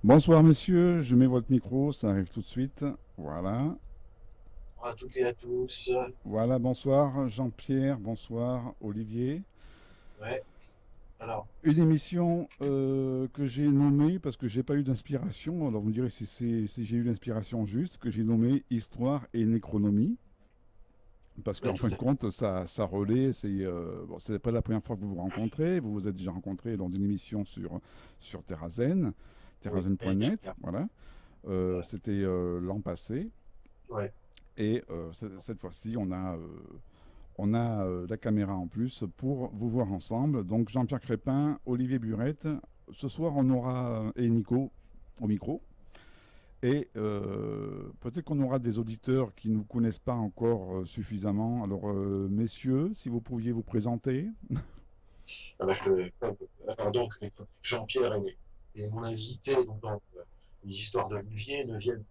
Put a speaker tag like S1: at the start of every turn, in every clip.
S1: Bonsoir messieurs, je mets votre micro, ça arrive tout de suite. Voilà.
S2: Bonjour à toutes et à tous.
S1: Voilà, bonsoir Jean-Pierre, bonsoir Olivier.
S2: Ouais, alors,
S1: Une émission que j'ai nommée, parce que j'ai pas eu d'inspiration, alors vous me direz si j'ai eu l'inspiration juste, que j'ai nommée Histoire et Nécronomie. Parce
S2: ouais,
S1: qu'en
S2: tout
S1: fin de
S2: à fait.
S1: compte, ça relaie, bon, c'est pas la première fois que vous vous rencontrez, vous vous êtes déjà rencontrés lors d'une émission sur Terrazen,
S2: Oui, l'année
S1: terrazen.net,
S2: dernière.
S1: voilà.
S2: Voilà.
S1: C'était l'an passé.
S2: Ouais,
S1: Et cette fois-ci, on a la caméra en plus pour vous voir ensemble. Donc Jean-Pierre Crépin, Olivier Burette. Ce soir, on aura et Nico au micro. Et peut-être qu'on aura des auditeurs qui ne vous connaissent pas encore suffisamment. Alors, messieurs, si vous pouviez vous présenter.
S2: ah bah, alors donc, Jean-Pierre est mon invité donc, dans les histoires d'Olivier, 9e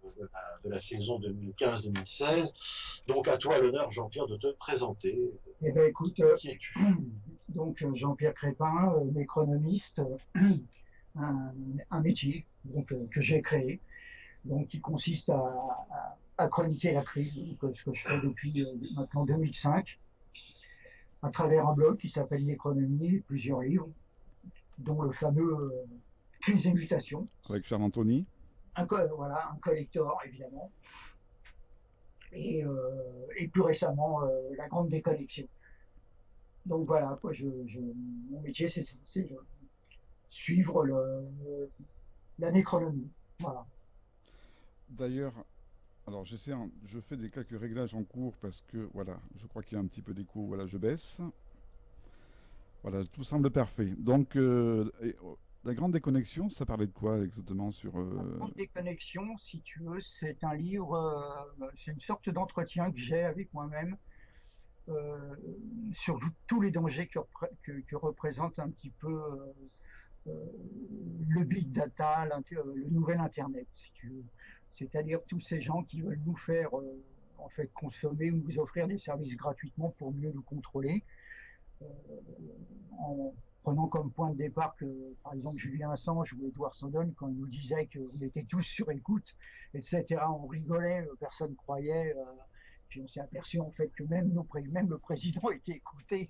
S2: de la saison 2015-2016. Donc, à toi l'honneur, Jean-Pierre, de te présenter.
S3: Eh bien, écoute,
S2: Qui es-tu?
S3: donc Jean-Pierre Crépin, économiste, un, un métier que j'ai créé, donc qui consiste à chroniquer la crise, donc, ce que je fais depuis maintenant 2005, à travers un blog qui s'appelle L'économie, plusieurs livres, dont le fameux Crise et mutation,
S1: Avec Charles Anthony.
S3: voilà, un collector évidemment, et plus récemment La Grande Déconnexion. Donc voilà, quoi, mon métier, c'est de suivre la nécronomie. Voilà.
S1: D'ailleurs, alors je fais des quelques réglages en cours parce que voilà, je crois qu'il y a un petit peu d'écho. Voilà, je baisse. Voilà, tout semble parfait. Donc, la grande déconnexion, ça parlait de quoi exactement sur...
S3: La grande déconnexion, si tu veux, c'est un livre, c'est une sorte d'entretien que j'ai avec moi-même euh, sur tous les dangers que représente un petit peu euh, le big data, le nouvel Internet, si tu veux. C'est-à-dire tous ces gens qui veulent nous faire en fait consommer ou nous offrir des services gratuitement pour mieux nous contrôler. euh, En prenant comme point de départ que, par exemple, Julien Assange ou Edward Snowden, quand ils nous disaient qu'on était tous sur écoute, etc., on rigolait, personne ne croyait, puis on s'est aperçu en fait que même le président était écouté,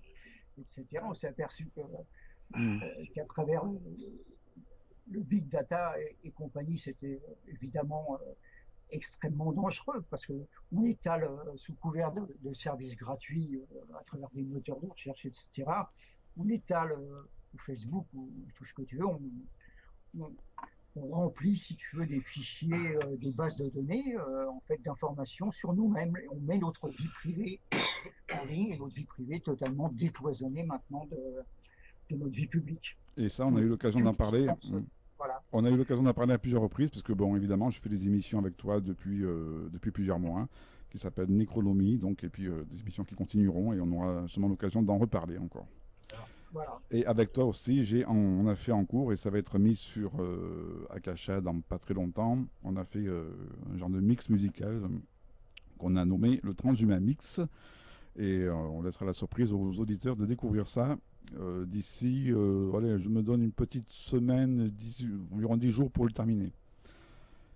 S3: etc. On s'est aperçu
S1: Hmm.
S3: qu'à travers le big data compagnie, c'était évidemment extrêmement dangereux parce qu'on étale sous couvert de services gratuits à travers des moteurs de recherche, etc. On étale ou Facebook ou tout ce que tu veux, on- on remplit, si tu veux, des fichiers, des bases de données, en fait, d'informations sur nous-mêmes. Et on met notre vie privée en ligne et notre vie privée totalement décloisonnée maintenant de notre vie publique.
S1: Et ça, on a
S3: Donc,
S1: eu l'occasion
S3: aucune
S1: d'en parler.
S3: distance. Voilà.
S1: On a eu l'occasion d'en parler à plusieurs reprises, parce que, bon, évidemment, je fais des émissions avec toi depuis plusieurs mois, hein, qui s'appellent Nécronomie, donc, et puis des émissions qui continueront, et on aura sûrement l'occasion d'en reparler encore.
S3: Voilà.
S1: Et avec toi aussi, on a fait en cours, et ça va être mis sur Akasha dans pas très longtemps. On a fait un genre de mix musical qu'on a nommé le Transhumant Mix. Et on laissera la surprise aux auditeurs de découvrir ça d'ici, allez, je me donne une petite semaine, environ 10 jours pour le terminer.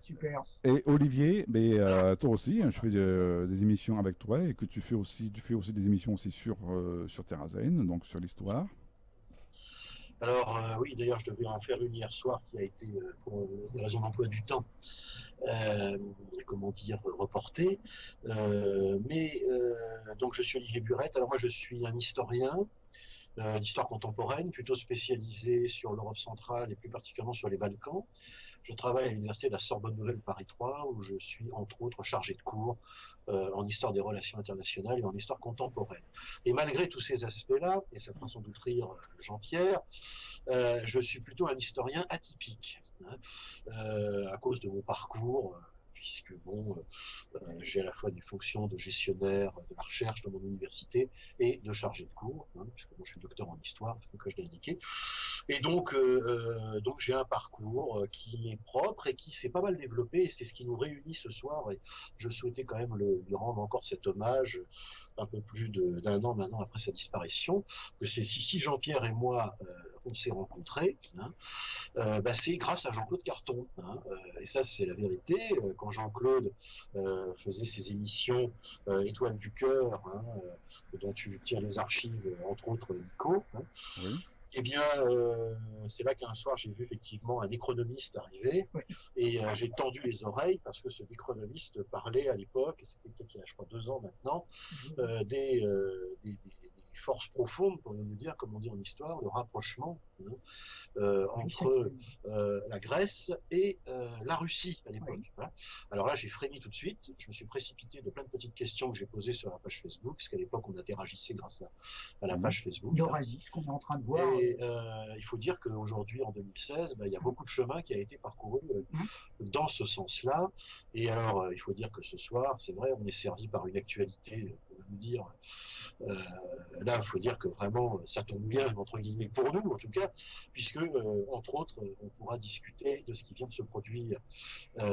S3: Super.
S1: Et Olivier, ben,
S2: Alors,
S1: toi aussi, hein, je fais des émissions avec toi et que tu fais aussi des émissions aussi sur Terrazen, donc sur l'histoire.
S2: oui, d'ailleurs, je devais en faire une hier soir qui a été, pour des raisons d'emploi du temps, euh, comment dire, reportée. Donc, je suis Olivier Burette. Alors, moi, je suis un historien d'histoire contemporaine, plutôt spécialisé sur l'Europe centrale et plus particulièrement sur les Balkans. Je travaille à l'université de la Sorbonne Nouvelle Paris 3, où je suis entre autres chargé de cours en histoire des relations internationales et en histoire contemporaine. Et malgré tous ces aspects-là, et ça fera sans doute rire Jean-Pierre, je suis plutôt un historien atypique, hein, à cause de mon parcours. Puisque bon, j'ai à la fois des fonctions de gestionnaire de la recherche dans mon université et de chargé de cours, hein, puisque moi je suis docteur en histoire, comme je l'ai indiqué. Et donc j'ai un parcours qui m'est propre et qui s'est pas mal développé, et c'est ce qui nous réunit ce soir. Et je souhaitais quand même lui rendre encore cet hommage un peu plus d'un an maintenant après sa disparition. Que c'est si Jean-Pierre et moi, on s'est rencontrés, hein, c'est grâce à Jean-Claude Carton. Hein, et ça, c'est la vérité. Quand Jean-Claude faisait ses émissions Étoile du cœur, hein, dont tu tiens les archives, entre autres Nico, hein,
S1: Oui.
S2: eh bien, c'est là qu'un soir, j'ai vu effectivement un économiste arriver et j'ai tendu les oreilles parce que ce économiste parlait à l'époque, et c'était peut-être il y a, je crois, 2 ans maintenant, des forces profondes, pour nous dire, comme on dit en histoire, le rapprochement, hein, entre la Grèce et la Russie à l'époque. Oui. Voilà. Alors là, j'ai frémi tout de suite. Je me suis précipité de plein de petites questions que j'ai posées sur la page Facebook, parce qu'à l'époque, on interagissait grâce à la page Facebook.
S3: Eurasie, ce qu'on est en train de voir.
S2: Et il faut dire qu'aujourd'hui, en 2016, il y a beaucoup de chemin qui a été parcouru dans ce sens-là. Et alors, il faut dire que ce soir, c'est vrai, on est servi par une actualité, on va nous dire. Là, il faut dire que vraiment, ça tombe bien, entre guillemets, pour nous, en tout cas, puisque, entre autres, on pourra discuter de ce qui vient de se produire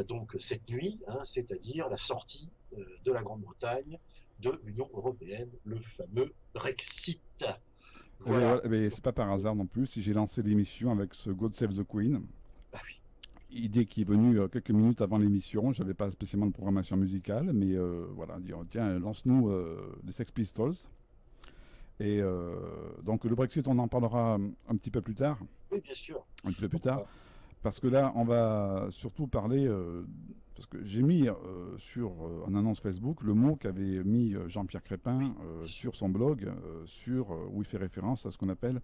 S2: donc cette nuit, hein, c'est-à-dire la sortie de la Grande-Bretagne de l'Union européenne, le fameux Brexit.
S1: Voilà. Mais c'est pas par hasard non plus si j'ai lancé l'émission avec ce God Save the Queen.
S2: Bah oui.
S1: Idée qui est venue quelques minutes avant l'émission. J'avais pas spécialement de programmation musicale, mais voilà, dire tiens, lance-nous les Sex Pistols. Et donc le Brexit, on en parlera un petit peu plus tard.
S2: Oui, bien sûr.
S1: Un petit peu plus tard. Parce que là, on va surtout parler, parce que j'ai mis sur en annonce Facebook le mot qu'avait mis Jean-Pierre Crépin sur son blog, où il fait référence à ce qu'on appelle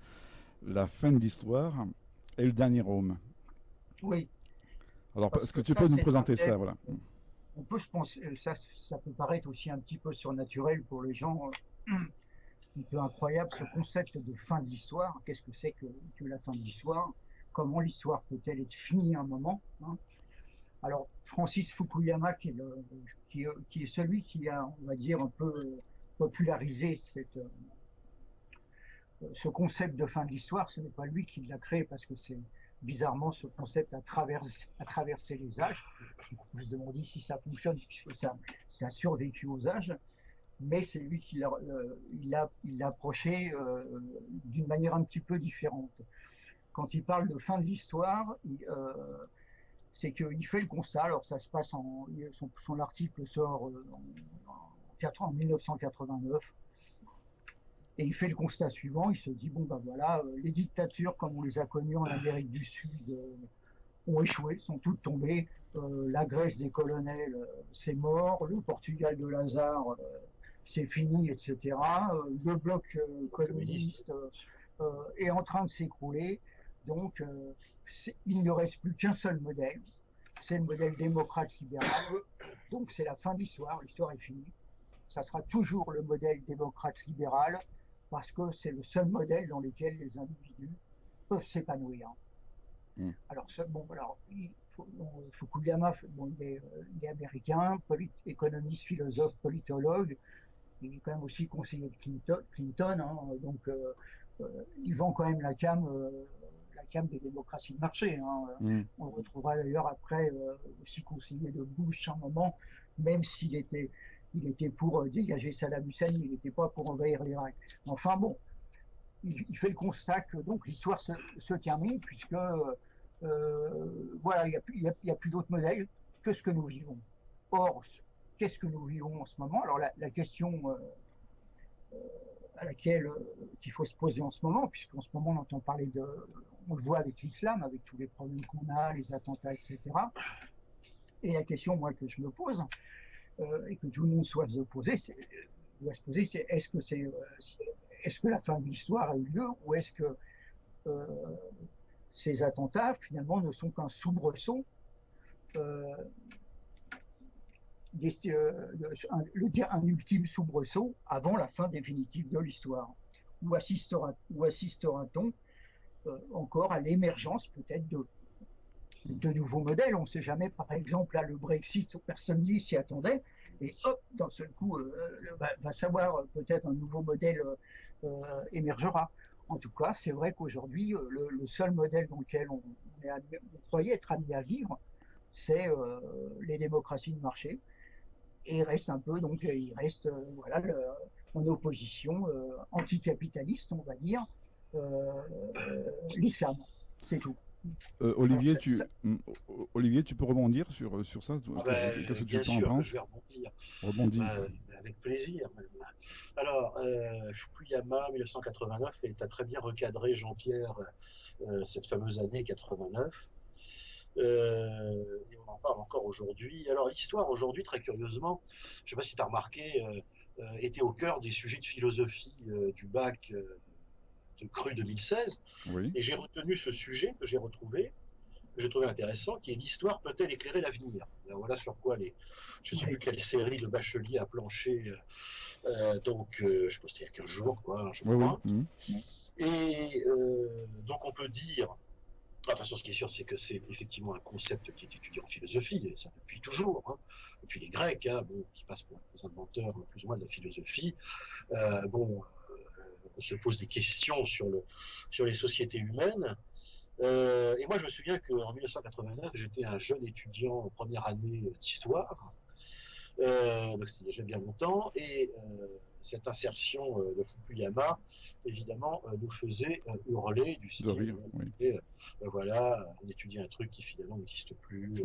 S1: la fin de l'histoire et le dernier Rome.
S3: Oui.
S1: Alors, est-ce que tu peux nous présenter ça, voilà.
S3: On peut se penser, ça peut paraître aussi un petit peu surnaturel pour les gens, un peu incroyable, ce concept de fin de l'histoire. Qu'est-ce que c'est que la fin de l'histoire? Comment l'histoire peut-elle être finie à un moment, hein? Alors, Francis Fukuyama, qui est celui qui a, on va dire, un peu popularisé ce concept de fin de l'histoire, ce n'est pas lui qui l'a créé, parce que c'est bizarrement ce concept a traversé les âges. On se demande si ça fonctionne, puisque ça a survécu aux âges, mais c'est lui qui l'a approché d'une manière un petit peu différente. Quand il parle de fin de l'histoire, c'est qu'il fait le constat. Alors ça se passe son article sort en 1989, et il fait le constat suivant. Il se dit bon ben voilà, les dictatures comme on les a connues en Amérique du Sud ont échoué, sont toutes tombées. La Grèce des colonels, c'est mort. Le Portugal de Lazare, c'est fini, etc. Le bloc communiste est en train de s'écrouler. Donc, il ne reste plus qu'un seul modèle, c'est le modèle démocrate libéral. Donc, c'est la fin de l'histoire est finie. Ça sera toujours le modèle démocrate libéral, parce que c'est le seul modèle dans lequel les individus peuvent s'épanouir. Alors, Fukuyama, il est américain, économiste, philosophe, politologue. Il est quand même aussi conseiller de Clinton, hein, donc il vend quand même la came des démocraties de marché, hein. On le retrouvera d'ailleurs après aussi conseiller de Bush à un moment, même s'il était pour dégager Saddam Hussein, il n'était pas pour envahir l'Irak. Enfin bon, il fait le constat que donc l'histoire se termine, puisque voilà, il n'y a plus d'autres modèles que ce que nous vivons. Or, qu'est-ce que nous vivons en ce moment? Alors la question à laquelle qu'il faut se poser en ce moment, puisqu'en ce moment on entend parler on le voit avec l'islam, avec tous les problèmes qu'on a, les attentats, etc. Et la question, moi, que je me pose, et que tout le monde doit se poser, c'est est-ce que la fin de l'histoire a eu lieu, ou est-ce que ces attentats, finalement, ne sont qu'un soubresaut, un ultime soubresaut avant la fin définitive de l'histoire? Ou assistera-t-on encore à l'émergence peut-être de nouveaux modèles? On ne sait jamais. Par exemple, là, le Brexit, personne n'y s'y attendait, et hop, d'un seul coup, va savoir, peut-être un nouveau modèle émergera. En tout cas, c'est vrai qu'aujourd'hui, le seul modèle dans lequel on croyait être amené à vivre, c'est les démocraties de marché. Et il reste voilà, en opposition anticapitaliste, on va dire, l'islam. C'est tout.
S1: Olivier,
S3: Alors,
S1: Olivier, tu peux rebondir sur ça?
S2: Ah
S1: Qu'est-ce que tu
S2: bien
S1: en
S2: sûr que
S1: penses?
S2: je vais rebondir.
S1: Rebondis.
S2: Avec plaisir même. Alors, Fukuyama 1989, et tu as très bien recadré, Jean-Pierre, cette fameuse année 89. Et on en parle encore aujourd'hui. Alors, l'histoire aujourd'hui, très curieusement, je ne sais pas si tu as remarqué, était au cœur des sujets de philosophie du bac de Cru 2016.
S1: Oui.
S2: Et j'ai retenu ce sujet que j'ai retrouvé, que j'ai trouvé intéressant, qui est l'histoire peut-elle éclairer l'avenir. Voilà sur quoi je ne sais plus quelle série de Bachelier a planché, je pense qu'il y a 15 jours, quoi, je
S1: Oui,
S2: crois.
S1: oui.
S2: Et donc on peut dire, de toute façon ce qui est sûr, c'est que c'est effectivement un concept qui est étudié en philosophie, et ça depuis toujours, hein, depuis les Grecs, hein, qui passent pour les inventeurs plus ou moins de la philosophie. On se pose des questions sur les sociétés humaines. Et moi, je me souviens qu'en 1989, j'étais un jeune étudiant en première année d'histoire, donc c'était déjà bien longtemps, et cette insertion de Fukuyama, évidemment, nous faisait hurler du
S1: De
S2: style,
S1: rire, oui.
S2: voilà, on étudie un truc qui finalement n'existe plus,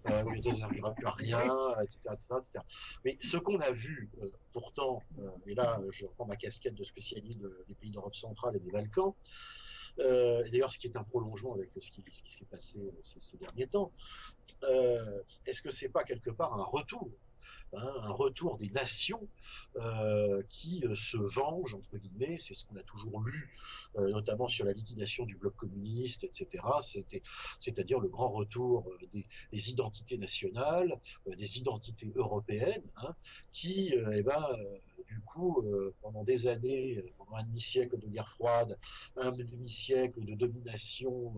S2: on ne servira plus à rien, etc., etc., etc. Mais ce qu'on a vu, pourtant, et là, je reprends ma casquette de spécialiste des pays d'Europe centrale et des Balkans, et d'ailleurs, ce qui est un prolongement avec ce qui s'est passé ces derniers temps, est-ce que c'est pas quelque part un retour, hein, un retour des nations qui se vengent, entre guillemets, c'est ce qu'on a toujours lu, notamment sur la liquidation du bloc communiste, etc. C'est-à-dire le grand retour des identités nationales, des identités européennes, hein, qui, du coup, pendant des années, pendant un demi-siècle de guerre froide, un demi-siècle de domination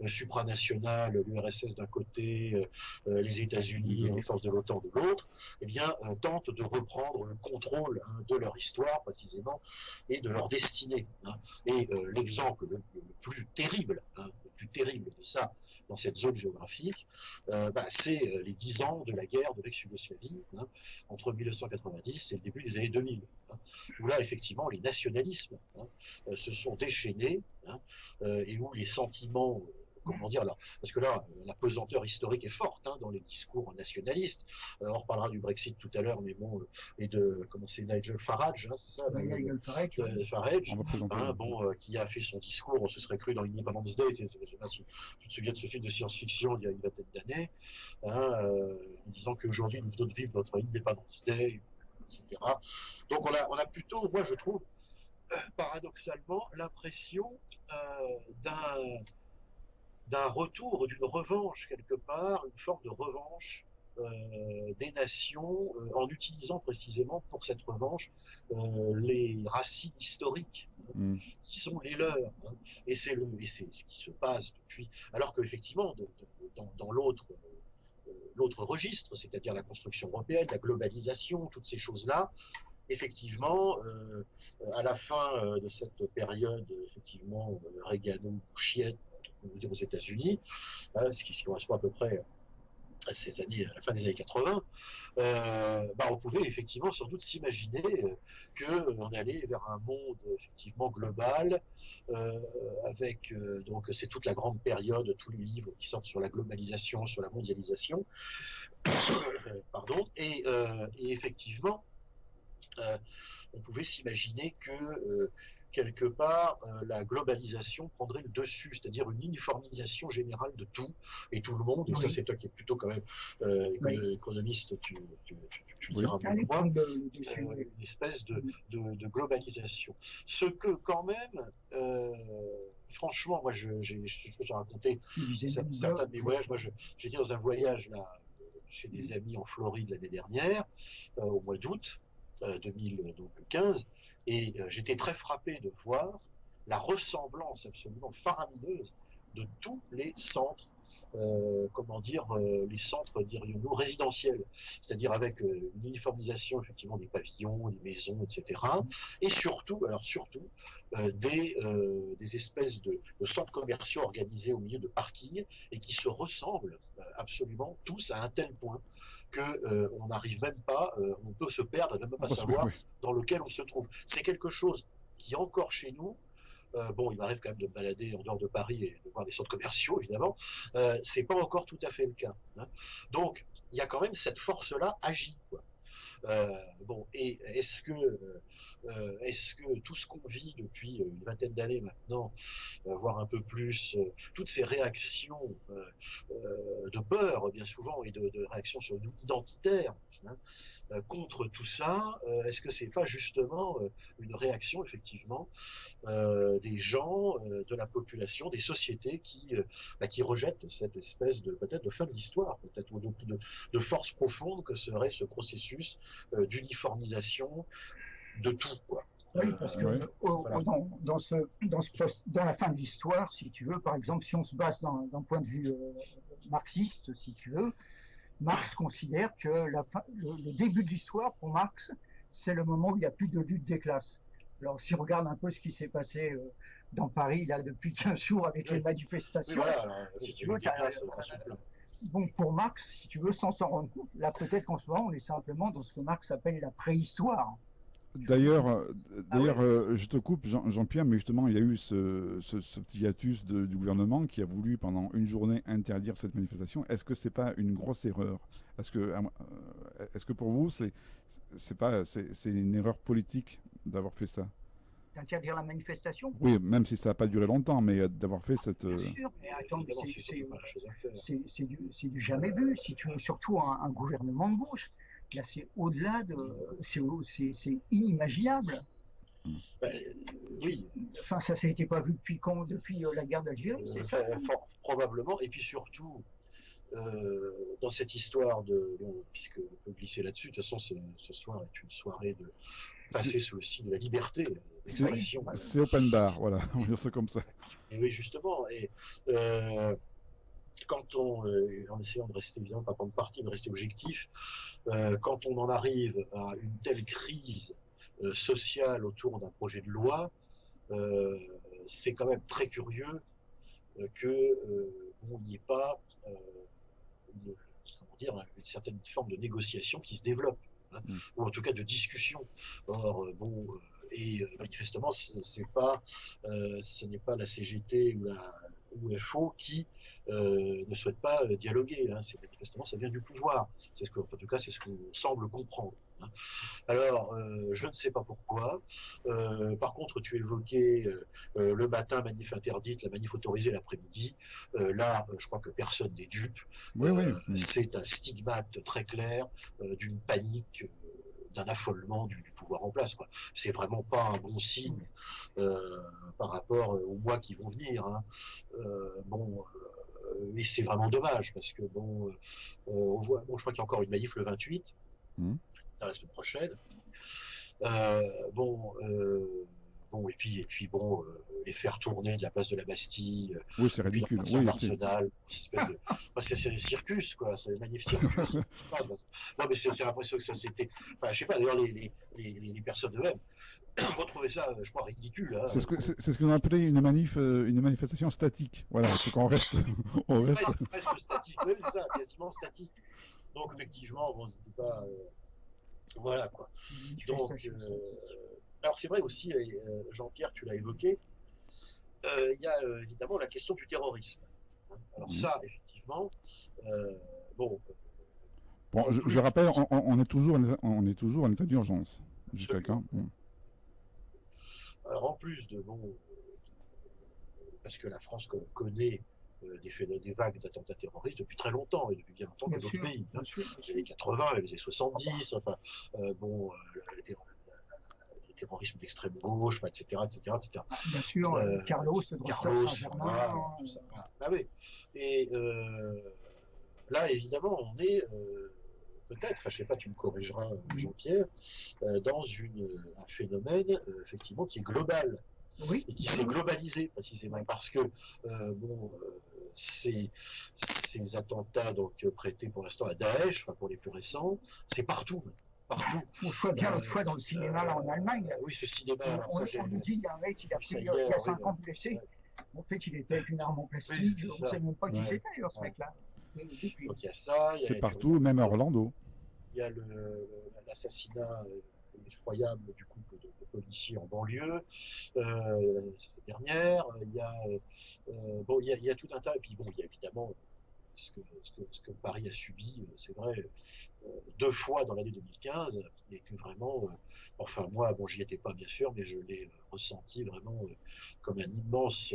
S2: supranationale, l'URSS d'un côté, les États-Unis et les forces de l'OTAN de l'autre, eh bien, tentent de reprendre le contrôle, hein, de leur histoire précisément et de leur destinée, hein. Et l'exemple le plus terrible, hein, le plus terrible de ça dans cette zone géographique, c'est les 10 ans de la guerre de l'ex-Yougoslavie, hein, entre 1990 et le début des années 2000, hein, où là effectivement les nationalismes, hein, se sont déchaînés, hein, et où les sentiments, comment dire, là, parce que là, la pesanteur historique est forte, hein, dans les discours nationalistes. On reparlera du Brexit tout à l'heure, mais bon, et de, comment c'est, Nigel Farage, hein, c'est ça,
S3: Nigel Farage,
S2: Farage,
S1: hein,
S2: qui a fait son discours, on se serait cru dans Independence Day, je ne sais pas si tu te souviens de ce film de science-fiction il y a une vingtaine d'années, hein, en disant qu'aujourd'hui nous venons de vivre notre Independence Day, etc. Donc on a plutôt, moi je trouve, paradoxalement, l'impression d'un retour, d'une revanche quelque part, une forme de revanche des nations, en utilisant précisément pour cette revanche les racines historiques qui sont les leurs, hein. Et c'est ce qui se passe depuis. Alors qu'effectivement, dans l'autre registre, c'est-à-dire la construction européenne, la globalisation, toutes ces choses-là, effectivement, à la fin de cette période, effectivement, Reagano-Bushienne, on veut dire aux États-Unis, hein, ce qui correspond à peu près à ces années, à la fin des années 80, on pouvait effectivement sans doute s'imaginer qu'on allait vers un monde effectivement global, avec donc c'est toute la grande période, tous les livres qui sortent sur la globalisation, sur la mondialisation, pardon, et effectivement, on pouvait s'imaginer que quelque part, la globalisation prendrait le dessus, c'est-à-dire une uniformisation générale de tout et tout le monde. Et ça, c'est toi qui es plutôt quand même économiste, tu diras mieux que moi, une espèce de globalisation. Ce que quand même, franchement, moi, j'ai raconté certains de mes voyages. Moi, j'étais dans un voyage là chez des amis en Floride l'année dernière, au mois d'août 2015, et j'étais très frappé de voir la ressemblance absolument faramineuse de tous les centres, les centres, dirions-nous, résidentiels, c'est-à-dire avec une uniformisation effectivement des pavillons, des maisons, etc. Et surtout, des espèces de centres commerciaux organisés au milieu de parkings et qui se ressemblent absolument tous à un tel point qu'on n'arrive même pas, on peut se perdre, ne même pas savoir dans lequel on se trouve. C'est quelque chose qui encore chez nous bon, il m'arrive quand même de me balader en dehors de Paris et de voir des centres commerciaux, évidemment. C'est pas encore tout à fait le cas. Hein. Donc, il y a quand même cette force-là agit, quoi. Bon, et est-ce que tout ce qu'on vit depuis une vingtaine d'années maintenant, voire un peu plus, toutes ces réactions de peur, bien souvent, et de réactions sur identitaires, hein, contre tout ça, est-ce que c'est pas justement une réaction, effectivement, des gens, de la population, des sociétés qui rejettent cette espèce de peut-être de fin de l'histoire, peut-être ou de force profonde que serait ce processus d'uniformisation de tout, quoi.
S3: Oui, parce que
S1: Oui.
S3: voilà. Dans la fin de l'histoire, si tu veux, par exemple, si on se base d'un point de vue marxiste, si tu veux, Marx considère que le début de l'histoire, pour Marx, c'est le moment où il n'y a plus de lutte des classes. Alors, si on regarde un peu ce qui s'est passé dans Paris, là, depuis 15 jours, avec les manifestations,
S2: Oui, voilà, alors,
S3: si tu veux, bon, pour Marx, si tu veux, sans s'en rendre compte, là, peut-être qu'en ce moment, on est simplement dans ce que Marx appelle la préhistoire.
S1: D'ailleurs,
S3: ouais.
S1: je te coupe, Jean-Pierre, mais justement, il y a eu ce petit hiatus du gouvernement qui a voulu pendant une journée interdire cette manifestation. Est-ce que c'est pas une grosse erreur? Est-ce que pour vous, c'est une erreur politique d'avoir fait ça?
S3: D'interdire la manifestation?
S1: Oui, même si ça n'a pas duré longtemps, mais d'avoir fait cette.
S3: Bien sûr, mais attends,
S2: c'est
S3: c'est du jamais vu, si tu veux, surtout un gouvernement de gauche. Là, c'est au-delà de. C'est inimagiable.
S2: Oui.
S3: Enfin, ça n'était pas vu depuis quand? Depuis la guerre d'Algérie, c'est ça?
S2: Probablement. Et puis surtout, dans cette histoire puisque on peut glisser là-dessus, de toute façon, ce soir est une soirée de passer sous le signe de la liberté d'expression.
S1: C'est open bar, voilà, on va dire ça comme ça.
S2: Et oui, justement. Et quand en essayant de rester, évidemment, pas prendre parti, mais rester objectif, quand on en arrive à une telle crise sociale autour d'un projet de loi, c'est quand même très curieux qu'on n'y ait pas une certaine forme de négociation qui se développe, hein, ou en tout cas de discussion. Or, manifestement, ce n'est pas la CGT ou la UFO qui ne souhaite pas dialoguer. Hein. Manifestement, ça vient du pouvoir. En tout cas, c'est ce qu'on semble comprendre. Hein. Alors, je ne sais pas pourquoi. Par contre, tu évoquais le matin, manif interdite, la manif autorisée l'après-midi. Là, je crois que personne n'est dupe.
S1: Oui.
S2: C'est un stigmate très clair d'une panique, d'un affolement du pouvoir en place. C'est vraiment pas un bon signe par rapport aux mois qui vont venir. Hein. Mais c'est vraiment dommage parce que on voit. Bon, je crois qu'il y a encore une manif le 28, dans la semaine prochaine. Et puis les faire tourner de la place de la Bastille.
S1: Oui, c'est ridicule.
S2: Oui, c'est un circus, quoi. C'est un magnifique circus. Non, mais c'est l'impression que ça c'était. Enfin, je sais pas. D'ailleurs, les personnes eux-mêmes retrouvaient ça, je crois, ridicule. Hein.
S1: C'est ce qu'on appelait une manifestation statique. Voilà, c'est qu'on reste. On reste.
S2: Presque statique. Oui, c'est ça, quasiment statique. Donc effectivement, c'était pas. Voilà quoi. Donc, alors c'est vrai aussi, Jean-Pierre, tu l'as évoqué, il y a évidemment la question du terrorisme. Hein. Alors ça, effectivement,
S1: je rappelle, on est toujours en état d'urgence. Jusqu'à quand?
S2: Alors en plus parce que la France connaît des vagues d'attentats terroristes depuis très longtemps et depuis bien longtemps que d'autres pays. Hein. Les années 80, les années 70, enfin, le terrorisme d'extrême gauche, etc.
S3: Bien sûr, Carlos Saint-Germain.
S2: Oui. Et là, évidemment, on est peut-être, je ne sais pas, tu me corrigeras, Jean-Pierre, dans un phénomène effectivement qui est global.
S3: Oui.
S2: Et qui s'est globalisé précisément parce que ces attentats donc prêtés pour l'instant à Daesh, pour les plus récents, c'est partout.
S3: Une fois bien l'autre fois dans le cinéma là en Allemagne.
S2: Oui, ce cinéma.
S3: On nous dit il y a un mec qui a pris il y a 50 blessés. En fait, il était avec une arme en plastique. On ne sait même pas qui c'était d'ailleurs ce mec-là.
S2: Donc il y a ça.
S1: C'est partout, même à Orlando.
S2: Il y a l'assassinat effroyable du couple de policiers en banlieue cette dernière. Il y a tout un tas. Et puis bon, il y a évidemment ce que Paris a subi, c'est vrai, 2 fois dans l'année 2015, et que vraiment, enfin moi, bon, j'y étais pas bien sûr, mais je l'ai ressenti vraiment comme un immense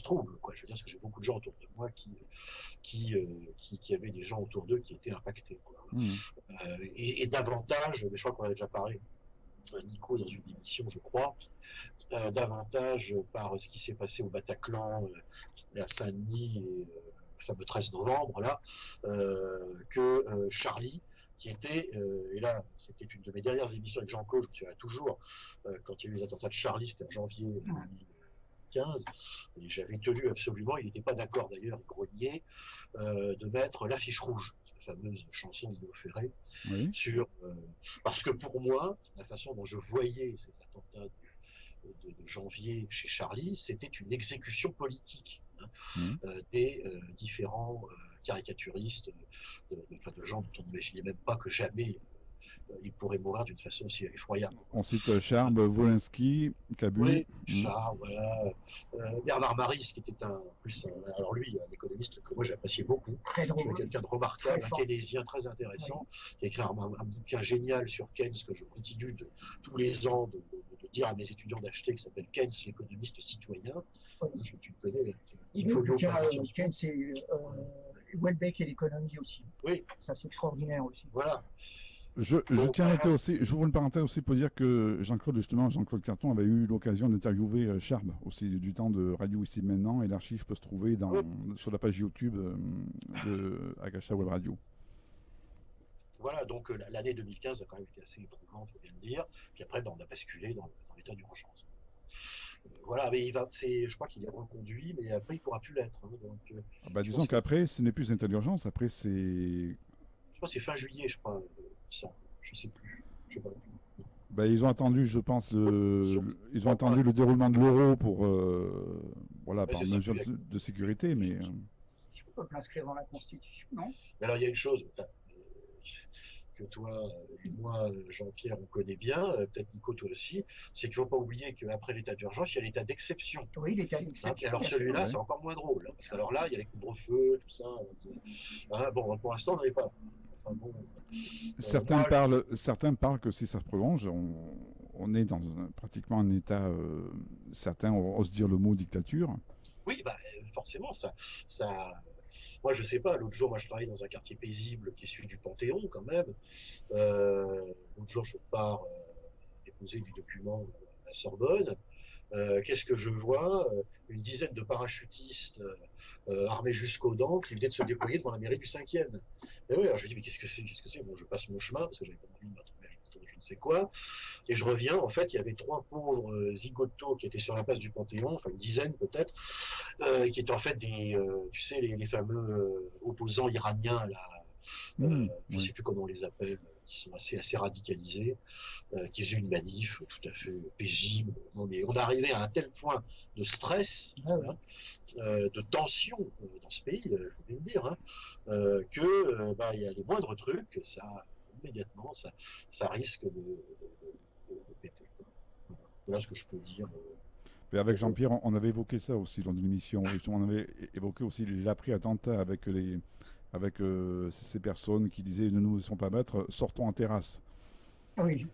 S2: trouble, quoi. Je veux dire, parce que j'ai beaucoup de gens autour de moi qui avaient des gens autour d'eux qui étaient impactés, quoi.
S1: Mmh.
S2: Et davantage, mais je crois qu'on avait déjà parlé, Nico, dans une émission, je crois, davantage par ce qui s'est passé au Bataclan, à Saint-Denis, et, le fameux 13 novembre, là, que Charlie, qui était, et là, c'était une de mes dernières émissions avec Jean-Claude, je me souviens toujours, quand il y a eu les attentats de Charlie, c'était en janvier 2015, et j'avais tenu absolument, il n'était pas d'accord d'ailleurs, il grognait, de mettre l'affiche rouge, cette fameuse chanson d'Ino Ferré,
S1: Oui.
S2: parce que pour moi, la façon dont je voyais ces attentats de janvier chez Charlie, c'était une exécution politique, hein, des différents caricaturistes, de gens dont on n'imaginait même pas que jamais ils pourraient mourir d'une façon aussi effroyable.
S1: On cite Charb, Wolinski, Cabu.
S2: Oui, Charles, voilà. Bernard Maris, qui était alors lui, un économiste que moi j'appréciais beaucoup.
S3: Très drôle.
S2: Je trouvais quelqu'un de remarquable, un keynésien très intéressant, qui a écrit un bouquin génial sur Keynes que je continue tous les ans de dire à mes étudiants d'acheter, qui s'appelle Keynes, l'économiste citoyen.
S3: Oui.
S2: Tu le connais.
S3: Keynes, c'est Welbeck et l'économie aussi.
S2: Oui.
S3: Ça, c'est extraordinaire aussi.
S2: Voilà.
S1: Je tiens à noter aussi, j'ouvre une parenthèse aussi pour dire que Jean-Claude Carton avait eu l'occasion d'interviewer Charb aussi du temps de Radio Ici Maintenant, et l'archive peut se trouver sur la page YouTube de Akasha Web Radio.
S2: Voilà, donc l'année 2015 a quand même été assez éprouvante, il faut bien le dire. Puis après, on a basculé dans l'état d'urgence. Voilà, mais je crois qu'il est reconduit, mais après, il ne pourra plus l'être. Hein,
S1: disons qu'après, ce n'est plus un état d'urgence, après c'est...
S2: Je crois que c'est fin juillet, je crois, ça. Je ne sais plus. Je sais pas.
S1: Ils ont attendu, je pense, ils ont attendu le déroulement de l'euro pour, par mesure de sécurité, mais...
S3: Je peux pas l'inscrire dans la Constitution, non?
S2: Mais alors, il y a une chose que toi et moi, Jean-Pierre, on connaît bien, peut-être Nico, toi aussi, c'est qu'il ne faut pas oublier qu'après l'état d'urgence, il y a l'état d'exception.
S3: Oui, l'état d'exception.
S2: Alors celui-là, c'est encore moins drôle, hein, parce qu'alors là, il y a les couvre-feux, tout ça. Bon, pour l'instant, on n'en est pas. Enfin, bon,
S1: certains parlent que si ça se prolonge, on est dans pratiquement un état, certains osent dire le mot dictature.
S2: Oui, forcément, ça. Moi, je sais pas, l'autre jour, je travaille dans un quartier paisible qui est celui du Panthéon, quand même. L'autre jour, je pars déposer du document à la Sorbonne. Qu'est-ce que je vois? Une dizaine de parachutistes armés jusqu'aux dents qui venaient de se déployer devant la mairie du 5e. Et oui, alors je me dis, mais qu'est-ce que c'est? Bon, je passe mon chemin parce que j'avais pas envie de me retrouver je ne sais quoi. Et je reviens, en fait, il y avait 3 pauvres zigotos qui étaient sur la place du Panthéon, enfin une dizaine peut-être, qui étaient en fait tu sais, les fameux opposants iraniens, là, je ne sais plus comment on les appelle, qui sont assez radicalisés, qui faisaient une manif tout à fait paisible. Mais on est arrivé à un tel point de stress, de tension dans ce pays, il faut bien le dire, hein, que y a les moindres trucs, ça immédiatement, ça risque de péter. Voilà ce que je peux dire.
S1: Mais avec Jean-Pierre, on avait évoqué ça aussi dans une émission. On avait évoqué aussi l'après-attentat avec ces personnes qui disaient ne nous laissons pas battre, sortons en terrasse.
S3: Oui.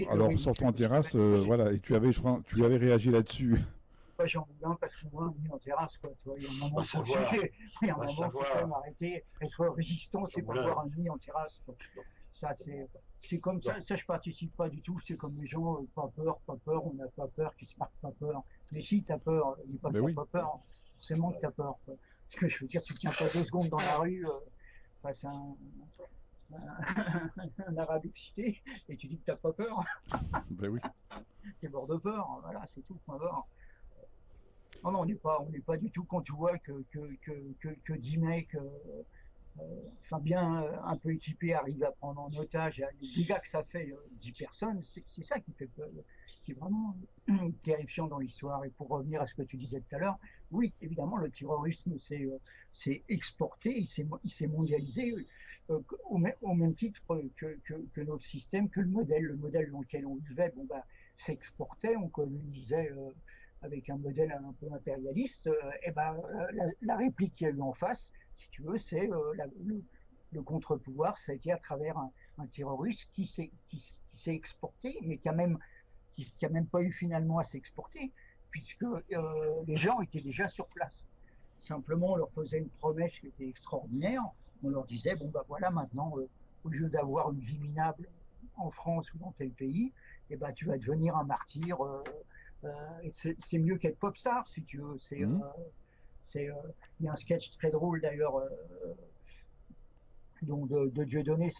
S1: Alors sortons en terrasse, voilà. Et tu avais réagi là-dessus.
S3: Pas Jean Boudin, parce que moi, on est en terrasse, quoi. Il y a un moment, il faut quand même arrêter. Être résistant, c'est pas voir un ennemi en terrasse, quoi. Ça, c'est comme ça. Ça, je participe pas du tout. C'est comme les gens, pas peur, on n'a pas peur, qui se marquent pas peur. Mais si, t'as peur, dis pas que t'as pas peur. Forcément que t'as peur, quoi. Parce que je veux dire, tu tiens pas 2 secondes dans la rue face à un arabe excité et tu dis que t'as pas peur.
S1: Ben oui.
S3: T'es mort de peur, voilà, c'est tout, point barre. Non, on n'est pas du tout, quand tu vois que 10 mecs Fabien, un peu équipé, arrive à prendre en otage les dégâts que ça fait 10 personnes, c'est ça qui fait peur, qui est vraiment terrifiant dans l'histoire. Et pour revenir à ce que tu disais tout à l'heure, oui, évidemment, le terrorisme s'est exporté, il s'est mondialisé au même titre que notre système, que le modèle dans lequel on vivait, bon, bah, s'exportait, on colonisait avec un modèle un peu impérialiste, et ben, la réplique qu'il y a eu en face, si tu veux, c'est le contre-pouvoir, ça a été à travers un terroriste qui s'est exporté, mais qui a même pas eu finalement à s'exporter, puisque les gens étaient déjà sur place. Simplement, on leur faisait une promesse qui était extraordinaire. On leur disait, bon, bah voilà, maintenant, au lieu d'avoir une vie minable en France ou dans tel pays, eh ben, tu vas devenir un martyr. C'est mieux qu'être popstar, si tu veux. Il y a un sketch très drôle d'ailleurs donc de Dieudonné,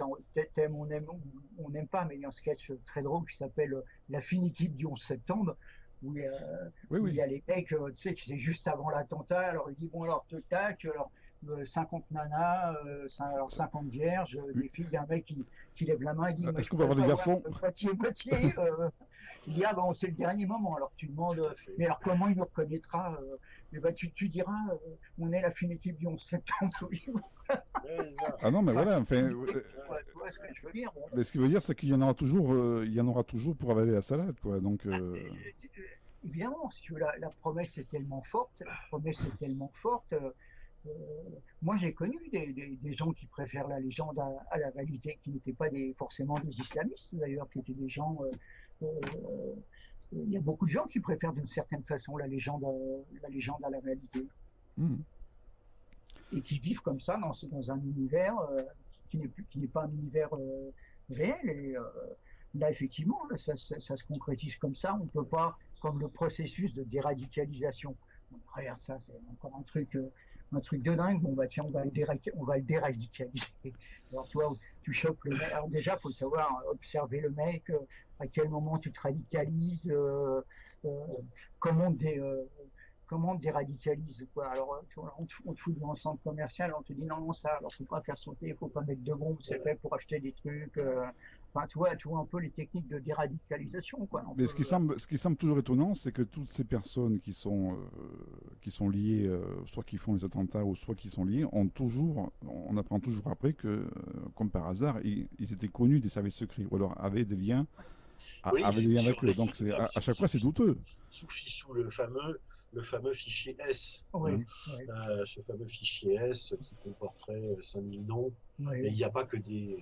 S3: t'aimes, on n'aime pas, mais il y a un sketch très drôle qui s'appelle La fine équipe du 11 septembre, où
S1: Oui,
S3: il y a les mecs, tu sais, qui c'est juste avant l'attentat, alors il dit, bon alors, tac, alors 50 nanas, alors 50 vierges, des filles, il y a un mec qui lève la main, il dit,
S1: est-ce qu'on peut avoir des garçons?
S3: Moitié, il dit, ah ben c'est le dernier moment, alors tu demandes, mais alors comment il nous reconnaîtra mais ben, tu diras, on est la fine équipe du 11 septembre.
S1: Ah non, mais
S3: Enfin,
S1: voilà, enfin,
S3: tu vois ce que je veux dire, bon.
S1: mais ce qui veut dire, c'est qu'il y en aura toujours pour avaler la salade, quoi. Donc,
S3: Évidemment, si tu veux, la promesse est tellement forte, euh, moi, j'ai connu des gens qui préfèrent la légende à la réalité, qui n'étaient pas forcément des islamistes, d'ailleurs, qui étaient des gens. Il y a beaucoup de gens qui préfèrent d'une certaine façon la légende à la réalité. Et qui vivent comme ça dans un univers qui n'est pas un univers réel. Et là, effectivement, ça se concrétise comme ça. On ne peut pas, comme le processus de déradicalisation. Donc, regarde ça, c'est encore un truc de dingue. Bon, bah tiens, on va le déradicaliser. Alors, toi, tu chopes le mec. Alors, déjà, il faut savoir observer le mec, à quel moment tu te radicalises, comment comment on te déradicalise, quoi. Alors, on te fout dans un centre commercial, on te dit non, ça, alors faut pas faire sauter, faut pas mettre de bombes, c'est fait pour acheter des trucs. Enfin, tu vois un peu les techniques de déradicalisation, quoi.
S1: mais ce qui semble toujours étonnant, c'est que toutes ces personnes qui sont liées, soit qui font les attentats, ou soit qui sont liées, on apprend toujours après que, comme par hasard, ils étaient connus des services secrets, ou alors avaient des liens,
S2: oui,
S1: avec eux. Donc, à chaque fois, c'est douteux.
S2: Sous le fameux fichier S.
S3: Oui,
S2: ce fameux fichier S qui comporterait 5000 noms.
S3: oui.
S2: Mais il n'y a pas que des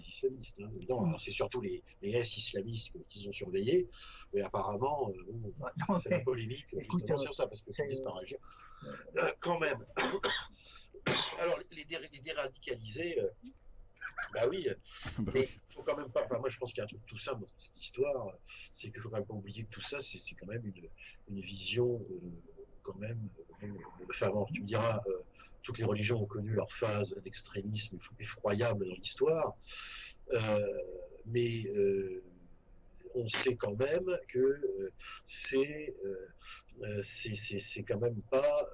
S2: islamistes. Hein. Alors, c'est surtout les S islamistes qu'ils ont surveillés. Mais apparemment, c'est la polémique justement sur ça, parce que ça disparaît. Quand même. Alors, les déradicalisés, bah oui, mais il faut quand même pas. Enfin, moi, je pense qu'il y a un truc tout simple dans cette histoire, c'est qu'il faut quand même pas oublier que tout ça, c'est quand même une vision, quand même. Enfin, bon, tu me diras, toutes les religions ont connu leur phase d'extrémisme effroyable dans l'histoire, mais on sait quand même que c'est quand même pas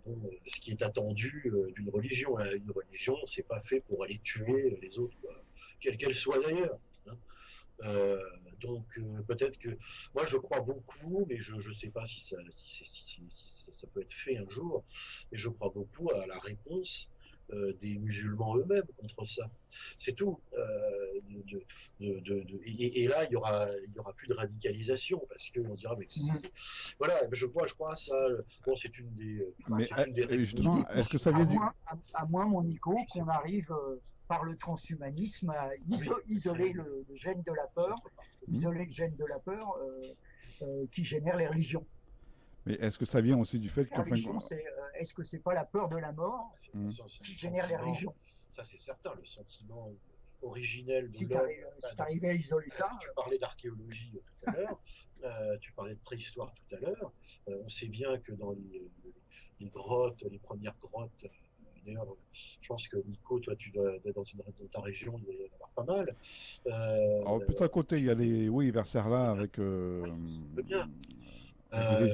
S2: bon, ce qui est attendu d'une religion. Hein. Une religion, c'est pas fait pour aller tuer les autres, quelle qu'elle soit d'ailleurs. Hein. Donc peut-être que moi je crois beaucoup, mais je ne sais pas si ça peut être fait un jour, mais je crois beaucoup à la réponse des musulmans eux-mêmes contre ça. C'est tout. Et là, il y aura plus de radicalisation parce qu'on dira, mais voilà, je crois à ça. Bon, c'est une des.
S1: Mais justement, est-ce que
S3: À
S1: ça vient du.
S3: À moins, mon Nico, qu'on arrive par le transhumanisme à isoler le gène de la peur, qui génère les religions.
S1: Mais est-ce que ça vient aussi du fait
S3: La religion, est-ce que c'est pas la peur de la mort qui génère les religions?
S2: Ça, c'est certain, le sentiment originel de
S3: si tu arrivais à isoler ça.
S2: Tu parlais d'archéologie tout à l'heure, tu parlais de préhistoire tout à l'heure. On sait bien que dans les grottes, les premières grottes, d'ailleurs, je pense que Nico, toi, tu dois être dans ta région, il doit y en avoir pas mal.
S1: Alors, plutôt à côté, il y a les. Oui, vers Serla avec.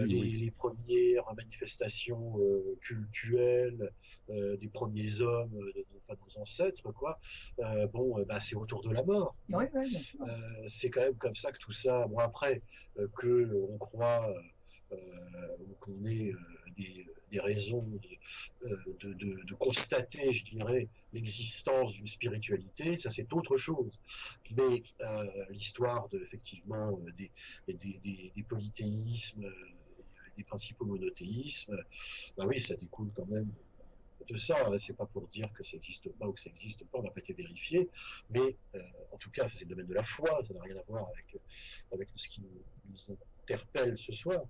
S2: Les premières manifestations cultuelles des premiers hommes, enfin nos ancêtres, quoi. C'est autour de la mort.
S3: Oui, oui, bien sûr.
S2: C'est quand même comme ça que tout ça. Bon, après, on croit qu'on ait des raisons de constater, je dirais, l'existence d'une spiritualité, ça c'est autre chose. Mais l'histoire effectivement des polythéismes, des principaux monothéismes, bah oui, ça découle quand même de ça. C'est pas pour dire que ça n'existe pas ou que ça n'existe pas, on n'a pas été vérifié, mais en tout cas, c'est le domaine de la foi, ça n'a rien à voir avec ce qui nous interpelle ce soir.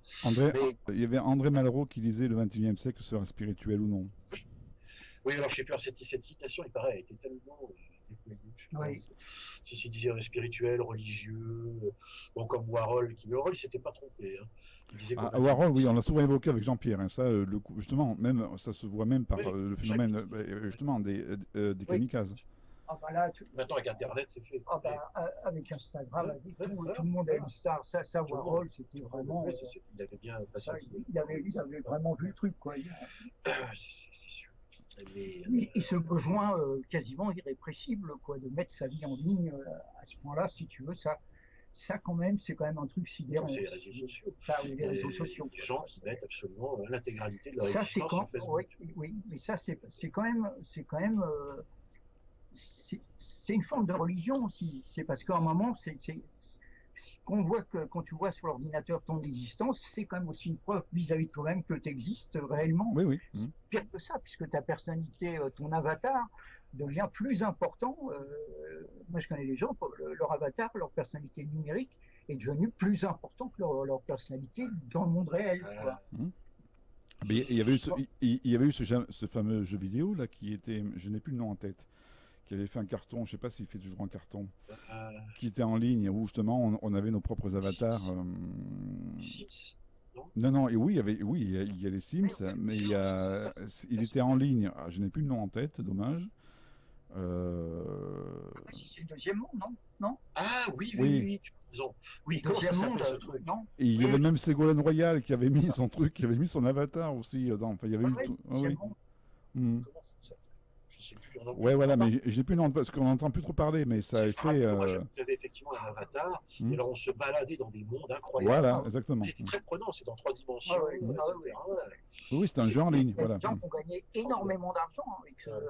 S1: Il y avait André Malraux qui disait le XXIe siècle sera spirituel ou non.
S2: Oui, alors je sais plus, cette citation, il paraît, a été tellement déployée, je pense. Si c'est disait spirituel, religieux, comme Warhol, Warhol, il s'était pas trompé. Hein. Il disait
S1: Warhol, oui, on l'a souvent évoqué avec Jean-Pierre. Hein, ça, justement, même, ça se voit même par le phénomène justement des kamikazes.
S2: Maintenant, avec Internet, c'est fait.
S3: Avec Instagram, tout le monde a une star. Ça Warhol, c'était vraiment.
S2: Il avait bien passé.
S3: Il avait vraiment vu le truc, quoi.
S2: C'est sûr.
S3: Et ce besoin quasiment irrépressible, quoi, de mettre sa vie en ligne à ce point-là, si tu veux, ça quand même, c'est quand même un truc sidérant.
S2: C'est les réseaux sociaux.
S3: Les réseaux sociaux.
S2: Des gens qui mettent absolument l'intégralité de leur existence sur Facebook.
S3: Oui, mais ça, c'est quand même, c'est une forme de religion aussi. C'est parce qu'à un moment, qu'on voit que quand tu vois sur l'ordinateur ton existence, c'est quand même aussi une preuve vis-à-vis de toi-même que tu existes réellement.
S1: Oui.
S3: C'est pire que ça, puisque ta personnalité, ton avatar, devient plus important. Moi, je connais les gens, leur avatar, leur personnalité numérique est devenue plus important que leur personnalité dans le monde réel.
S1: Mais il y avait eu ce fameux jeu vidéo là qui était, je n'ai plus le nom en tête, qui avait fait un carton, je ne sais pas s'il fait toujours un carton, qui était en ligne, où justement on avait nos propres avatars.
S2: Sims.
S1: Non, et oui, il y a les Sims, mais il était en ligne. Je n'ai plus le nom en tête, dommage.
S3: C'est le deuxième monde, non?
S2: Ah oui. Oui,
S3: comment ça s'appelle ce truc?
S2: Non.
S1: Et il y avait même Ségolène Royal qui avait mis son truc, qui avait mis son avatar aussi. Enfin, il y avait eu tout.
S2: Comment ça s'appelle? Je sais plus.
S1: Ouais, voilà, mais j'ai plus le nom parce qu'on n'entend plus trop parler, mais ça a fait.
S2: Moi, j'avais effectivement un avatar, et alors on se baladait dans des mondes incroyables.
S1: Voilà, exactement.
S2: C'était très prenant, c'est dans 3 dimensions, etc.
S1: Oui, c'était un jeu en ligne.
S3: Il y a des gens qui ont gagné énormément d'argent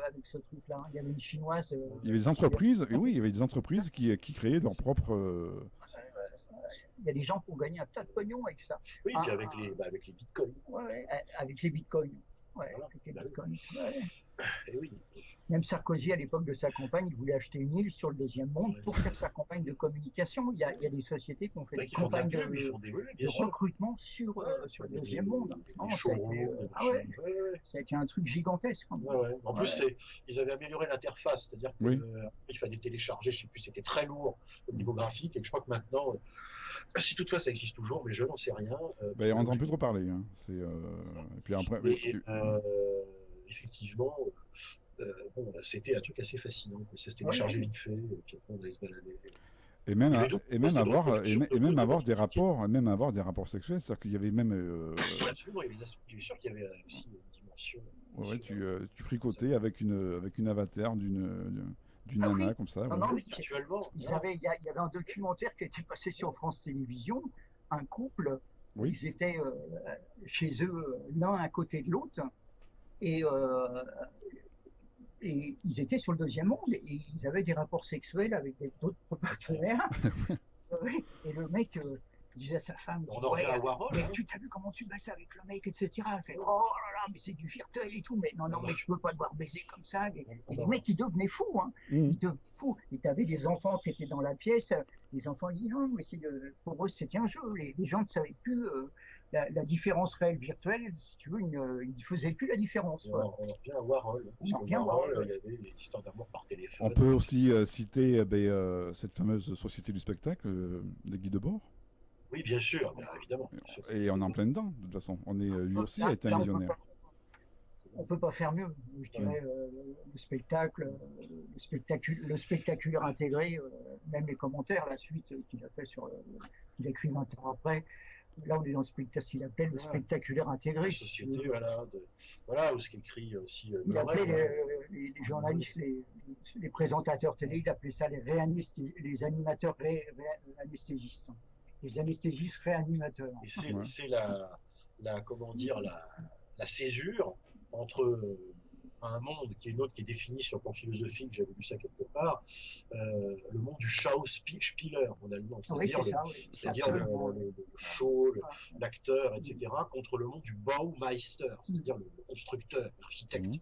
S3: avec ce truc-là. Il y avait une chinoise.
S1: Il y avait des entreprises, il y avait des entreprises qui créaient leur propre.
S3: Il y a des gens qui ont gagné un tas de pognon avec ça.
S2: Oui, puis avec les bitcoins.
S3: Avec les bitcoins.
S2: Et oui.
S3: Même Sarkozy, à l'époque de sa campagne, il voulait acheter une île sur le deuxième monde pour faire sa campagne de communication. Il y a des sociétés qui ont fait des campagnes de recrutement sur le deuxième monde. Ça a été un truc gigantesque.
S2: En plus, ils avaient amélioré l'interface, c'est-à-dire qu'il fallait télécharger, je ne sais plus, c'était très lourd au niveau graphique, et je crois que maintenant, si toutefois ça existe toujours, mais je n'en sais rien.
S1: On n'entend plus trop parler. Hein. Et puis après.
S2: Effectivement, c'était un truc assez fascinant. Ça se téléchargeait vite fait, et puis après on allait se balader.
S1: Et même avoir des rapports sexuels, c'est-à-dire qu'il y avait même.
S2: Absolument, je suis sûr qu'il y avait aussi une dimension.
S1: Ouais, tu fricotais avec une avatar d'une nana comme ça.
S3: Non, mais actuellement. Il y avait un documentaire qui a été passé sur France Télévisions, un couple. Ils étaient chez eux, l'un à côté de l'autre. Et ils étaient sur le deuxième monde et ils avaient des rapports sexuels avec d'autres partenaires. Et le mec disait à sa femme, mais tu t'as vu comment tu baisses avec le mec, etc. Elle fait, oh là là, mais c'est du virtuel et tout, mais non, mais je peux pas te voir baiser comme ça. Et les mecs, ils devenaient fous, hein. Ils devenaient fous. Et t'avais des enfants qui étaient dans la pièce, les enfants ils disaient, non, mais pour eux c'était un jeu. Les gens ne savaient plus la différence réelle virtuelle, si tu veux, ils ne faisaient plus la différence.
S2: On en revient à Warhol. Il y avait des histoires d'amour par téléphone.
S1: On peut aussi citer cette fameuse société du spectacle de Guy Debord.
S2: Oui, bien sûr, évidemment.
S1: Et on est en plein dedans, de toute façon. Lui aussi a été un visionnaire.
S3: On ne peut pas faire mieux. Je dirais le spectaculaire intégré, même les commentaires, la suite qu'il a fait qu'il a écrit 20 ans après. Là, on est dans ce qu'il appelait le spectaculaire intégré.
S2: La société, voilà, où ce qu'écrit aussi.
S3: Il appelait les journalistes, les présentateurs télé, il appelait ça les animateurs anesthésistes. Les anesthésistes réanimateurs.
S2: Et c'est comment dire, la césure entre un monde qui est l'autre, qui est défini sur le plan philosophique, j'avais lu ça quelque part, le monde du Schauspieler en allemand, c'est-à-dire le show, l'acteur, etc., contre le monde du Baumeister, c'est-à-dire le constructeur, l'architecte.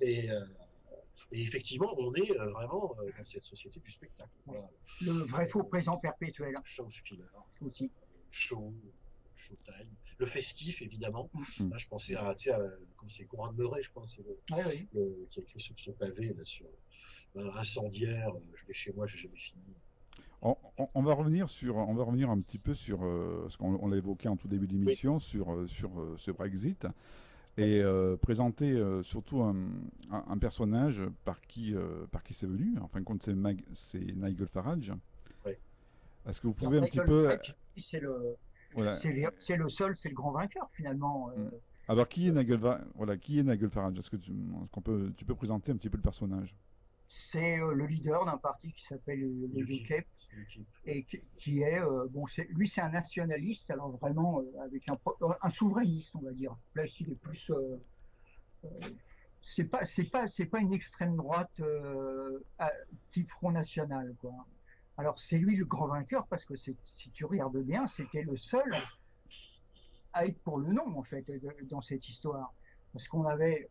S2: Et effectivement, on est vraiment dans cette société du spectacle. Voilà.
S3: Le vrai faux présent perpétuel.
S2: Schauspieler.
S3: Aussi.
S2: Showtime. Le festif, évidemment. Là, je pensais comme c'est Conrad Meuret, je pense, qui a écrit ce pavé là, sur incendiaire, je l'ai chez moi, j'ai jamais fini.
S1: On va revenir un petit peu sur ce qu'on l'a évoqué en tout début d'émission, sur ce Brexit, et présenter surtout un personnage par qui c'est venu. En fin de compte, c'est Nigel Farage.
S2: Oui.
S1: Est-ce que vous pouvez un petit peu...
S3: C'est le seul, c'est le grand vainqueur finalement.
S1: Alors qui est Nigel Farage? Est-ce que tu peux présenter un petit peu le personnage?
S3: C'est le leader d'un parti qui s'appelle le UKIP et qui est lui c'est un nationaliste, alors vraiment avec un souverainiste, on va dire. Là il est plus c'est pas une extrême droite type Front National, quoi. Alors c'est lui le grand vainqueur parce que si tu regardes bien, c'était le seul à être pour le non en fait dans cette histoire. Parce qu'on avait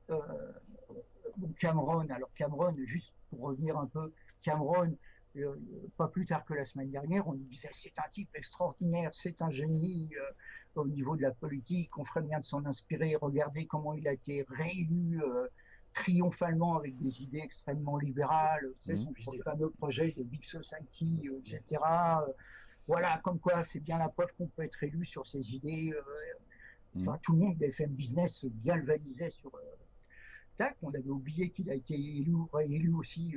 S3: Cameron. Alors Cameron, juste pour revenir un peu, Cameron, pas plus tard que la semaine dernière, on nous disait c'est un type extraordinaire, c'est un génie au niveau de la politique, on ferait bien de s'en inspirer. Regardez comment il a été réélu triomphalement avec des idées extrêmement libérales, son fameux projet de Big Society, etc. Voilà, comme quoi c'est bien la preuve qu'on peut être élu sur ces idées. Enfin, tout le monde BFM Business galvanisait sur... on avait oublié qu'il a été réélu aussi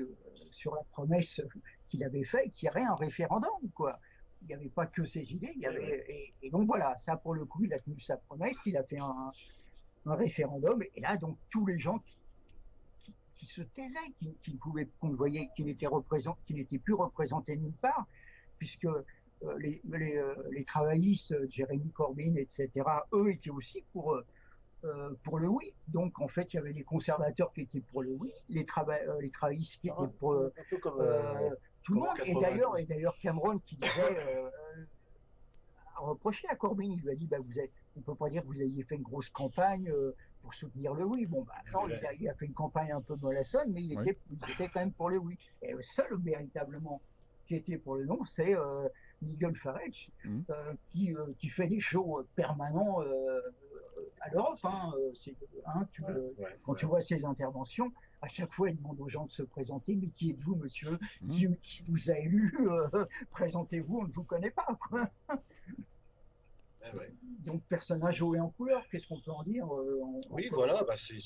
S3: sur la promesse qu'il avait faite, qu'il y aurait un référendum, quoi. Il n'y avait pas que ses idées, il y avait... Et donc voilà, ça pour le coup, il a tenu sa promesse, il a fait un référendum, et là, donc, tous les gens qui se taisaient, qu'on voyait, qui n'étaient plus représentés nulle part, puisque les travaillistes, Jeremy Corbyn, etc., eux étaient aussi pour le oui. Donc en fait, il y avait les conservateurs qui étaient pour le oui, les travaillistes qui étaient pour tout le monde. Et d'ailleurs, Cameron qui disait a reproché à Corbyn, il lui a dit on ne peut pas dire que vous ayez fait une grosse campagne pour soutenir le oui. Bon, non, il a fait une campagne un peu mollassonne, mais il était quand même pour le oui. Et le seul véritablement qui était pour le non, c'est Nigel Farage, qui fait des shows permanents à l'Europe. Tu vois ses interventions, à chaque fois, il demande aux gens de se présenter. Mais qui êtes-vous, monsieur? Qui vous a élu? Présentez-vous, on ne vous connaît pas, quoi. Donc, personnage haut et en couleur, qu'est-ce qu'on peut en dire
S2: voilà, c'est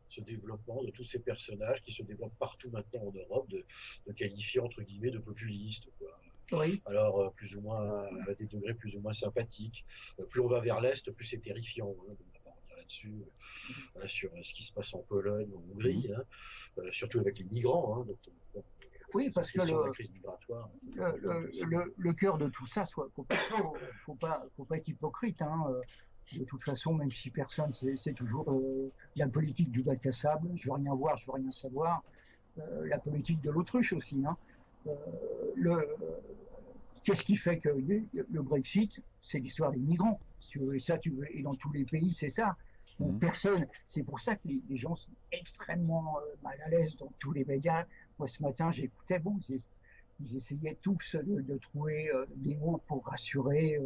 S2: ce développement de tous ces personnages qui se développent partout maintenant en Europe, de qualifier entre guillemets de populistes, quoi.
S3: Oui.
S2: Alors, plus ou moins, à des degrés plus ou moins sympathiques. Plus on va vers l'Est, plus c'est terrifiant. On ne va pas revenir là-dessus, sur ce qui se passe en Pologne, en Hongrie, surtout avec les migrants.
S3: Oui, parce que
S2: la crise migratoire,
S3: le cœur de tout ça, faut pas être hypocrite. De toute façon, même si personne, c'est toujours la politique du bac à sable. Je veux rien voir, je veux rien savoir. La politique de l'autruche aussi. Qu'est-ce qui fait que le Brexit, c'est l'histoire des migrants. Et dans tous les pays, c'est ça. Donc, personne. C'est pour ça que les gens sont extrêmement mal à l'aise dans tous les médias. Moi, ce matin, j'écoutais, ils essayaient tous de trouver des mots pour rassurer.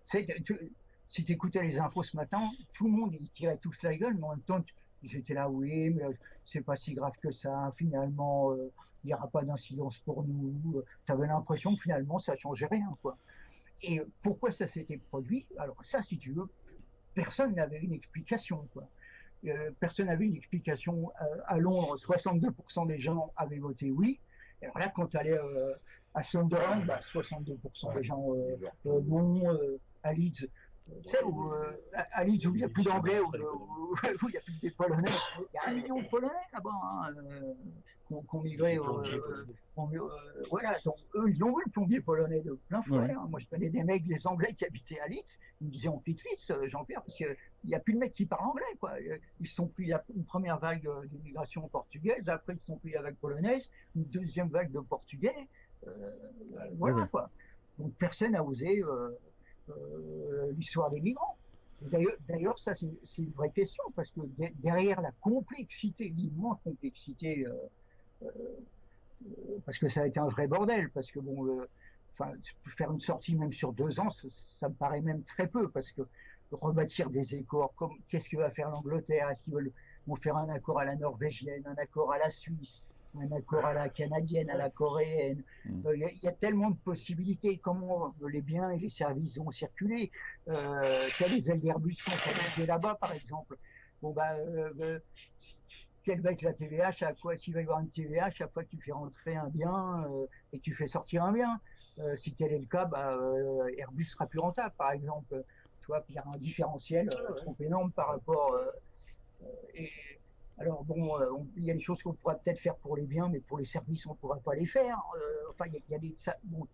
S3: Si tu écoutais les infos ce matin, tout le monde, ils tiraient tous la gueule, mais en même temps, ils étaient là, oui, mais c'est pas si grave que ça. Finalement, il n'y aura pas d'incidence pour nous. Tu avais l'impression que finalement, ça ne changeait rien, quoi. Et pourquoi ça s'était produit? Alors ça, si tu veux, personne n'avait une explication, quoi. Personne n'avait une explication. À Londres, 62% des gens avaient voté oui. Alors là, quand tu allais À Sunderland, 62% des gens non. À Leeds, tu sais, à Leeds où il n'y a plus d'anglais, où il n'y a plus que des polonais, il y a 1 million de polonais là-bas hein, qui ont migré. Voilà, donc eux, ils ont vu le plombier polonais de plein fouet.
S1: Ouais.
S3: Hein. Moi, je connais des mecs, des anglais qui habitaient à Leeds, ils me disaient on quitte Leeds, Jean-Pierre, parce qu'il n'y a plus de mecs qui parlent anglais. Quoi. Ils se sont pris une première vague d'immigration portugaise, après ils se sont pris la vague polonaise, une deuxième vague de portugais. Voilà
S1: Oui.
S3: quoi. Donc personne n'a osé l'histoire des migrants. D'ailleurs, ça c'est une vraie question parce que derrière la complexité, l'immense complexité, parce que ça a été un vrai bordel, parce que bon, faire une sortie même sur 2 ans, ça me paraît même très peu parce que rebâtir des accords, qu'est-ce que va faire l'Angleterre? Est-ce qu'ils vont faire un accord à la norvégienne, un accord à la Suisse, un accord à la canadienne, à la coréenne? Il y a tellement de possibilités. Comment les biens et les services vont circuler? Les ailes d'Airbus sont fabriquées là-bas, par exemple. Bon, quelle va être la TVA chaque fois? S'il va y avoir une TVA chaque fois que tu fais rentrer un bien et que tu fais sortir un bien. Si tel est le cas, Airbus sera plus rentable, par exemple. Tu vois, puis il y a un différentiel trop énorme par rapport. Et alors bon, il y a des choses qu'on pourrait peut-être faire pour les biens, mais pour les services, on ne pourra pas les faire. Enfin, il y a des bon.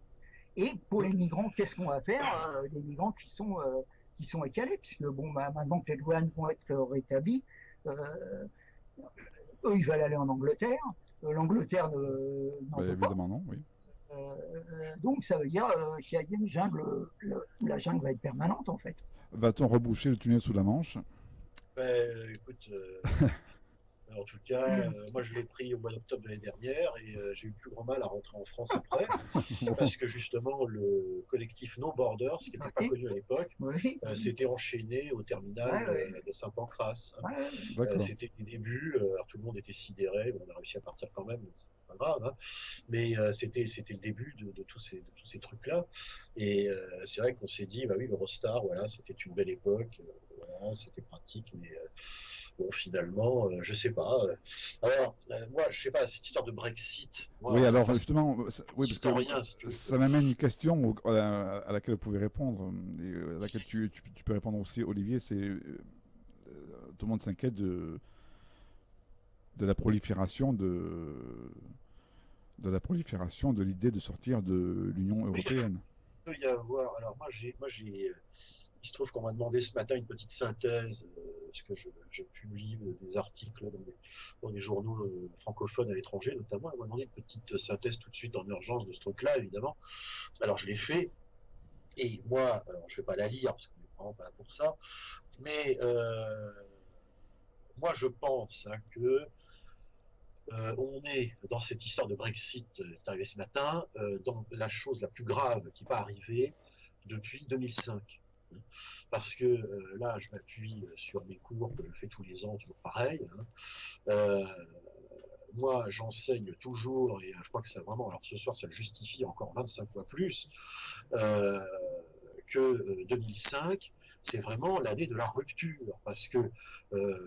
S3: Et pour les migrants, qu'est-ce qu'on va faire? Les migrants qui sont écalés, puisque bon, maintenant que les douanes vont être rétablies, eux, ils veulent aller en Angleterre. L'Angleterre n'en veut pas.
S1: Évidemment, non, oui.
S3: Donc ça veut dire qu'il y a une jungle, la jungle va être permanente en fait.
S1: Va-t-on reboucher le tunnel sous la Manche?
S2: Écoute, en tout cas, moi je l'ai pris au mois d'octobre de l'année dernière et j'ai eu plus grand mal à rentrer en France après parce que justement le collectif No Borders, qui n'était pas connu à l'époque, s'était enchaîné au terminal de Saint-Pancras. C'était les débuts, alors tout le monde était sidéré, on a réussi à partir quand même, c'est pas grave, hein, mais c'était le début de tous ces trucs-là. Et c'est vrai qu'on s'est dit, bah oui, l'Eurostar, voilà, c'était une belle époque, voilà, c'était pratique, mais bon, finalement, je sais pas. Alors, moi, je sais pas, cette histoire de Brexit. Moi,
S1: oui, alors justement, oui, parce
S2: historien,
S1: que
S2: si tu veux.
S1: ça m'amène une question à laquelle vous pouvez répondre, et à laquelle tu peux répondre aussi, Olivier. C'est tout le monde s'inquiète de la prolifération de l'idée de sortir de l'Union européenne.
S2: Il peut y avoir. Alors moi, il se trouve qu'on m'a demandé ce matin une petite synthèse, parce que je publie des articles dans des journaux francophones à l'étranger, notamment. On m'a demandé une petite synthèse tout de suite en urgence de ce truc-là, évidemment. Alors je l'ai fait, et moi, alors, je ne vais pas la lire, parce qu'on n'est vraiment pas là pour ça, mais moi je pense que on est dans cette histoire de Brexit qui est arrivée ce matin, dans la chose la plus grave qui n'est pas arrivée depuis 2005. Parce que là, je m'appuie sur mes cours que je fais tous les ans, toujours pareil. Hein. Moi, j'enseigne toujours, et je crois que ça vraiment, alors ce soir, ça le justifie encore 25 fois plus, que 2005, c'est vraiment l'année de la rupture, parce que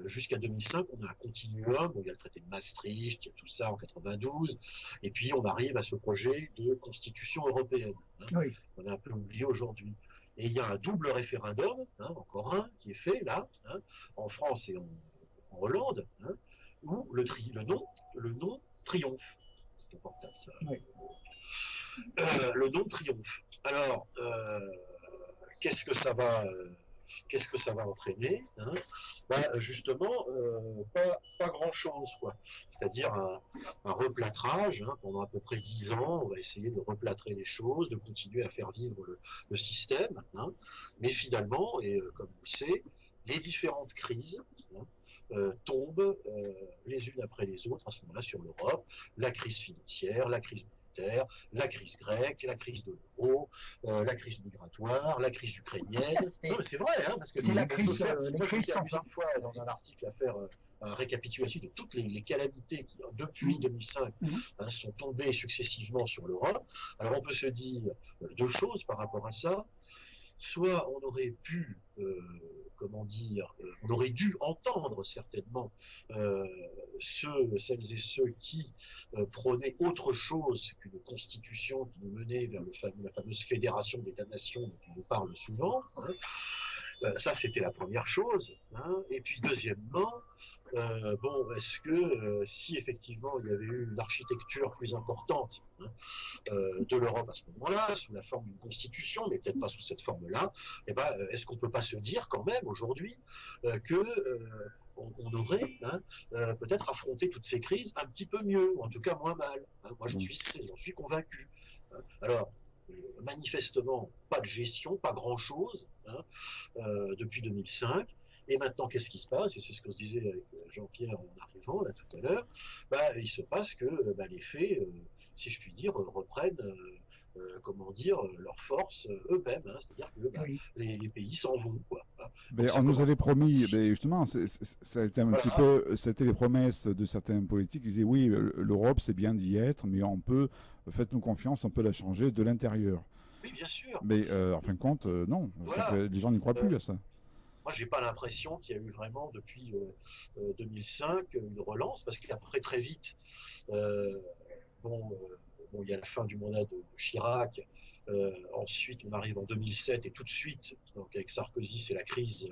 S2: jusqu'à 2005, on a un continuum, il y a le traité de Maastricht, il y a tout ça en 92, et puis on arrive à ce projet de constitution européenne. Hein.
S3: Oui.
S2: On a un peu oublié aujourd'hui. Et il y a un double référendum, hein, encore un, qui est fait là, hein, en France et en Hollande, hein, où le non triomphe. C'est important, ça. Oui. Le non triomphe. Alors, qu'est-ce que ça va entraîner, hein? Justement, pas grand-chose, quoi. C'est-à-dire un replâtrage, hein, pendant à peu près 10 ans, on va essayer de replâtrer les choses, de continuer à faire vivre le système, hein. Mais finalement, et comme on le sait, les différentes crises, hein, tombent les unes après les autres à ce moment-là sur l'Europe, la crise financière, la crise monétaire, la crise grecque, la crise de l'euro, la crise migratoire, la crise ukrainienne. Non, mais c'est vrai, hein, parce que
S3: c'est la crise.
S2: Moi, je me suis amusé une fois dans un article à faire un récapitulatif de toutes les calamités qui, depuis 2005, hein, sont tombées successivement sur l'Europe. Alors, on peut se dire deux choses par rapport à ça. Soit on aurait pu, on aurait dû entendre certainement celles et ceux qui prônaient autre chose qu'une constitution qui nous menait vers la fameuse fédération d'États-nations dont on nous parle souvent. Hein. Ça, c'était la première chose. Hein. Et puis, deuxièmement, bon, est-ce que si effectivement il y avait eu une architecture plus importante de l'Europe à ce moment-là, sous la forme d'une constitution, mais peut-être pas sous cette forme-là, eh ben, est-ce qu'on ne peut pas se dire quand même aujourd'hui que on aurait peut-être affronté toutes ces crises un petit peu mieux, ou en tout cas moins mal. Hein. Moi, j'en suis convaincu. Hein. Alors, manifestement, pas de gestion, pas grand-chose depuis 2005. Et maintenant, qu'est-ce qui se passe? Et c'est ce que je disais avec Jean-Pierre en arrivant, là, tout à l'heure. Il se passe que les faits, si je puis dire, reprennent, comment dire, leur force eux-mêmes. Hein. C'est-à-dire que
S3: Oui.
S2: les pays s'en vont, quoi.
S1: Mais on nous avait promis, justement, ça a été un petit peu, c'était les promesses de certains politiques. Ils disaient oui, l'Europe c'est bien d'y être, mais on peut, faites-nous confiance, on peut la changer de l'intérieur.
S2: Oui, bien sûr.
S1: Mais en fin de compte, non.
S2: Voilà.
S1: Les gens n'y croient plus à ça.
S2: Moi, j'ai pas l'impression qu'il y a eu vraiment depuis 2005 une relance, parce qu'après très vite, il y a la fin du mandat de Chirac. Ensuite, on arrive en 2007 et tout de suite, donc avec Sarkozy, c'est la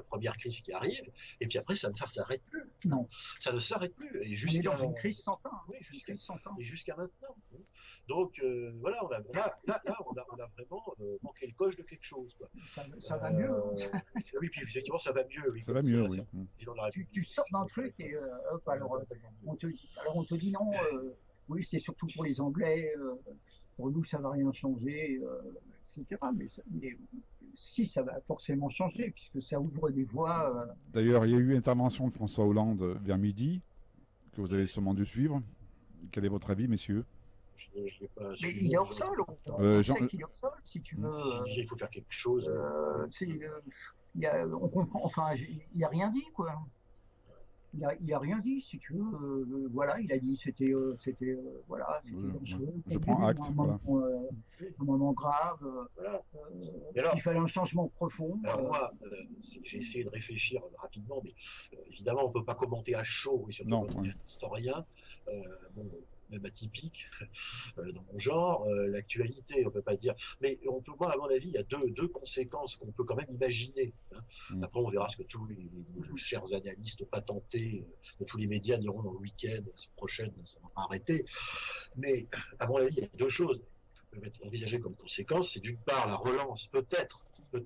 S2: première crise qui arrive. Et puis après, ça ne s'arrête plus.
S3: Non.
S2: Ça ne s'arrête plus. Et
S3: on est dans une crise sans fin.
S2: Oui, et jusqu'à maintenant. Donc voilà, on a vraiment manqué le coche de quelque chose. Quoi.
S3: Ça va mieux.
S2: Oui, puis effectivement, ça va mieux. Oui,
S1: ça va mieux, oui.
S3: Tu sors d'un truc et alors on te dit non. Oui, c'est surtout pour les Anglais. Pour nous, ça ne va rien changer, etc. Mais si, ça va forcément changer, puisque ça ouvre des voies.
S1: D'ailleurs, il y a eu l'intervention de François Hollande vers midi, que vous avez sûrement dû suivre. Quel est votre avis, messieurs?
S2: Je l'ai pas
S3: mais il est hors sol. On sait qu'il est hors sol, si tu veux.
S2: Il faut faire quelque chose.
S3: On comprend. Enfin, il n'a rien dit, quoi. Il a rien dit, si tu veux. Voilà, il a dit c'était voilà, c'était dangereux.
S1: Je prends acte.
S3: Un moment grave.
S2: Voilà.
S3: Il fallait un changement profond.
S2: Alors moi, j'ai essayé de réfléchir rapidement, mais évidemment, on ne peut pas commenter à chaud, et surtout quand on est un historien. Même atypique dans mon genre, l'actualité, on ne peut pas dire. Mais on peut voir, à mon avis, il y a deux conséquences qu'on peut quand même imaginer. Hein. Après, on verra ce que tous nos chers analystes patentés de tous les médias diront dans le week-end, la semaine prochaine, ça ne va pas arrêter. Mais à mon avis, il y a deux choses qui peuvent être envisagées comme conséquences. C'est d'une part la relance, peut-être, je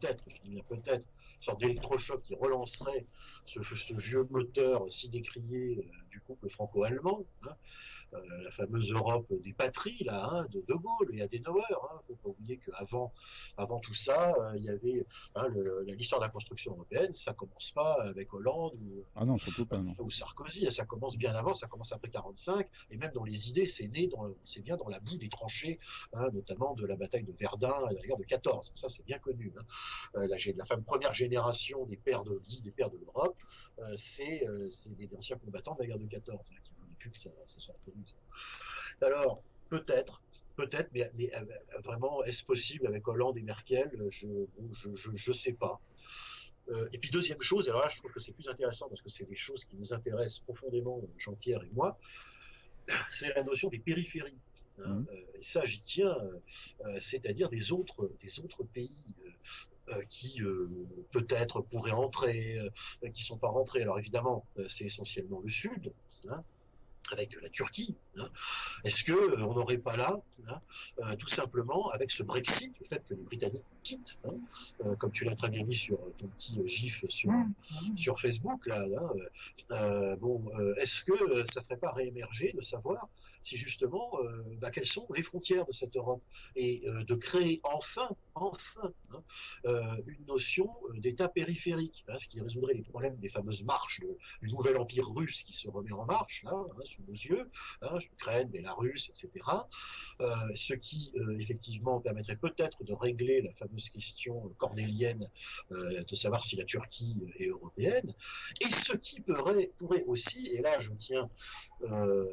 S2: dis bien peut-être, une sorte d'électrochoc qui relancerait ce vieux moteur si décrié du couple franco-allemand. Hein. La fameuse Europe des patries là, de Gaulle et Adenauer. Hein. Faut pas oublier qu'avant tout ça, il y avait l'histoire de la construction européenne. Ça commence pas avec Hollande ou Sarkozy. Ça commence bien avant. Ça commence après 45. Et même dans les idées, c'est bien dans la boue des tranchées, hein, notamment de la bataille de Verdun et de la guerre de 14. Ça, c'est bien connu. Hein. La première génération des pères de l'Europe, c'est des anciens combattants de la guerre de 14 hein, qui voulaient plus que ça soit reconnu. Alors, peut-être, mais vraiment, est-ce possible avec Hollande et Merkel? Je sais pas. Et puis deuxième chose, alors là, je trouve que c'est plus intéressant parce que c'est des choses qui nous intéressent profondément, Jean-Pierre et moi, c'est la notion des périphéries. Hein. Et ça, j'y tiens, c'est-à-dire des autres pays. Qui peut-être pourraient entrer, qui ne sont pas rentrés. Alors évidemment, c'est essentiellement le Sud, hein, avec la Turquie. Hein. Est-ce qu'on n'aurait pas là, hein, tout simplement, avec ce Brexit, le fait que les Britanniques quittent, hein, comme tu l'as très bien mis sur ton petit gif sur Facebook, là, est-ce que ça ne ferait pas réémerger de savoir si justement, quelles sont les frontières de cette Europe et de créer enfin une notion d'État périphérique, hein, ce qui résoudrait les problèmes des fameuses marches du nouvel empire russe qui se remet en marche, là, hein, sous nos yeux, hein, l'Ukraine, Bélarus, etc. Ce qui, effectivement, permettrait peut-être de régler la fameuse question cornélienne de savoir si la Turquie est européenne, et ce qui pourrait aussi, et là je tiens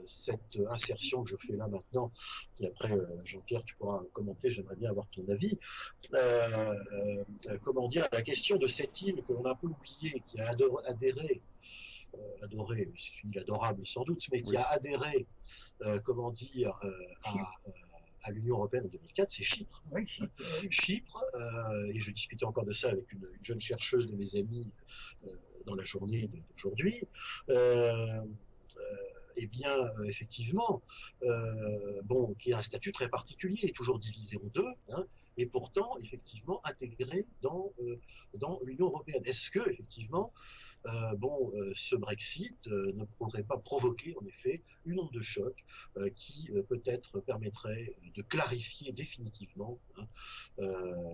S2: cette insertion que je fais là maintenant, et après Jean-Pierre tu pourras commenter, j'aimerais bien avoir ton avis, comment dire, la question de cette île que l'on a un peu oubliée, qui a adhéré adoré, c'est une île adorable sans doute, mais qui
S1: Oui.
S2: a adhéré, comment dire, à l'Union européenne en 2004, c'est Chypre.
S3: Oui, Chypre, oui.
S2: Chypre, et je discutais encore de ça avec une jeune chercheuse de mes amis dans la journée d'aujourd'hui. Eh bien, effectivement, bon, qui a un statut très particulier, toujours divisé en deux, hein, et pourtant, effectivement, intégré dans l'Union européenne. Est-ce que, effectivement, bon, ce Brexit ne pourrait pas provoquer, en effet, une onde de choc qui peut-être permettrait de clarifier définitivement, hein,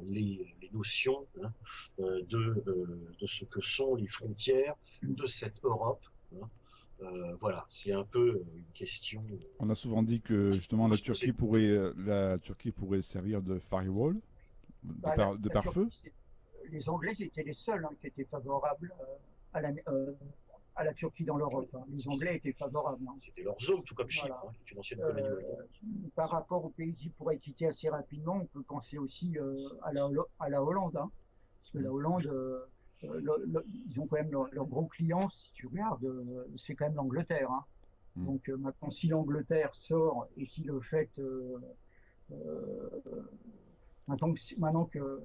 S2: les notions, hein, de ce que sont les frontières de cette Europe, hein. Voilà, c'est un peu une question.
S1: On a souvent dit que justement la Turquie pourrait servir de firewall, de pare-feu.
S3: Les Anglais étaient les seuls, hein, qui étaient favorables à la Turquie dans l'Europe, hein. Les Anglais étaient favorables, hein.
S2: C'était leur zone, tout comme Chypre,
S3: Voilà.
S2: hein, qui est une ancienne colonie britannique.
S3: Par rapport aux pays qui pourraient quitter assez rapidement, on peut penser aussi à la Hollande, hein, parce que la Hollande, ils ont quand même leur gros client, si tu regardes, c'est quand même l'Angleterre, hein. Donc maintenant, si l'Angleterre sort et si le fait maintenant que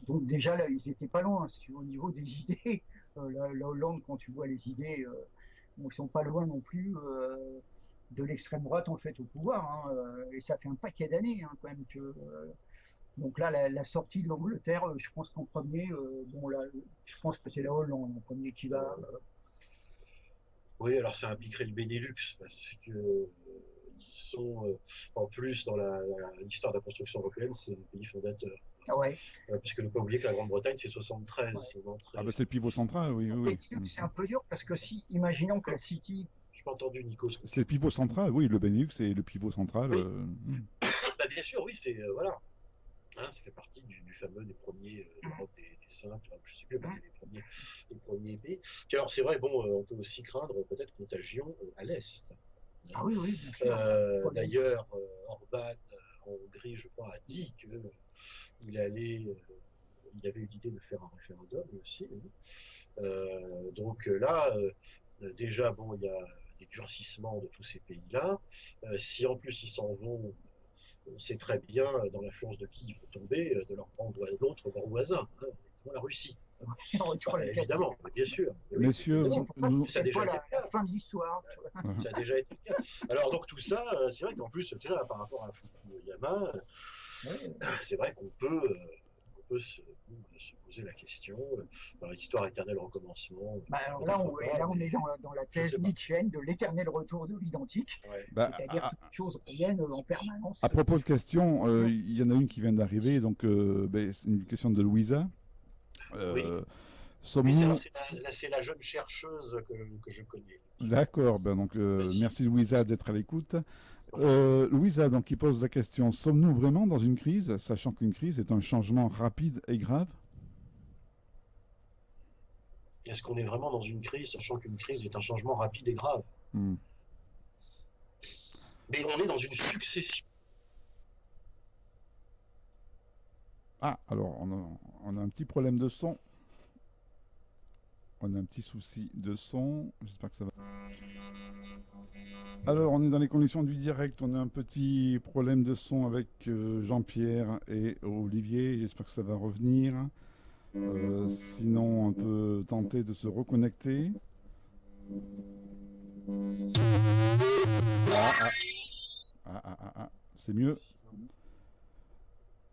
S3: donc déjà là ils étaient pas loin, si tu veux, au niveau des idées, la Hollande, quand tu vois les idées, bon, ils sont pas loin non plus de l'extrême droite en fait au pouvoir, hein, et ça fait un paquet d'années, hein, quand même que donc là la sortie de l'Angleterre, je pense qu'en premier, bon là, je pense que c'est la Hollande en premier qui va.
S2: Oui, alors ça impliquerait le Benelux, parce que ils sont en plus dans l'histoire de la construction européenne, c'est les pays fondateurs.
S3: Ah ouais.
S2: Puisque ne pas oublier que la Grande-Bretagne, c'est 73.
S3: Ouais.
S1: Ah ben c'est le pivot central, oui.
S3: C'est un peu dur parce que si, imaginons que la City.
S2: Je n'ai pas entendu Nico.
S1: C'est le pivot central, oui, le Benelux c'est le pivot central.
S2: Oui. Bah, bien sûr, oui, c'est voilà. Hein, ça fait partie du fameux des premiers Europe des 5, je ne sais plus, les premiers pays. Puis alors c'est vrai, bon, on peut aussi craindre peut-être contagion à l'Est.
S3: Ah oui, oui, bien sûr.
S2: D'ailleurs, Orban en Hongrie, je crois, a dit qu'il avait eu l'idée de faire un référendum aussi. Donc là, déjà, bon, il y a des durcissements de tous ces pays-là. Si en plus ils s'en vont, on sait très bien dans l'influence de qui ils vont tomber, de leur voisin, hein, la Russie. Évidemment, bien sûr.
S1: Messieurs,
S2: ça a déjà été
S3: la fin de l'histoire.
S2: Ça a déjà été le cas. Alors donc tout ça, c'est vrai qu'en plus, déjà par rapport à Fukuyama, c'est vrai qu'on peut se poser la question, l'histoire éternelle recommencement.
S3: Alors là, on est dans la thèse nietzschéenne de l'éternel retour de l'identique, c'est-à-dire que les choses reviennent en permanence.
S1: À propos de questions, il y en a une qui vient d'arriver, donc c'est une question de Louisa.
S2: Oui. C'est la jeune chercheuse que je connais.
S1: D'accord, donc merci Louisa d'être à l'écoute. Louisa, donc, qui pose la question, sommes-nous vraiment dans une crise, sachant qu'une crise est un changement rapide et grave?
S2: Est-ce qu'on est vraiment dans une crise, sachant qu'une crise est un changement rapide et grave? Mais on est dans une succession.
S1: Ah, alors, on a un petit problème de son. On a un petit souci de son. J'espère que ça va. Alors, on est dans les conditions du direct. On a un petit problème de son avec Jean-Pierre et Olivier. J'espère que ça va revenir. Sinon, on peut tenter de se reconnecter. C'est mieux.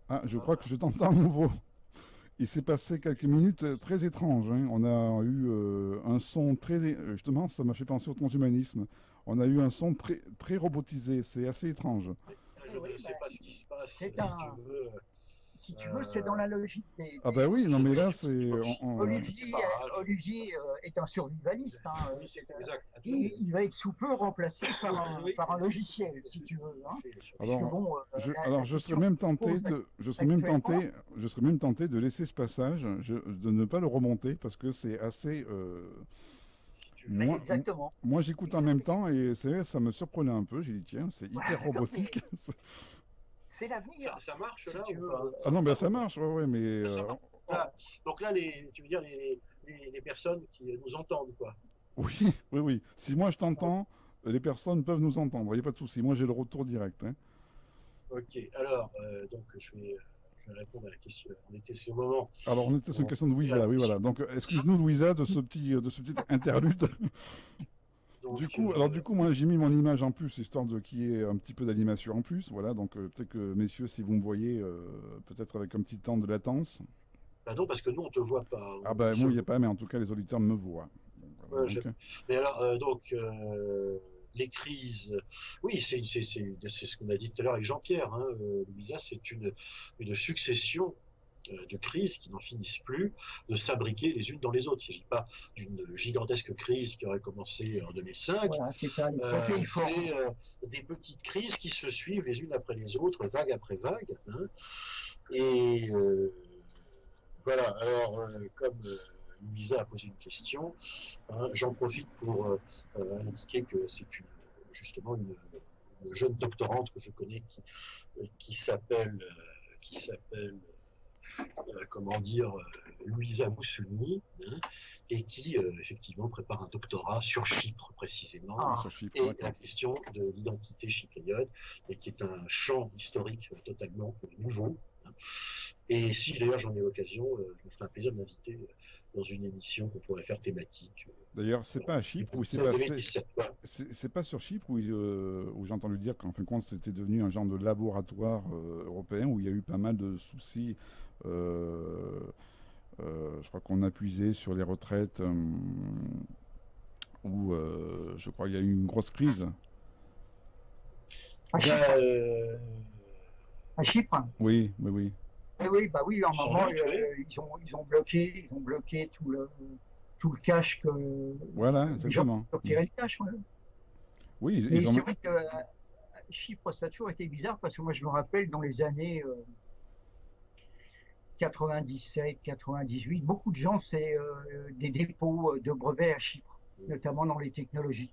S1: Ah, je crois que je t'entends à nouveau. Il s'est passé quelques minutes très étranges, hein. On a eu un son très... Justement, ça m'a fait penser au transhumanisme. On a eu un son très, très robotisé. C'est assez étrange.
S2: Je ne sais pas ce qui se passe.
S3: Si tu veux, c'est dans la logique des...
S1: Ah bah oui, non mais là c'est...
S3: Olivier est un survivaliste, hein.
S2: Oui, c'est exact.
S3: Et il va être sous peu remplacé par un logiciel, si tu veux, hein.
S1: Alors, je serais même tenté de laisser ce passage, de ne pas le remonter parce que c'est assez...
S3: Exactement.
S1: Moi j'écoute en même temps et ça me surprenait un peu. J'ai dit tiens, c'est hyper robotique.
S3: C'est l'avenir.
S2: Ça marche là
S3: tu veux.
S1: Ah non, ben ça marche, ouais, mais...
S2: Donc là, tu veux dire les personnes qui nous entendent, quoi.
S1: Oui, oui, oui. Si moi je t'entends, les personnes peuvent nous entendre. Il n'y a pas de souci. Moi j'ai le retour direct, hein.
S2: Ok, alors, donc je vais répondre à la question. On était sur le moment.
S1: Alors on était sur une
S2: On
S1: question de
S2: était à la
S1: Louisa, oui, voilà.
S2: question.
S1: Donc excuse-nous Louisa de ce petit interlude.
S2: Donc,
S1: Du coup, moi j'ai mis mon image en plus, histoire de qu'il y ait un petit peu d'animation en plus. Voilà, donc peut-être que messieurs, si vous me voyez, peut-être avec un petit temps de latence.
S2: bah non, parce que nous, on te voit pas.
S1: Ah
S2: Nous
S1: ben moi il n'y
S2: sommes.
S1: a pas, mais en tout cas les auditeurs me voient. Donc, voilà,
S2: Ouais, mais alors, les crises, oui, c'est ce qu'on a dit tout à l'heure avec Jean-Pierre, hein, Louisa, c'est une succession de crises qui n'en finissent plus de s'abriquer les unes dans les autres. Il ne s'agit pas d'une gigantesque crise qui aurait commencé en 2005.
S3: Voilà, c'est ça, les protéiformes.
S2: C'est des petites crises qui se suivent les unes après les autres, vague après vague, hein. Et voilà, alors comme Louisa a posé une question, hein, j'en profite pour indiquer que c'est justement une jeune doctorante que je connais qui s'appelle comment dire, Louisa Moussouni, hein, et qui effectivement prépare un doctorat sur Chypre précisément,
S1: ah,
S3: Ah,
S1: sur Chypre,
S2: et la
S1: d'accord.
S2: question de l'identité chypriote, et qui est un champ historique totalement nouveau, hein. Et si d'ailleurs j'en ai l'occasion, je me ferai un plaisir de m'inviter dans une émission qu'on pourrait faire thématique.
S1: D'ailleurs, c'est pas à Chypre où c'est
S2: 2016-2017. Voilà.
S1: c'est pas sur Chypre où j'ai entendu dire qu'en fin de compte c'était devenu un genre de laboratoire européen où il y a eu pas mal de soucis. euh, je crois qu'on a puisé sur les retraites où je crois qu'il y a eu une grosse crise.
S3: à Chypre,
S2: Ben,
S3: à Chypre.
S1: Oui, oui, oui.
S3: Eh oui, bah oui, en
S2: sans
S3: moment,
S2: doute, oui.
S3: ils ont bloqué tout le cash que
S1: Voilà,
S3: les gens
S1: exactement.
S3: ont retiré le cash. Ouais.
S1: Oui,
S3: Mais
S1: ils
S3: c'est
S1: ont.
S3: vrai que Chypre, ça a toujours été bizarre parce que moi, je me rappelle dans les années 97, 98, beaucoup de gens faisaient des dépôts de brevets à Chypre, notamment dans les technologies.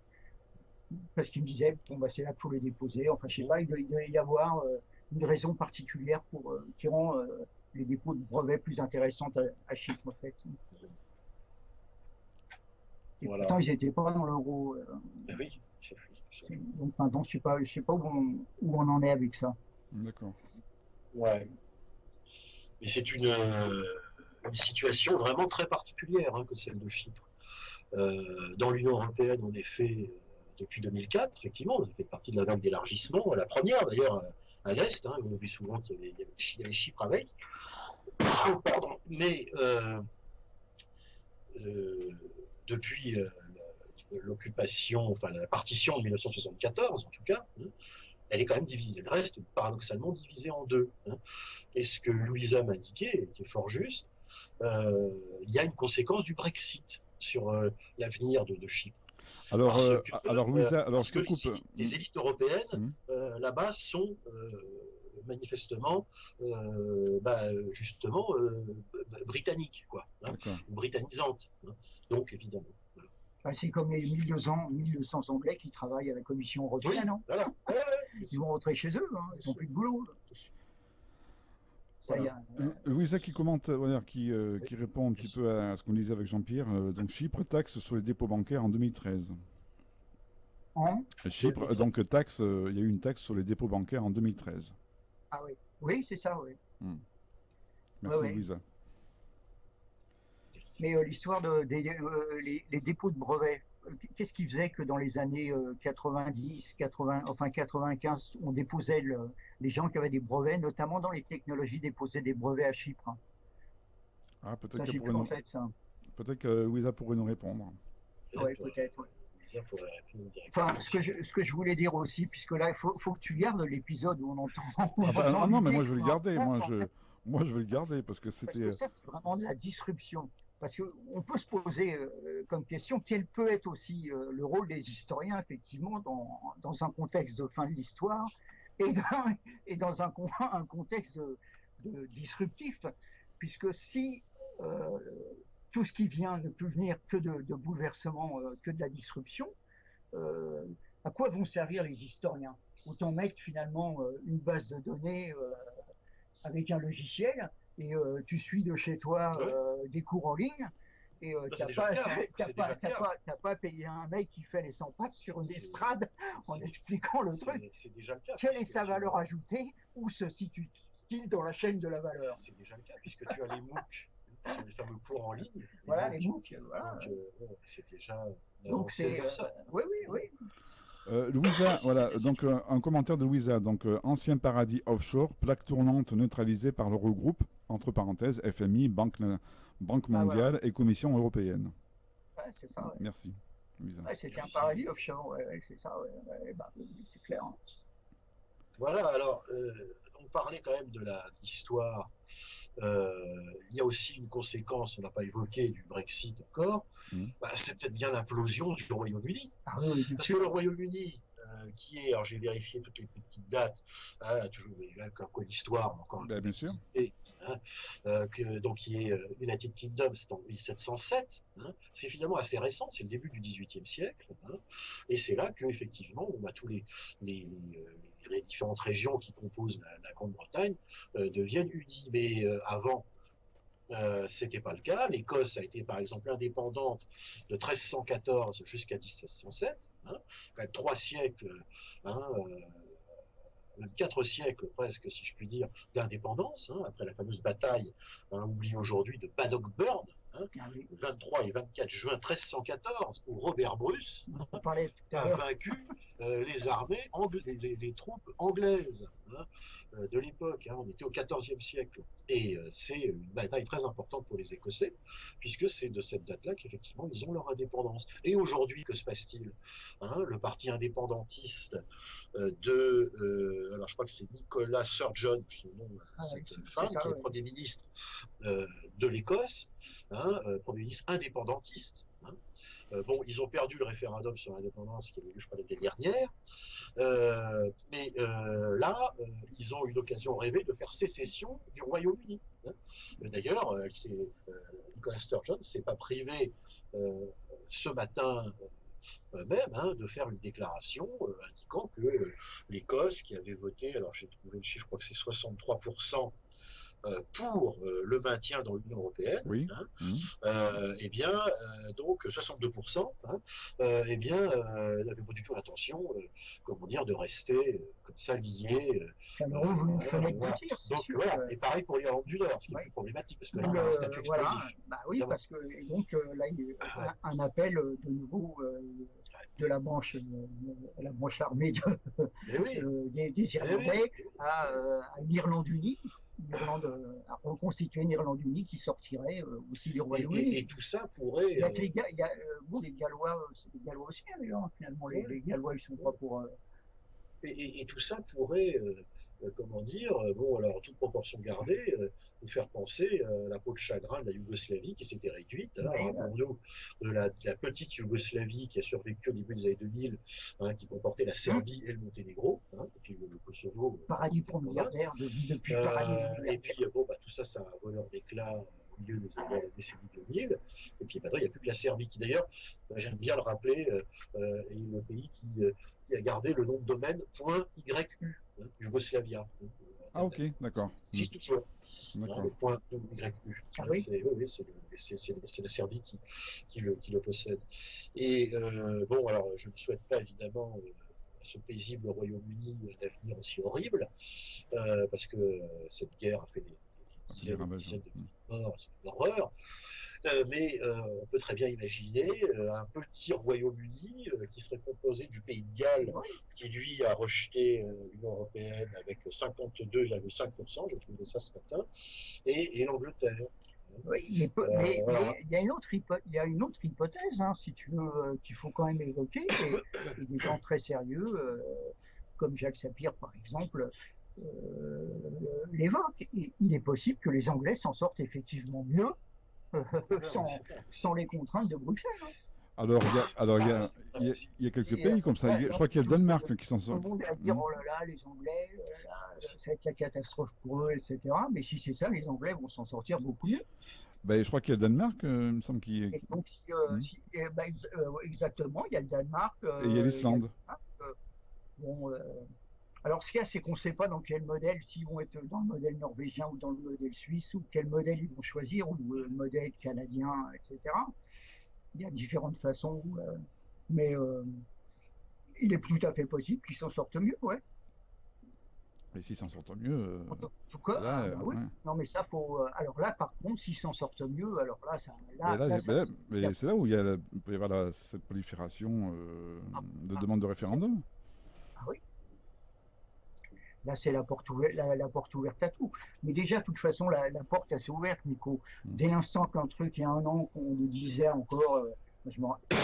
S3: Parce qu'ils me disaient, bon, bah, c'est là qu'il faut les déposer. Enfin, je sais pas, il devait y avoir une raison particulière qui rend les dépôts de brevets plus intéressants à Chypre, en fait. Et
S2: Voilà.
S3: pourtant, ils n'étaient pas dans l'euro.
S2: Ben oui.
S3: Donc maintenant, je sais pas où on en est avec ça.
S1: D'accord.
S2: Ouais. Mais c'est une situation vraiment très particulière, hein, que celle de Chypre. Dans l'Union européenne, en effet, depuis 2004, effectivement, on fait partie de la vague d'élargissement, la première d'ailleurs à l'Est, hein, on oublie souvent qu'il y avait Chypre avec. Pardon. Mais euh, depuis l'occupation, enfin la partition de 1974 en tout cas, hein, elle est quand même divisée. Elle reste paradoxalement divisée en deux, hein. Et ce que Louisa m'a indiqué, qui est fort juste, il y a une conséquence du Brexit sur l'avenir de Chypre.
S1: Alors Louisa, alors
S2: Parce
S1: je te
S2: que
S1: coupe.
S2: les élites européennes,
S1: Hmm.
S2: là-bas, sont manifestement, justement, britanniques, quoi, hein,
S1: D'accord.
S2: britannisantes, hein. Donc, évidemment. Voilà.
S3: Bah, c'est comme les 1200 Anglais qui travaillent à la Commission
S2: Oui,
S3: européenne. Hein.
S2: voilà.
S3: Ils vont rentrer chez eux, hein. Ils n'ont plus de boulot. Ça y
S2: Voilà.
S3: est.
S1: Louisa qui commente, qui répond un petit peu à ce qu'on disait avec Jean-Pierre. Donc Chypre taxe sur les dépôts bancaires en 2013.
S3: En
S1: Chypre, donc taxe, il y a eu une taxe sur les dépôts bancaires en 2013.
S3: Ah oui, oui, c'est ça, oui.
S1: Hmm.
S3: Ouais,
S1: Merci
S3: ouais.
S1: Louisa.
S3: Mais l'histoire les dépôts de brevets, qu'est-ce qui faisait que dans les années 90, 80, enfin 95, on déposait les gens qui avaient des brevets, notamment dans les technologies, déposaient des brevets à Chypre. Hein.
S1: Ah, peut-être
S3: Ça,
S1: qu'elle
S3: j'ai
S1: pourrait
S3: plus en
S1: nous...
S3: tête ça.
S1: peut-être que Louisa pourrait nous répondre.
S3: Oui, peut-être. Ouais.
S2: Ça, faudrait répondre directement.
S3: Enfin, ce que je voulais dire aussi, puisque là, faut que tu gardes l'épisode où on entend. Où
S1: Ah,
S3: on
S1: bah,
S3: entend
S1: ah non, mais
S3: l'idée
S1: moi je vais le
S3: qu'on a
S1: garder.
S3: en fait.
S1: Moi je vais le garder parce que
S3: Parce que
S1: c'était.
S3: ça, c'est vraiment de la disruption. Parce qu'on peut se poser comme question quel peut être aussi le rôle des historiens, effectivement, dans un contexte de fin de l'histoire et dans un contexte disruptif. Puisque si euh, tout ce qui vient ne peut venir que de bouleversement, que de la disruption, euh, à quoi vont servir les historiens? Autant mettre finalement une base de données avec un logiciel et tu suis de chez toi
S2: Ouais.
S3: des cours en ligne Et
S2: Ça, c'est
S3: t'as
S2: déjà
S3: pas,
S2: le cas, hein.
S3: t'as
S2: C'est
S3: pas,
S2: déjà le
S3: t'as
S2: cas.
S3: pas, t'as pas payé un mec qui fait les 100 pattes sur une
S2: C'est
S3: estrade en
S2: c'est-
S3: expliquant le truc.
S2: c'est déjà le cas,
S3: Quelle est
S2: puisque
S3: sa
S2: tu
S3: valeur
S2: as.
S3: ajoutée? Où se situe-t-il dans la chaîne de la valeur?
S2: C'est déjà le cas, puisque tu as les MOOC, qui sont les fameux cours en ligne, les
S3: Voilà, les
S2: MOOC.
S3: MOOC, voilà.
S2: Donc, ouais, c'est déjà
S3: Donc
S2: avancé
S3: c'est,
S2: vers ça.
S3: oui, oui, oui.
S1: Louisa, voilà, donc un commentaire de Louisa. Donc, ancien paradis offshore, plaque tournante neutralisée par l'Eurogroupe, entre parenthèses, FMI, Banque
S3: Ah, voilà.
S1: mondiale et Commission européenne.
S3: Ouais, c'est ça. Ouais.
S1: Merci, Louisa.
S3: Ouais, c'était un
S2: Merci.
S3: paradis offshore, ouais, ouais, c'est ça. Ouais, ouais, bah, oui, c'est clair. Hein.
S2: Voilà, alors, on parlait quand même de l'histoire. Il y a aussi une conséquence, on n'a pas évoqué, du Brexit encore.
S1: Mhm.
S2: Bah, c'est peut-être bien l'implosion du Royaume-Uni.
S3: Ah oui, oui, bien
S2: Parce que
S3: sûr.
S2: le Royaume-Uni, qui est, alors j'ai vérifié toutes les petites dates, hein, toujours comme quoi l'histoire, mais encore un peu
S1: Bien sûr.
S2: d'activité, hein, donc qui est United Kingdom, c'est en 1707, hein, c'est finalement assez récent, c'est le début du XVIIIe siècle, hein, et c'est là que effectivement, on a tous les différentes régions qui composent la Grande-Bretagne deviennent unies. Mais avant, c'était pas le cas. L'Écosse a été par exemple indépendante de 1314 jusqu'à 1607, hein, quand même 3 siècles, hein, même 4 siècles presque, si je puis dire, d'indépendance, hein, après la fameuse bataille, hein, oubliée aujourd'hui, de Bannockburn, hein,
S3: Ah oui.
S2: le 23 et 24 juin 1314, où Robert Bruce
S3: On parlait tout à
S2: a
S3: l'heure.
S2: vaincu les armées, les troupes anglaises, hein, de l'époque. Hein, on était au XIVe siècle. Et c'est une bataille très importante pour les Écossais, puisque c'est de cette date-là qu'effectivement ils ont leur indépendance. Et aujourd'hui, que se passe-t-il, hein? Le parti indépendantiste alors je crois que c'est Nicolas Sturgeon, son nom, cette femme,
S3: ça,
S2: qui est
S3: ouais.
S2: Premier ministre de l'Écosse, hein, Premier ministre indépendantiste. Hein. Bon, ils ont perdu le référendum sur l'indépendance qui avait lieu, je crois, l'année dernière. Mais là, ils ont eu l'occasion rêvée de faire sécession du Royaume-Uni. Hein. D'ailleurs, Nicolas Sturgeon ne s'est pas privé ce matin même, hein, de faire une déclaration indiquant que l'Écosse, qui avait voté, alors j'ai trouvé le chiffre, je crois que c'est 63% pour le maintien dans l'Union européenne,
S1: Oui.
S2: hein,
S1: Mhm.
S2: eh bien, donc 62%, hein, eh bien, n'avaient pas du tout l'intention, comment dire, de rester comme ça lié.
S3: Ça leur ouvre une fenêtre de tir, c'est
S2: Donc
S3: sûr.
S2: voilà, et pareil pour l'Irlande du Nord, ce qui est
S3: Ouais.
S2: plus problématique, parce que là, on a un statut
S3: Voilà,
S2: explosif.
S3: bah oui,
S2: Évidemment.
S3: parce que et donc là, il y a eu un appel de nouveau de la branche armée
S2: Mais oui,
S3: des Irlandais à l'Irlande unie, à reconstituer une Irlande unie qui sortirait aussi du Royaume-Uni.
S2: et tout ça pourrait.
S3: Il y a que bon, les Gallois, c'est les Gallois aussi, d'ailleurs, finalement, les Gallois, ils sont pas pour.
S2: Et tout ça pourrait, comment dire, bon, alors toute proportion gardée, nous faire penser à la peau de chagrin de la Yougoslavie qui s'était réduite. Hein,
S3: Ouais,
S2: rappelons-nous de la petite Yougoslavie qui a survécu au début des années 2000, hein, qui comportait la Serbie et le Monténégro, hein, et puis le Kosovo.
S3: Paradis pour milliardaires, depuis paradis pour milliardaires.
S2: Et puis, bon, bah, tout ça, ça a volé en éclat au milieu de la décennie 2000. Et puis maintenant, il n'y a plus que la Serbie qui, d'ailleurs, j'aime bien le rappeler, est le pays qui a gardé le nom de domaine .YU, hein, Yougoslavia.
S1: Ah ok, d'accord.
S2: C'est toujours
S1: D'accord.
S2: le point YU.
S3: Ah oui.
S2: Oui, c'est la Serbie qui le possède. Et bon, alors, je ne souhaite pas évidemment à ce paisible Royaume-Uni un avenir aussi horrible, parce que cette guerre a fait des dizaines de milliers de morts, c'est une horreur. Mais on peut très bien imaginer un petit Royaume-Uni qui serait composé du pays de Galles, qui lui a rejeté l'Union européenne avec 52,5%, j'ai trouvé ça ce matin, et l'Angleterre.
S3: Oui, mais il y a une autre hypothèse, hein, si tu veux, qu'il faut quand même évoquer, et des gens très sérieux, comme Jacques Sapir par exemple, l'évoquent. Il est possible que les Anglais s'en sortent effectivement mieux sans les contraintes de Bruxelles. Hein.
S1: Alors, il y a quelques pays comme ça. Je crois qu'il y a le Danemark qui s'en sort.
S3: Tout le monde va dire, oh là là, les Anglais, ça va être la catastrophe pour eux, etc. Mais si c'est ça, les Anglais vont s'en sortir beaucoup mieux.
S1: Ben, je crois qu'il y a le Danemark, il me semble qu'il y a...
S3: Donc, exactement, il y a le Danemark.
S1: Et il y a l'Islande.
S3: Alors, ce qu'il y a, c'est qu'on ne sait pas dans quel modèle, s'ils vont être dans le modèle norvégien ou dans le modèle suisse, ou quel modèle ils vont choisir, ou le modèle canadien, etc. Il y a différentes façons, mais il est tout à fait possible qu'ils s'en sortent mieux, ouais.
S1: Et s'ils s'en sortent mieux,
S3: En tout cas,
S1: là,
S3: bah oui.
S1: ouais.
S3: Non, mais ça, faut. Alors là, par contre, s'ils s'en sortent mieux, alors là, ça.
S1: Mais là,
S3: Ça,
S1: mais c'est là où il peut y avoir cette prolifération de demandes de référendum.
S3: ah oui. Là, c'est la porte ouverte à tout. Mais déjà, de toute façon, la porte, elle s'est ouverte, Nico. Dès l'instant qu'un truc, il y a un an, qu'on nous disait encore, je me rappelle,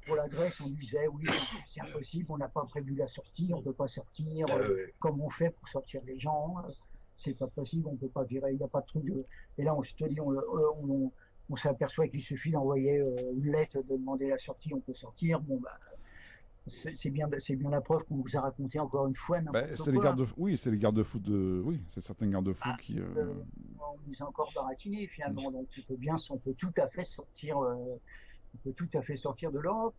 S3: pour la Grèce, on disait, oui, c'est impossible, on n'a pas prévu la sortie, on ne peut pas sortir, comme on fait pour sortir les gens, c'est pas possible, on ne peut pas virer, il n'y a pas de truc de... Et là, je te dis, on s'aperçoit qu'il suffit d'envoyer une lettre, de demander la sortie, on peut sortir. Bon, bah, c'est bien la preuve qu'on vous a raconté encore une fois n'importe
S1: c'est
S3: quoi.
S1: oui, c'est les garde-fous oui, c'est certains garde-fous qui.
S3: On nous a encore baratiné finalement, donc on peut tout à fait sortir, de l'Europe,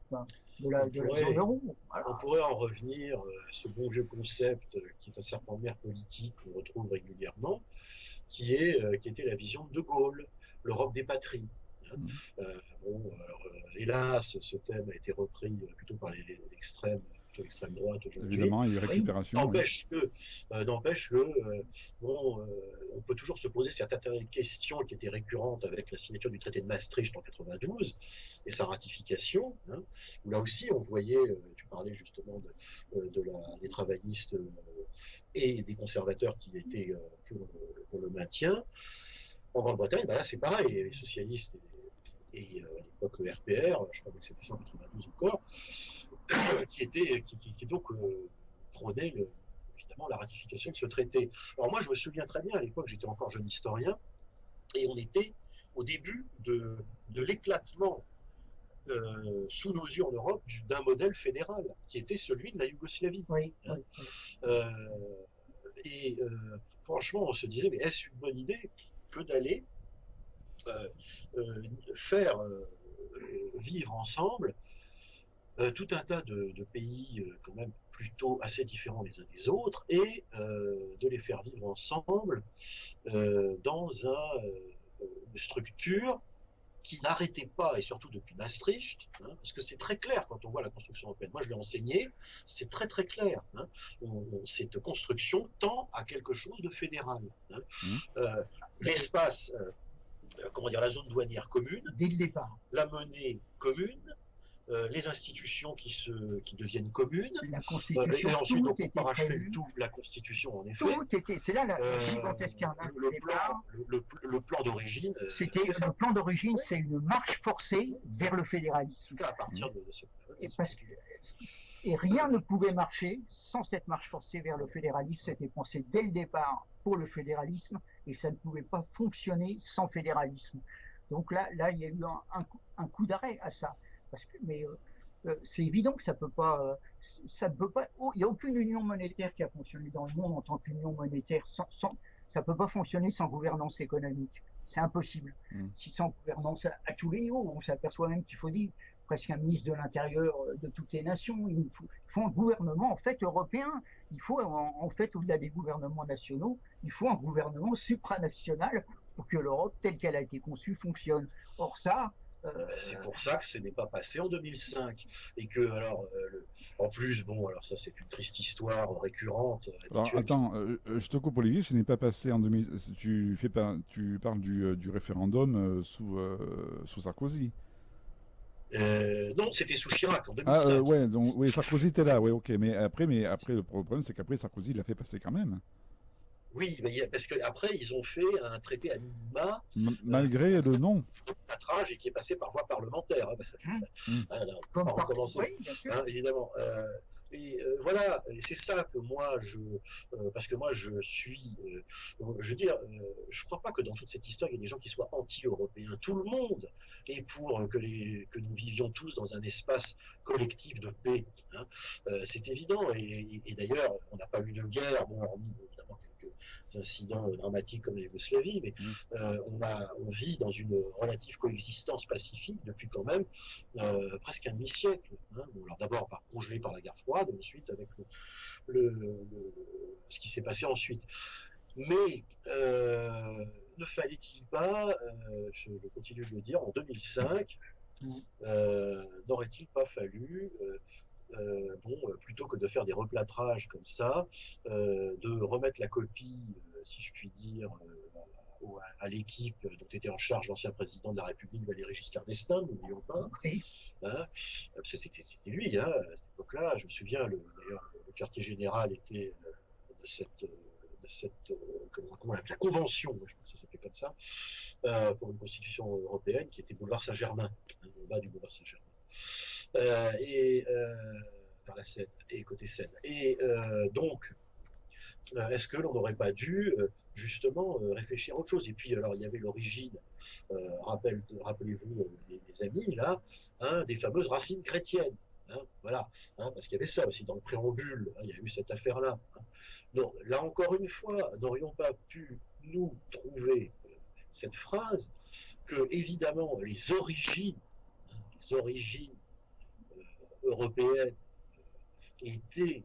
S3: de la zone euro.
S2: Voilà. On pourrait en revenir à ce bon vieux concept qui est un serpent de mer politique qu'on retrouve régulièrement, qui était la vision de De Gaulle, l'Europe des patries. Hélas, ce thème a été repris plutôt par l'extrême droite aujourd'hui.
S1: Évidemment, il y a une récupération.
S2: N'empêche que, on peut toujours se poser certaines questions qui étaient récurrentes avec la signature du traité de Maastricht en 92 et sa ratification, où là aussi on voyait, tu parlais justement des travaillistes et des conservateurs qui étaient pour le maintien. En Grande-Bretagne, là c'est pareil, les socialistes et à l'époque le RPR, je crois que c'était 192 encore, qui donc prônait évidemment la ratification de ce traité. Alors moi je me souviens très bien, à l'époque j'étais encore jeune historien, et on était au début de l'éclatement sous nos yeux en Europe d'un modèle fédéral, qui était celui de la Yougoslavie.
S3: Oui.
S2: Franchement on se disait, mais est-ce une bonne idée que d'aller faire vivre ensemble tout un tas de pays quand même plutôt assez différents les uns des autres, et de les faire vivre ensemble dans une structure qui n'arrêtait pas, et surtout depuis Maastricht, parce que c'est très clair quand on voit la construction européenne. Moi je l'ai enseigné, c'est très très clair. Cette construction tend à quelque chose de fédéral. L'espace, la zone douanière commune,
S3: dès le départ,
S2: la monnaie commune, les institutions qui deviennent communes,
S3: la Constitution,
S2: et ensuite on parachever tout, la Constitution en effet.
S3: C'est là la gigantesque arnaque.
S2: Le plan d'origine.
S3: Le plan d'origine, c'est une marche forcée vers le fédéralisme.
S2: À partir de ce
S3: et rien ne pouvait marcher sans cette marche forcée vers le fédéralisme. C'était pensé dès le départ pour le fédéralisme, et ça ne pouvait pas fonctionner sans fédéralisme. Donc là, il y a eu un coup d'arrêt à ça. Mais c'est évident que ça peut pas. Il n'y a aucune union monétaire qui a fonctionné dans le monde en tant qu'union monétaire. Ça peut pas fonctionner sans gouvernance économique. C'est impossible. Si sans gouvernance à tous les niveaux, on s'aperçoit même qu'il faut dire presque un ministre de l'Intérieur de toutes les nations. Il faut un gouvernement en fait européen. Il faut en fait, au-delà des gouvernements nationaux, il faut un gouvernement supranational pour que l'Europe telle qu'elle a été conçue fonctionne. Or ça.
S2: C'est pour ça que ce n'est pas passé en 2005, et que en plus, alors ça c'est une triste histoire récurrente.
S1: Alors attends, je te coupe Olivier, ce n'est pas passé en 2000. Tu parles du référendum sous Sarkozy.
S2: Non, c'était sous Chirac en 2005.
S1: Oui, Sarkozy était là, ok, mais après le problème c'est qu'après Sarkozy l'a fait passer quand même.
S2: Oui, parce qu'après, ils ont fait un traité à minima.
S1: Malgré le nom.
S2: Et qui est passé par voie parlementaire.
S3: On va recommencer,
S2: évidemment. Voilà, c'est ça que moi, parce que moi, je suis. Je veux dire, je ne crois pas que dans toute cette histoire, il y ait des gens qui soient anti-européens. Tout le monde est pour que nous vivions tous dans un espace collectif de paix. C'est évident. Et d'ailleurs, on n'a pas eu de guerre, hormis évidemment quelques incidents dramatiques comme la Yougoslavie, mais on vit dans une relative coexistence pacifique depuis quand même presque un demi-siècle. Hein. Bon, alors d'abord congelé par la guerre froide, et ensuite avec ce qui s'est passé ensuite. Mais ne fallait-il pas, je continue de le dire, en 2005, n'aurait-il pas fallu, plutôt que de faire des replâtrages comme ça, de remettre la copie, si je puis dire, à l'équipe dont était en charge l'ancien président de la République, Valéry Giscard d'Estaing, n'oublions pas. Hein, c'était lui, hein, à cette époque-là. Je me souviens, d'ailleurs, le quartier général était de cette comment la convention, je pense que ça s'appelait comme ça, pour une constitution européenne qui était boulevard Saint-Germain, au bas du boulevard Saint-Germain, vers la Seine, et côté Seine. Et donc, est-ce que l'on n'aurait pas dû justement réfléchir à autre chose? Et puis, alors, il y avait l'origine, rappelez-vous, les amis, là, hein, des fameuses racines chrétiennes. Hein, voilà, hein, parce qu'il y avait ça aussi dans le préambule, hein, il y a eu cette affaire-là. Hein. Donc, là encore une fois, n'aurions pas pu nous trouver cette phrase que, évidemment, les origines européennes étaient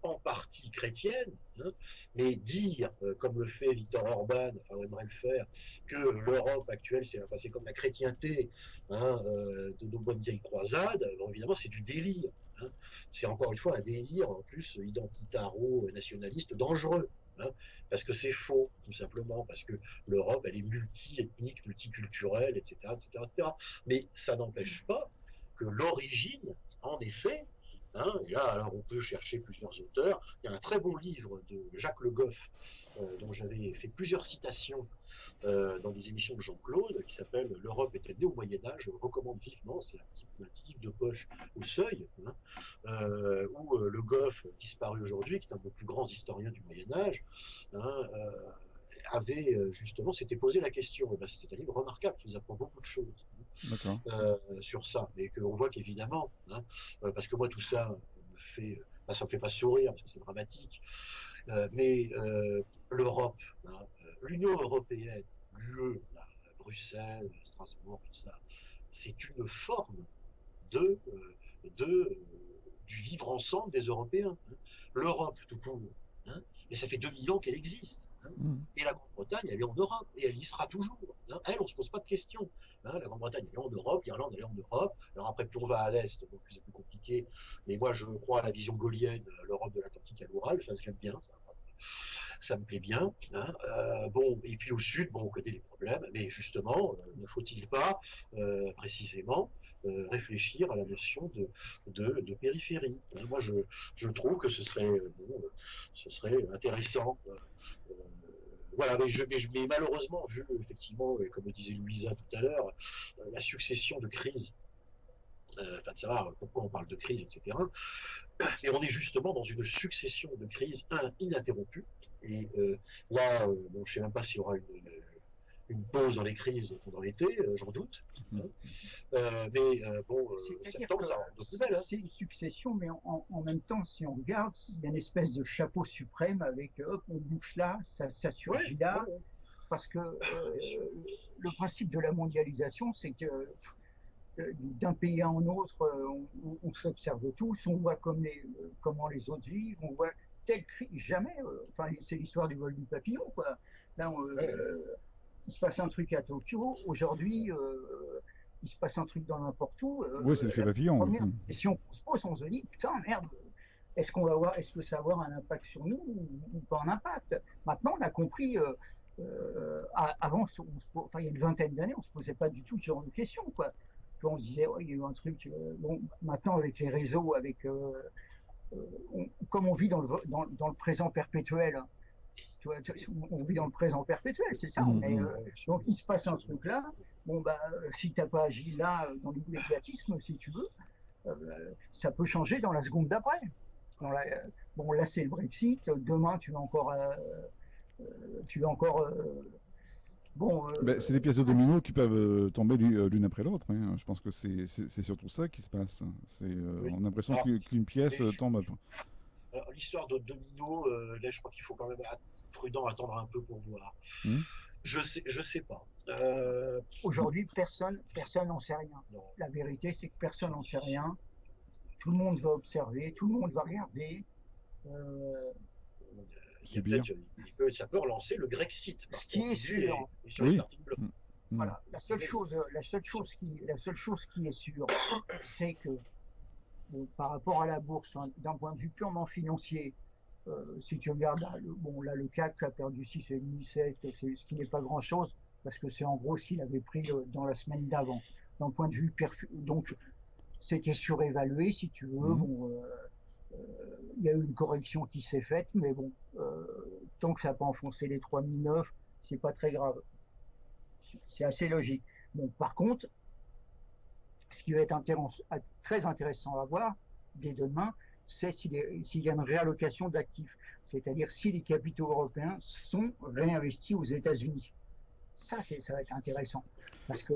S2: en partie chrétienne, hein, mais dire, comme le fait Viktor Orban, enfin on aimerait le faire, que l'Europe actuelle c'est comme la chrétienté, hein, de nos bonnes vieilles croisades, bon, évidemment c'est du délire. Hein. C'est encore une fois un délire en plus identitaro-nationaliste dangereux. Hein, parce que c'est faux, tout simplement, parce que l'Europe elle est multi-ethnique, multiculturelle, etc., etc., etc. Mais ça n'empêche pas que l'origine, en effet, hein, et là, alors on peut chercher plusieurs auteurs. Il y a un très bon livre de Jacques Le Goff, dont j'avais fait plusieurs citations dans des émissions de Jean-Claude, qui s'appelle L'Europe était née au Moyen-Âge. Je le recommande vivement. C'est un petit livre de poche au seuil, hein, où Le Goff, disparu aujourd'hui, qui est un des plus grands historiens du Moyen-Âge, hein, avait justement s'était posé la question. Ben, c'est un livre remarquable qui nous apprend beaucoup de choses sur ça, et qu'on voit qu'évidemment, hein, parce que moi tout ça me fait, ça me fait pas sourire parce que c'est dramatique, mais l'Europe, hein, l'Union européenne, l'UE, Bruxelles, Strasbourg, tout ça, c'est une forme de, du vivre ensemble des Européens. Hein. L'Europe tout court, hein, mais ça fait 2000 ans qu'elle existe. Hein. Et la Grande-Bretagne, elle est en Europe, et elle y sera toujours. Hein. Elle, on ne se pose pas de questions. Hein. La Grande-Bretagne, elle est en Europe, l'Irlande, elle est en Europe. Alors après, plus on va à l'Est, donc c'est plus compliqué. Mais moi, je crois à la vision gaulienne, l'Europe de l'Atlantique à l'Oural, j'aime bien ça. Ça me plaît bien. Hein. Bon, et puis au sud, bon, on connaît les problèmes, mais justement, ne faut-il pas précisément réfléchir à la notion de périphérie? Hein. Moi, je trouve que ce serait intéressant. Voilà, mais malheureusement, vu effectivement, comme le disait Louisa tout à l'heure, la succession de crises, enfin de savoir pourquoi on parle de crise, etc. Et on est justement dans une succession de crises ininterrompues. Et là, bon, je ne sais même pas s'il y aura une pause dans les crises pendant l'été, j'en doute. Hein. Mais bon, septembre, ça rentre de poubelle. Hein.
S3: C'est une succession, mais en même temps, si on regarde, il y a une espèce de chapeau suprême avec hop, on bouge là, ça surgit là. Ouais. Parce que le principe de la mondialisation, c'est que d'un pays à un autre, on s'observe tous, on voit comment les autres vivent, on voit telle crise, jamais, enfin c'est l'histoire du vol du papillon, quoi. Là, il se passe un truc à Tokyo, aujourd'hui, il se passe un truc dans n'importe où.
S1: Oui, c'est l'effet papillon.
S3: La première question qu'on se pose, on se dit, putain, merde, est-ce que ça va avoir un impact sur nous ou pas un impact? Maintenant, on a compris, avant, il y a une vingtaine d'années, on ne se posait pas du tout ce genre de questions, quoi. On se disait, il y a eu un truc. Bon, maintenant, avec les réseaux, comme on vit dans le présent perpétuel, hein, tu vois, on vit dans le présent perpétuel, c'est ça. Donc, il se passe un truc là. Bon, bah, si tu n'as pas agi là, dans l'immédiatisme, si tu veux, ça peut changer dans la seconde d'après. Bon, là, c'est le Brexit. Demain, tu vas encore. Bon,
S1: c'est des pièces de domino qui peuvent tomber l'une après l'autre. Hein. Je pense que c'est surtout ça qui se passe. Oui. On a l'impression qu'une pièce tombe.
S2: Alors, l'histoire de domino, là, je crois qu'il faut quand même prudent, attendre un peu pour voir.
S1: Hmm.
S2: Je sais pas.
S3: Aujourd'hui, personne n'en sait rien.
S2: Non.
S3: La vérité, c'est que personne n'en sait rien. Tout le monde va observer, tout le monde va regarder.
S1: Subir.
S2: Ça peut relancer le Grexit.
S3: Ce qui est sûr.
S1: Oui.
S3: Voilà. La seule chose qui est sûre, c'est que par rapport à la bourse, hein, d'un point de vue purement financier, si tu regardes, là, le CAC a perdu 6,5, 7, ce qui n'est pas grand-chose, parce que c'est en gros ce qu'il avait pris dans la semaine d'avant. D'un point de vue donc c'était surévalué, si tu veux. Il y a eu une correction qui s'est faite, mais bon, tant que ça n'a pas enfoncé les 3009, c'est pas très grave. C'est assez logique. Bon, par contre, ce qui va être très intéressant à voir dès demain, c'est s'il y a une réallocation d'actifs, c'est-à-dire si les capitaux européens sont réinvestis aux États-Unis. Ça va être intéressant. Parce que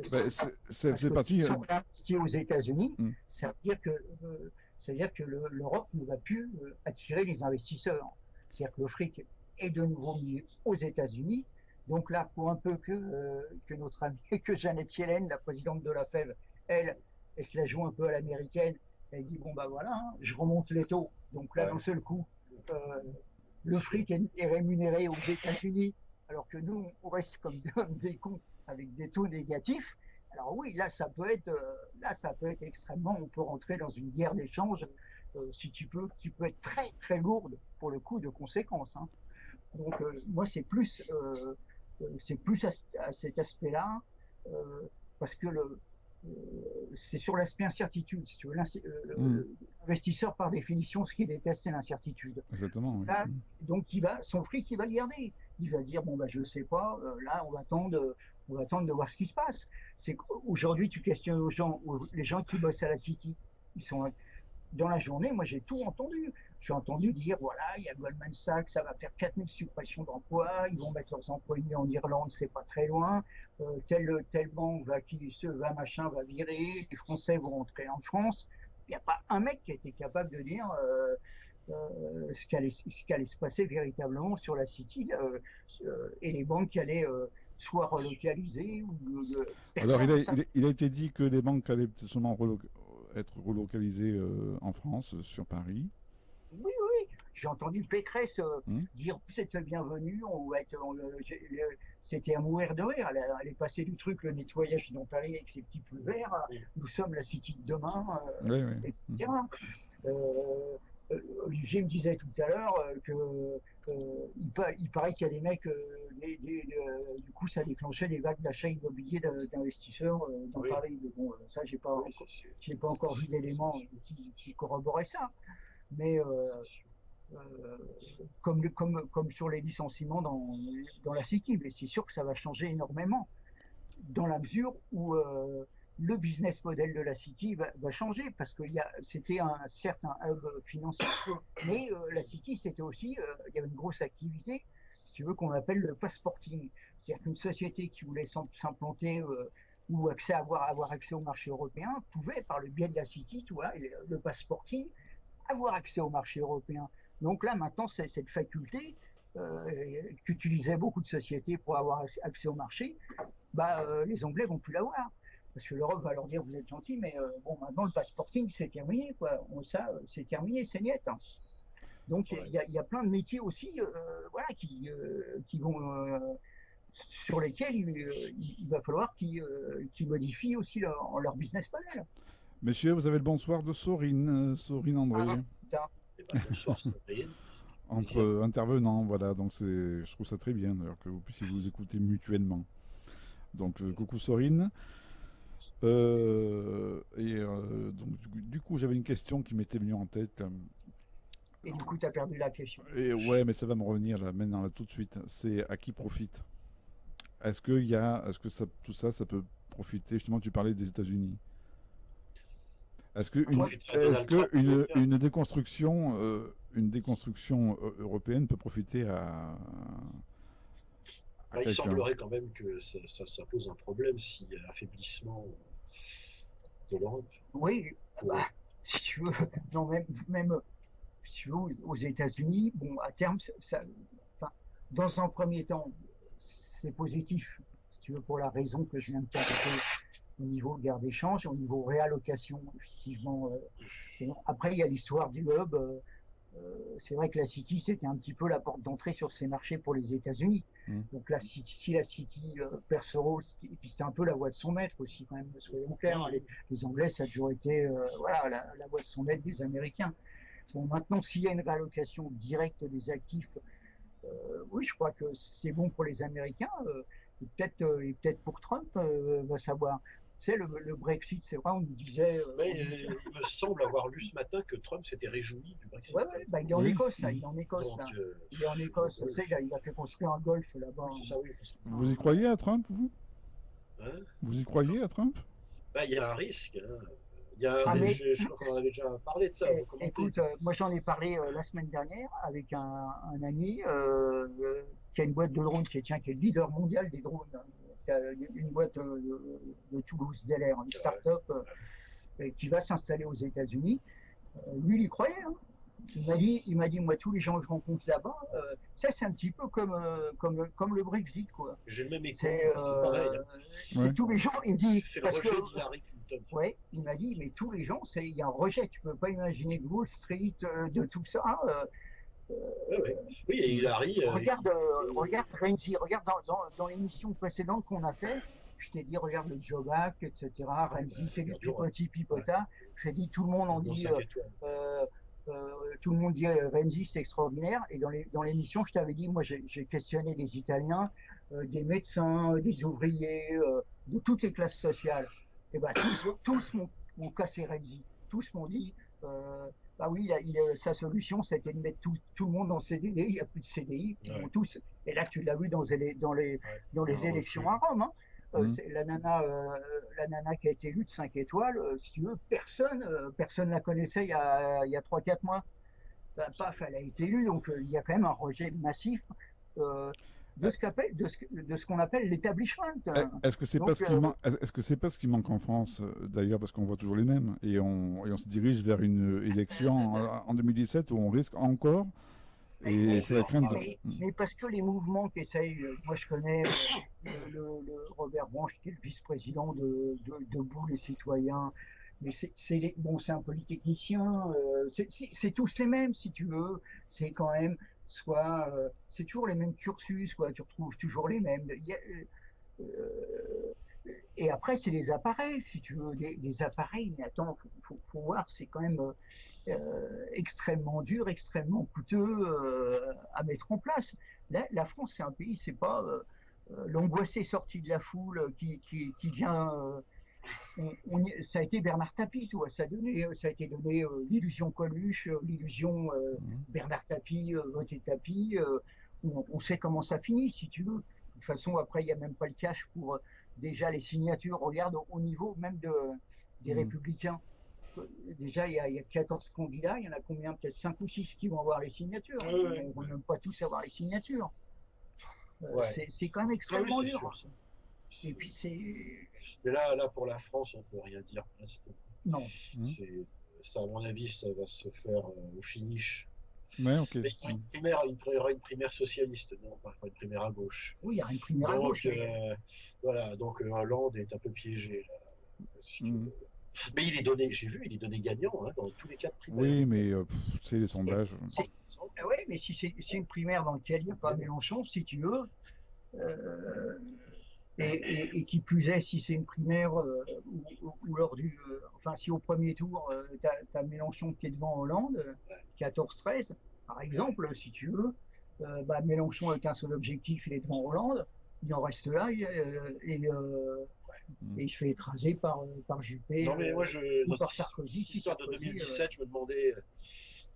S3: s'ils sont réinvestis aux États-Unis, ça veut dire que l'Europe ne va plus attirer les investisseurs. C'est-à-dire que le fric est de nouveau mis aux États-Unis. Donc là, pour un peu que notre amie, que Janet Yellen, la présidente de la FED, elle se la joue un peu à l'américaine. Elle dit, bon, bah voilà, hein, je remonte les taux. Donc là, d'un seul coup, le fric est rémunéré aux États-Unis, alors que nous, on reste comme des cons avec des taux négatifs. Alors oui, là, ça peut être extrêmement, on peut rentrer dans une guerre d'échange, qui peut être très, très lourde pour le coup de conséquences. Hein. Donc, moi, c'est plus à cet aspect-là, parce que c'est sur l'aspect incertitude. Si tu veux, l'investisseur, par définition, ce qu'il déteste, c'est l'incertitude.
S1: Exactement.
S3: Là, donc, son fric, il va le garder. Il va dire, bon, bah, je ne sais pas, là, on va attendre de voir ce qui se passe. C'est qu'aujourd'hui, tu questionnes les gens qui bossent à la City. Ils sont dans la journée, moi, j'ai tout entendu. J'ai entendu dire, voilà, il y a Goldman Sachs, ça va faire 4000 suppressions d'emplois, ils vont mettre leurs employés en Irlande, c'est pas très loin, telle banque va virer, les Français vont rentrer en France. Il n'y a pas un mec qui a été capable de dire ce qui allait se passer véritablement sur la City et les banques qui allaient soit relocaliser ou...
S1: Alors, il a été dit que les banques allaient seulement être relocalisées en France, sur Paris.
S3: Oui. J'ai entendu Pécresse dire vous êtes le bienvenu, c'était à mourir de rire. Elle est passée du truc, le nettoyage dans Paris avec ses petits pulls verts, nous sommes la City de demain, etc. Olivier me disait tout à l'heure il paraît qu'il y a des mecs, du coup ça déclenchait des vagues d'achat immobilier d'investisseurs dans Paris. Mais bon, ça, j'ai pas encore vu d'éléments qui corroboraient ça. Mais comme sur les licenciements dans la City, mais c'est sûr que ça va changer énormément dans la mesure où le business model de la City va changer, parce que c'était certes un hub financier, mais la City, c'était aussi, il y avait une grosse activité, si tu veux, qu'on appelle le passporting. C'est-à-dire qu'une société qui voulait s'implanter ou avoir accès au marché européen pouvait, par le biais de la City, tu vois, le passporting, avoir accès au marché européen. Donc là, maintenant, c'est cette faculté qu'utilisaient beaucoup de sociétés pour avoir accès au marché. Les Anglais vont plus l'avoir. Parce que l'Europe va leur dire, vous êtes gentils, mais bon, maintenant, le passporting, c'est terminé, quoi. C'est terminé, c'est net. Hein. Donc, il y a plein de métiers aussi, qui vont... sur lesquels il va falloir qu'ils modifient aussi leur business model.
S1: Messieurs, vous avez le bonsoir de Sorine André.
S2: Bonsoir, Sorine.
S1: Entre intervenants, voilà, donc je trouve ça très bien d'ailleurs que vous puissiez vous écouter mutuellement. Donc coucou Sorine. Donc du coup j'avais une question qui m'était venue en tête.
S3: Et du coup tu as perdu la question.
S1: Et ouais, mais ça va me revenir là maintenant, là tout de suite. C'est à qui profite? Est-ce que tout ça peut profiter? Justement, tu parlais des États-Unis. Est-ce qu'une déconstruction européenne peut profiter à
S2: il semblerait quand même que ça pose un problème s'il y a l'affaiblissement de l'Europe.
S3: Oui, si tu veux, non, même si tu veux, aux États-Unis, bon, à terme, Dans un premier temps, c'est positif, si tu veux, pour la raison que je viens de t'indiquer au niveau guerre d'échange, au niveau réallocation, effectivement. Après, il y a l'histoire du hub. C'est vrai que la City, c'était un petit peu la porte d'entrée sur ces marchés pour les États-Unis. Donc la City, si la City perd ce rôle, et puis c'était un peu la voix de son maître aussi, quand même, soyons clairs. Les Anglais, ça a toujours été voilà, la voix de son maître des Américains. Bon, maintenant, s'il y a une réallocation directe des actifs, oui, je crois que c'est bon pour les Américains, et peut-être pour Trump, va savoir. Tu sais, le Brexit, c'est vrai, on nous disait.
S2: Mais il me semble avoir lu ce matin que Trump s'était réjoui du Brexit.
S3: Ouais, bah, il est en Écosse, là, il est en Écosse.
S2: Donc,
S3: là. Il est en Écosse, tu sais, il a fait construire un golf là-bas.
S2: Oui, c'est ça, oui.
S1: Vous y croyez à Trump, vous?
S2: Hein?
S1: Vous y croyez à Trump?
S2: Bah, il y a un risque. Hein. Je crois qu'on en avait déjà parlé de ça.
S3: Écoute, moi j'en ai parlé la semaine dernière avec un ami qui a une boîte de drones qui est le leader mondial des drones, qui a une boîte de Toulouse DLR, une start-up qui va s'installer aux États-Unis. Lui, il y croyait. Hein. Il m'a dit, moi, tous les gens que je rencontre là-bas, ça, c'est un petit peu comme le Brexit, quoi.
S2: J'ai le même écho, c'est pareil.
S3: C'est tous les gens, il me dit...
S2: C'est le rejet d'Hillary Clinton.
S3: Oui, il m'a dit, mais tous les gens, il y a un rejet. Tu ne peux pas imaginer de Wall Street, de tout ça.
S2: Oui, et Hillary...
S3: regarde Renzi, regarde dans l'émission précédente qu'on a fait, je t'ai dit, regarde le Job Act, etc. Renzi, c'est du pipoti pipota. J'ai dit, tout le monde en dit... tout le monde dit Renzi, c'est extraordinaire. Et dans l'émission, je t'avais dit, moi, j'ai questionné des Italiens, des médecins, des ouvriers, de toutes les classes sociales. Et ben, tous m'ont cassé Renzi. Tous m'ont dit, bah oui, sa solution, c'était de mettre tout le monde en CDI. Il n'y a plus de CDI.
S2: Ouais.
S3: Tous. Et là, tu l'as vu dans les élections à Rome. Hein. La nana qui a été élue de 5 étoiles, si tu veux, personne la connaissait il y a 3-4 mois. Paf, elle a été élue, donc il y a quand même un rejet massif de ce qu'on appelle l'établissement.
S1: Est-ce que c'est pas ce qui manque en France, d'ailleurs, parce qu'on voit toujours les mêmes, et on se dirige vers une élection en 2017 où on risque encore. Et c'est la crainte.
S3: Mais parce que les mouvements qui essayent, moi je connais le Robert Branche qui est le vice-président de Debout les citoyens, mais c'est un polytechnicien, c'est tous les mêmes si tu veux, c'est quand même c'est toujours les mêmes cursus, quoi, tu retrouves toujours les mêmes. Et après c'est les appareils, si tu veux, des appareils, mais attends, faut voir, c'est quand même extrêmement dur, extrêmement coûteux à mettre en place. Là, la France, c'est un pays, c'est pas l'angoissé sorti de la foule qui vient. Ça a été Bernard Tapie, tu vois, ça a été donné l'illusion Coluche, l'illusion Bernard Tapie, voter Tapie. On sait comment ça finit, si tu veux. De toute façon, après, il n'y a même pas le cash pour déjà les signatures. Regarde au niveau même des Républicains. Déjà, il y a 14 candidats, il y en a combien? Peut-être 5 ou 6 qui vont avoir les signatures. On ne va même pas tous avoir les signatures. C'est quand même extrêmement dur.
S2: Sûr,
S3: et puis c'est...
S2: Mais là, pour la France, on ne peut rien dire pour l'instant.
S3: Non.
S2: Ça, à mon avis, ça va se faire au finish.
S1: Ouais, ok.
S2: Mais il y aura une primaire socialiste, non, pas une primaire à gauche.
S3: Oui, il y aura une primaire à gauche.
S2: Voilà, donc Hollande est un peu piégé. Là, parce que, mais il est donné gagnant dans tous les 4 primaires.
S1: Oui, mais c'est les sondages.
S3: Oui, mais si c'est une primaire dans laquelle il n'y a pas Mélenchon, si tu veux, et qui plus est, si c'est une primaire où lors enfin, si au premier tour, tu as Mélenchon qui est devant Hollande, 14-13, par exemple, si tu veux, Mélenchon avec un seul objectif, il est devant Hollande, il en reste là, et il se fait écraser par Juppé.
S2: Non, mais moi,
S3: ou par Sarkozy.
S2: Cette histoire de 2017, je me demandais,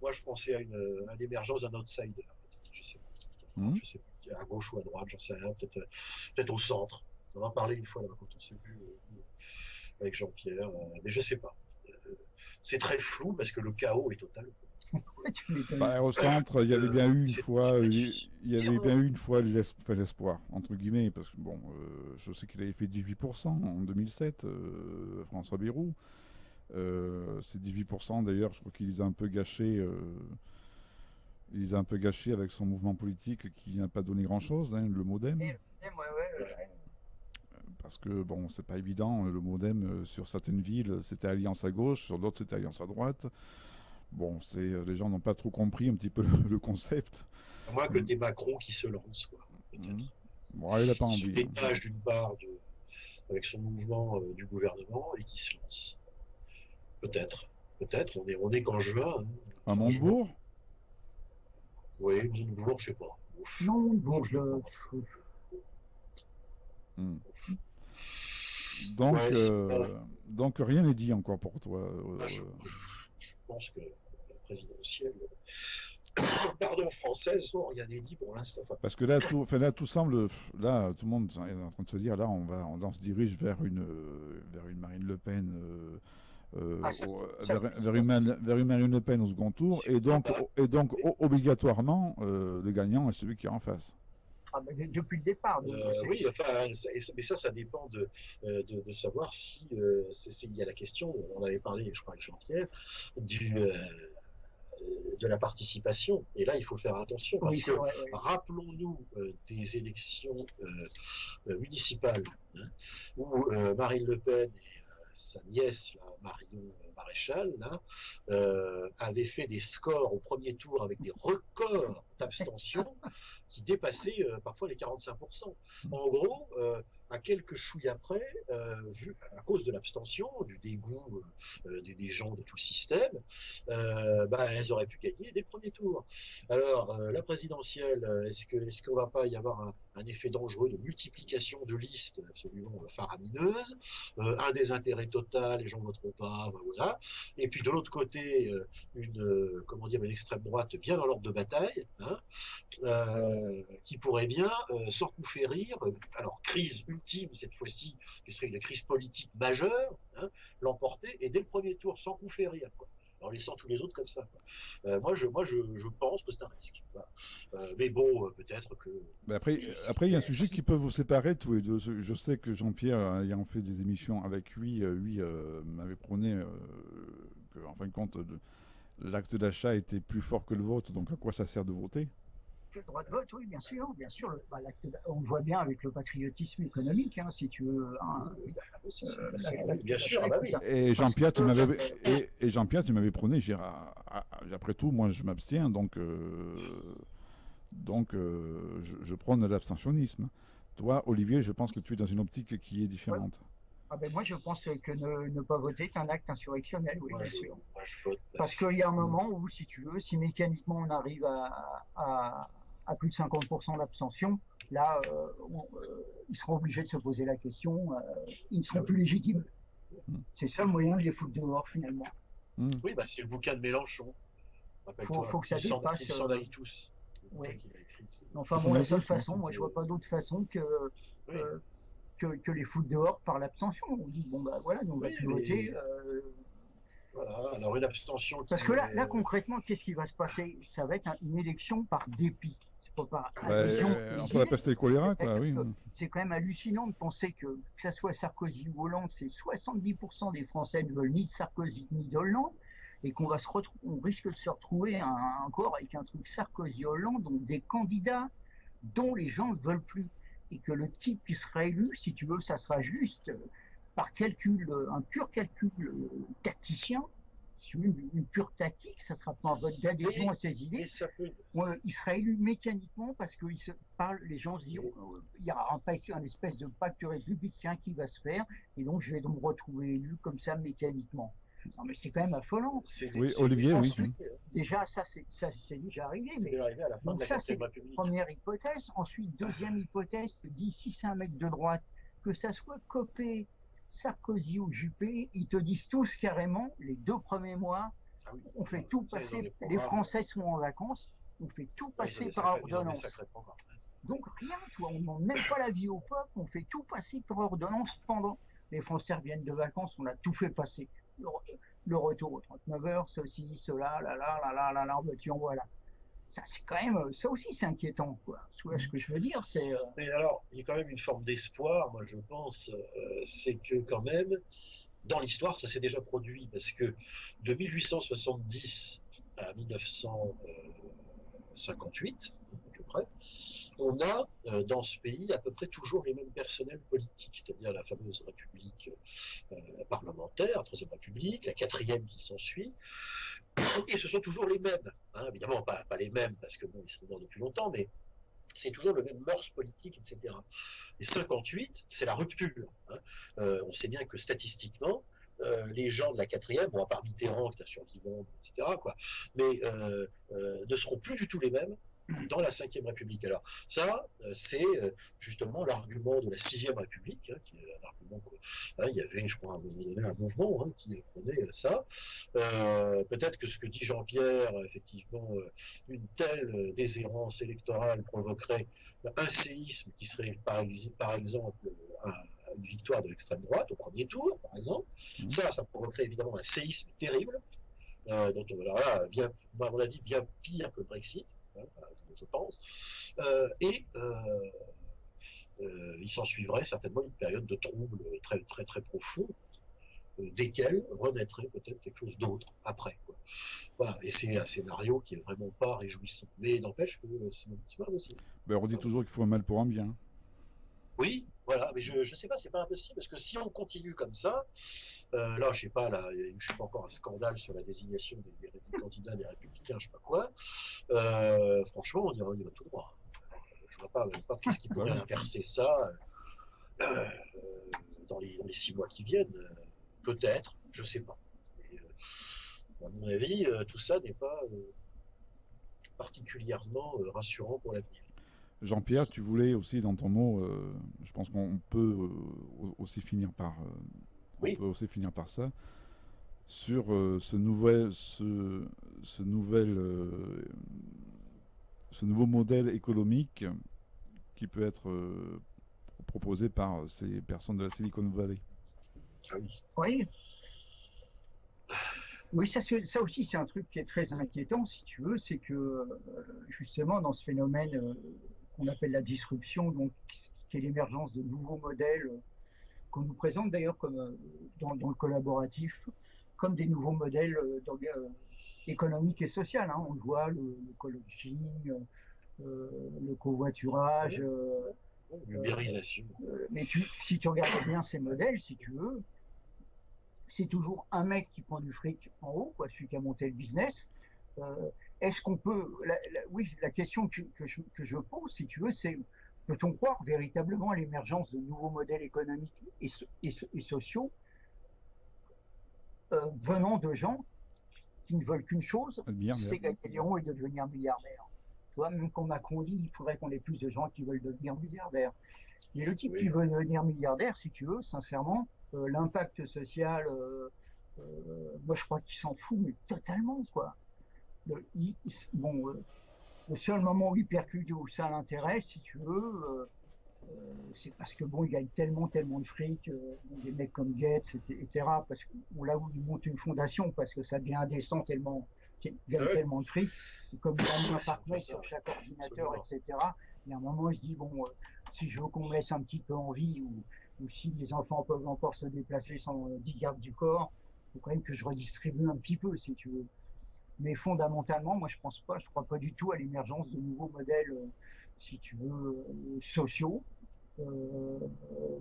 S2: moi, je pensais à l'émergence d'un outsider. Je sais pas. Je sais pas, à gauche ou à droite, j'en sais rien, peut-être au centre. On en a parlé une fois là, quand on s'est vu avec Jean-Pierre, mais je sais pas. C'est très flou parce que le chaos est total.
S1: Au centre, il y avait bien eu une fois, l'espoir, entre guillemets, parce que bon, je sais qu'il avait fait 18% en 2007, François Bayrou. Ces 18% d'ailleurs, je crois qu'ils les a un peu gâchés Il les a un peu gâchés avec son mouvement politique qui n'a pas donné grand-chose, hein, le MoDem.
S3: Ouais.
S1: Parce que, bon, c'est pas évident. Le MoDem, sur certaines villes, c'était alliance à gauche, sur d'autres, c'était alliance à droite. Bon, les gens n'ont pas trop compris un petit peu le concept.
S2: À moins que des Macron qui se lancent, quoi, peut-être.
S1: Bon, il n'a pas
S2: Qui se
S1: envie.
S2: détache d'une part avec son mouvement du gouvernement et qui se lance. Peut-être. Peut-être. On est qu'en juin. Hein.
S1: À Montebourg?
S2: Oui, Montebourg, je sais pas. Ouf.
S3: Non, Montebourg,
S1: Donc,
S2: ouais,
S1: donc rien n'est dit encore pour toi.
S2: Je pense que la présidentielle, pardon, française, non, rien n'est dit pour l'instant. Enfin,
S1: parce que là, tout semble, là, tout le monde est en train de se dire, là, on se dirige vers une Marine Le Pen. Vers une Marine Le Pen au second tour, et donc obligatoirement, le gagnant est celui qui est en face.
S3: Ah, depuis le départ.
S2: Oui, enfin, mais ça dépend de savoir si il y a la question, on avait parlé, je crois, avec Jean-Pierre, de la participation. Et là, il faut faire attention, parce que rappelons-nous des élections municipales, hein, où Marine Le Pen et sa nièce, là, Marion Maréchal, là, avait fait des scores au premier tour avec des records d'abstention qui dépassaient parfois les 45%. En gros, à quelques chouilles après, à cause de l'abstention, du dégoût des gens de tout le système, elles auraient pu gagner dès le premier tour. Alors, la présidentielle, est-ce qu'on ne va pas y avoir un effet dangereux de multiplication de listes absolument faramineuse, un désintérêt total, les gens ne voteront pas, voilà. Et puis de l'autre côté, une extrême droite bien dans l'ordre de bataille, hein, qui pourrait bien, sans coup faire rire, alors crise ultime cette fois-ci, qui serait une crise politique majeure, hein, l'emporter, et dès le premier tour, sans coup faire rire, quoi, en laissant tous les autres comme ça. Moi, je pense que c'est un risque. Mais bon, peut-être que...
S1: Après, il y a un sujet qui peut vous séparer tous les deux. Je sais que Jean-Pierre, ayant fait des émissions avec lui, m'avait prôné que, en fin de compte, l'acte d'achat était plus fort que le vote. Donc, à quoi ça sert de voter?
S3: Le droit de vote, oui, bien sûr. On le voit bien avec le patriotisme économique, hein, si tu veux. Hein,
S2: bien sûr, oui.
S1: Et Jean-Pierre, tu m'avais prôné, après tout, moi je m'abstiens, donc je prône l'abstentionnisme. Toi, Olivier, je pense que tu es dans une optique qui est différente.
S3: Moi, je pense que ne pas voter est un acte insurrectionnel, oui, bien sûr.
S2: Moi, je vote.
S3: Parce qu'il y a un moment où, si tu veux, si mécaniquement on arrive à plus de 50% d'abstention, là, ils seront obligés de se poser la question, ils ne seront plus légitimes. C'est ça le moyen de les foutre dehors, finalement.
S2: Oui, c'est le bouquin de Mélenchon.
S3: Faut que ça dépasse.
S2: Ils s'en aillent tous.
S3: Ouais. Enfin, bon, la seule façon, moi, je vois pas d'autre façon que les foutre dehors par l'abstention. On dit, bon, voilà, nous, on va plus voter.
S2: Voilà, alors une abstention.
S3: Parce que là, concrètement, qu'est-ce qui va se passer? Ça va être une élection par dépit. C'est pas par adhésion.
S1: Entre la peste et le choléra, quoi, oui.
S3: C'est quand même hallucinant de penser que ça soit Sarkozy ou Hollande, c'est 70% des Français ne veulent ni de Sarkozy ni d'Hollande, et qu'on risque de se retrouver encore avec un truc Sarkozy-Hollande, donc des candidats dont les gens ne veulent plus. Et que le type qui sera élu, si tu veux, ça sera juste par calcul, un pur calcul tacticien, une pure tactique, ça ne sera pas un vote d'adhésion à ses idées. Il sera élu mécaniquement parce que les gens se diront il y aura un espèce de pacte républicain qui va se faire, et donc je vais donc me retrouver élu comme ça mécaniquement. Non, mais c'est quand même affolant.
S1: Oui, Olivier,
S3: ensuite, oui. Déjà, ça c'est déjà arrivé. Donc ça, c'est la première hypothèse. Ensuite, deuxième hypothèse, si c'est un mec de droite, que ça soit Copé, Sarkozy ou Juppé, ils te disent tous carrément, les 2 premiers mois, on fait tout passer, les Français sont en vacances, on fait tout passer par ordonnance. Donc rien, on ne demande même pas l'avis au peuple, on fait tout passer par ordonnance pendant. Les Français reviennent de vacances, on a tout fait passer. Le retour aux 39 heures, ceci, cela, tu en voilà. Ça, c'est quand même, ça aussi, c'est inquiétant, quoi. Ce que je veux dire, c'est.
S2: Mais alors, il y a quand même une forme d'espoir, moi, je pense, c'est que quand même, dans l'histoire, ça s'est déjà produit, parce que de 1870 à 1900. 58, à peu près, on a dans ce pays à peu près toujours les mêmes personnels politiques, c'est-à-dire la fameuse République parlementaire, la Troisième République, la quatrième qui s'ensuit, et ce sont toujours les mêmes. Hein, évidemment, pas les mêmes, parce que bon, ils sont morts depuis longtemps, mais c'est toujours le même mœurs politique, etc. Et 58, c'est la rupture. Hein. On sait bien que statistiquement, les gens de la quatrième, bon, à part Mitterrand, qui est un survivant, etc., quoi, mais ne seront plus du tout les mêmes dans la Cinquième République. Alors ça, c'est justement l'argument de la Sixième République, hein, qui est un argument il y avait, je crois, à un moment donné, un mouvement qui prenait ça. Peut-être que ce que dit Jean-Pierre, effectivement, une telle déshérence électorale provoquerait un séisme qui serait, par exemple, une victoire de l'extrême droite au premier tour, par exemple. Ça provoquerait évidemment un séisme terrible, dont on verra bien, à mon avis, bien pire que le Brexit, hein, je pense. Il s'en suivrait certainement une période de troubles très, très, très profonds, desquels renaîtrait peut-être quelque chose d'autre après. Quoi. Voilà. Et c'est un scénario qui est vraiment pas réjouissant. Mais n'empêche que c'est pas possible.
S1: Ben, on dit toujours qu'il faut un mal pour un bien.
S2: Oui, voilà, mais je sais pas, c'est pas impossible, parce que si on continue comme ça, là, je sais pas, là, je sais pas encore un scandale sur la désignation des candidats des Républicains, je sais pas quoi, franchement, on y va tout droit. Je vois pas qu'est-ce qui pourrait inverser ça dans les 6 mois qui viennent. Peut-être, je sais pas. Mais, à mon avis, tout ça n'est pas particulièrement rassurant pour l'avenir.
S1: Jean-Pierre, tu voulais aussi dans ton mot, je pense qu'on peut aussi finir par,
S2: oui.
S1: On peut aussi finir par ça, sur ce nouveau modèle économique qui peut être proposé par ces personnes de la Silicon Valley.
S3: Oui. Oui, ça aussi, c'est un truc qui est très inquiétant, si tu veux, c'est que justement dans ce phénomène qu'on appelle la disruption, donc qui est l'émergence de nouveaux modèles qu'on nous présente d'ailleurs comme dans le collaboratif, comme des nouveaux modèles économiques et sociaux. Hein. On le voit, le coworking, le covoiturage.
S2: L'ubérisation.
S3: Mais si tu regardes bien ces modèles, si tu veux, c'est toujours un mec qui prend du fric en haut, quoi, celui qui a monté le business. Est-ce qu'on peut... Oui, la question que je pose, si tu veux, c'est peut-on croire véritablement à l'émergence de nouveaux modèles économiques et sociaux venant de gens qui ne veulent qu'une chose, c'est gagner des ronds et de devenir milliardaire. Tu vois, même quand Macron dit qu'il faudrait qu'on ait plus de gens qui veulent devenir milliardaires. Mais le type qui veut devenir milliardaire, si tu veux, sincèrement, l'impact social, moi je crois qu'il s'en fout, mais totalement, quoi. Le seul moment où il percute, où ça l'intéresse, si tu veux, c'est parce que bon, il gagne tellement de fric, des mecs comme Gates, etc. Parce que là où il monte une fondation, parce que ça devient indécent tellement il gagne tellement de fric, et comme il a mis un parc sur chaque ordinateur, etc. Il y a un moment, il se dit bon, si je veux qu'on me laisse un petit peu en vie, ou si les enfants peuvent encore se déplacer sans 10 gardes du corps, il faut quand même que je redistribue un petit peu, si tu veux. Mais fondamentalement, moi, je crois pas du tout à l'émergence de nouveaux modèles, si tu veux, sociaux.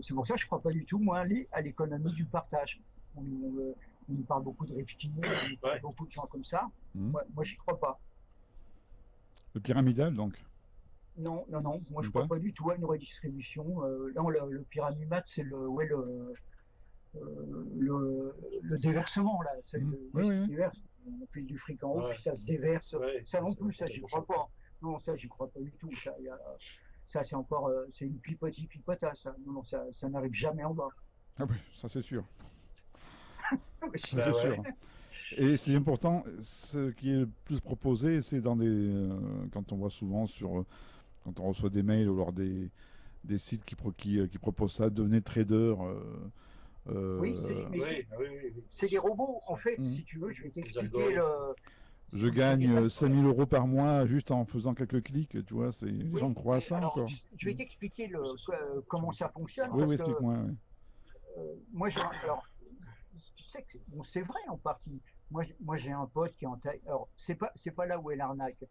S3: C'est pour ça que je crois pas du tout, moi, à l'économie du partage. On nous parle beaucoup de Rifkin, on nous parle beaucoup de gens comme ça. Moi, j'y crois pas.
S1: Le pyramidal, donc?
S3: Non, moi, je crois pas du tout à une redistribution. Là, le pyramidat, c'est le déversement, là. Déverse. On fait du fric en haut, puis ça se déverse. Ça non plus, ça, j'y crois pas. Non, ça, j'y crois pas du tout. Ça, c'est encore, c'est une pipota, ça. Non, ça n'arrive jamais en bas.
S1: Ah oui, ça c'est sûr. Ça c'est sûr. Et c'est important, ce qui est le plus proposé, c'est dans des... quand on voit souvent quand on reçoit des mails ou lors des sites qui proposent ça, devenez trader.
S3: Oui, c'est des robots, en fait, si tu veux, je vais t'expliquer
S1: Je gagne 5000 € par mois juste en faisant quelques clics, tu vois, les gens croient à ça encore.
S3: Je vais t'expliquer comment ça fonctionne.
S1: Oui, explique-moi.
S3: Moi, alors, tu sais que c'est vrai en partie, moi j'ai un pote qui est en Thaïlande. Alors, c'est pas là où est l'arnaque.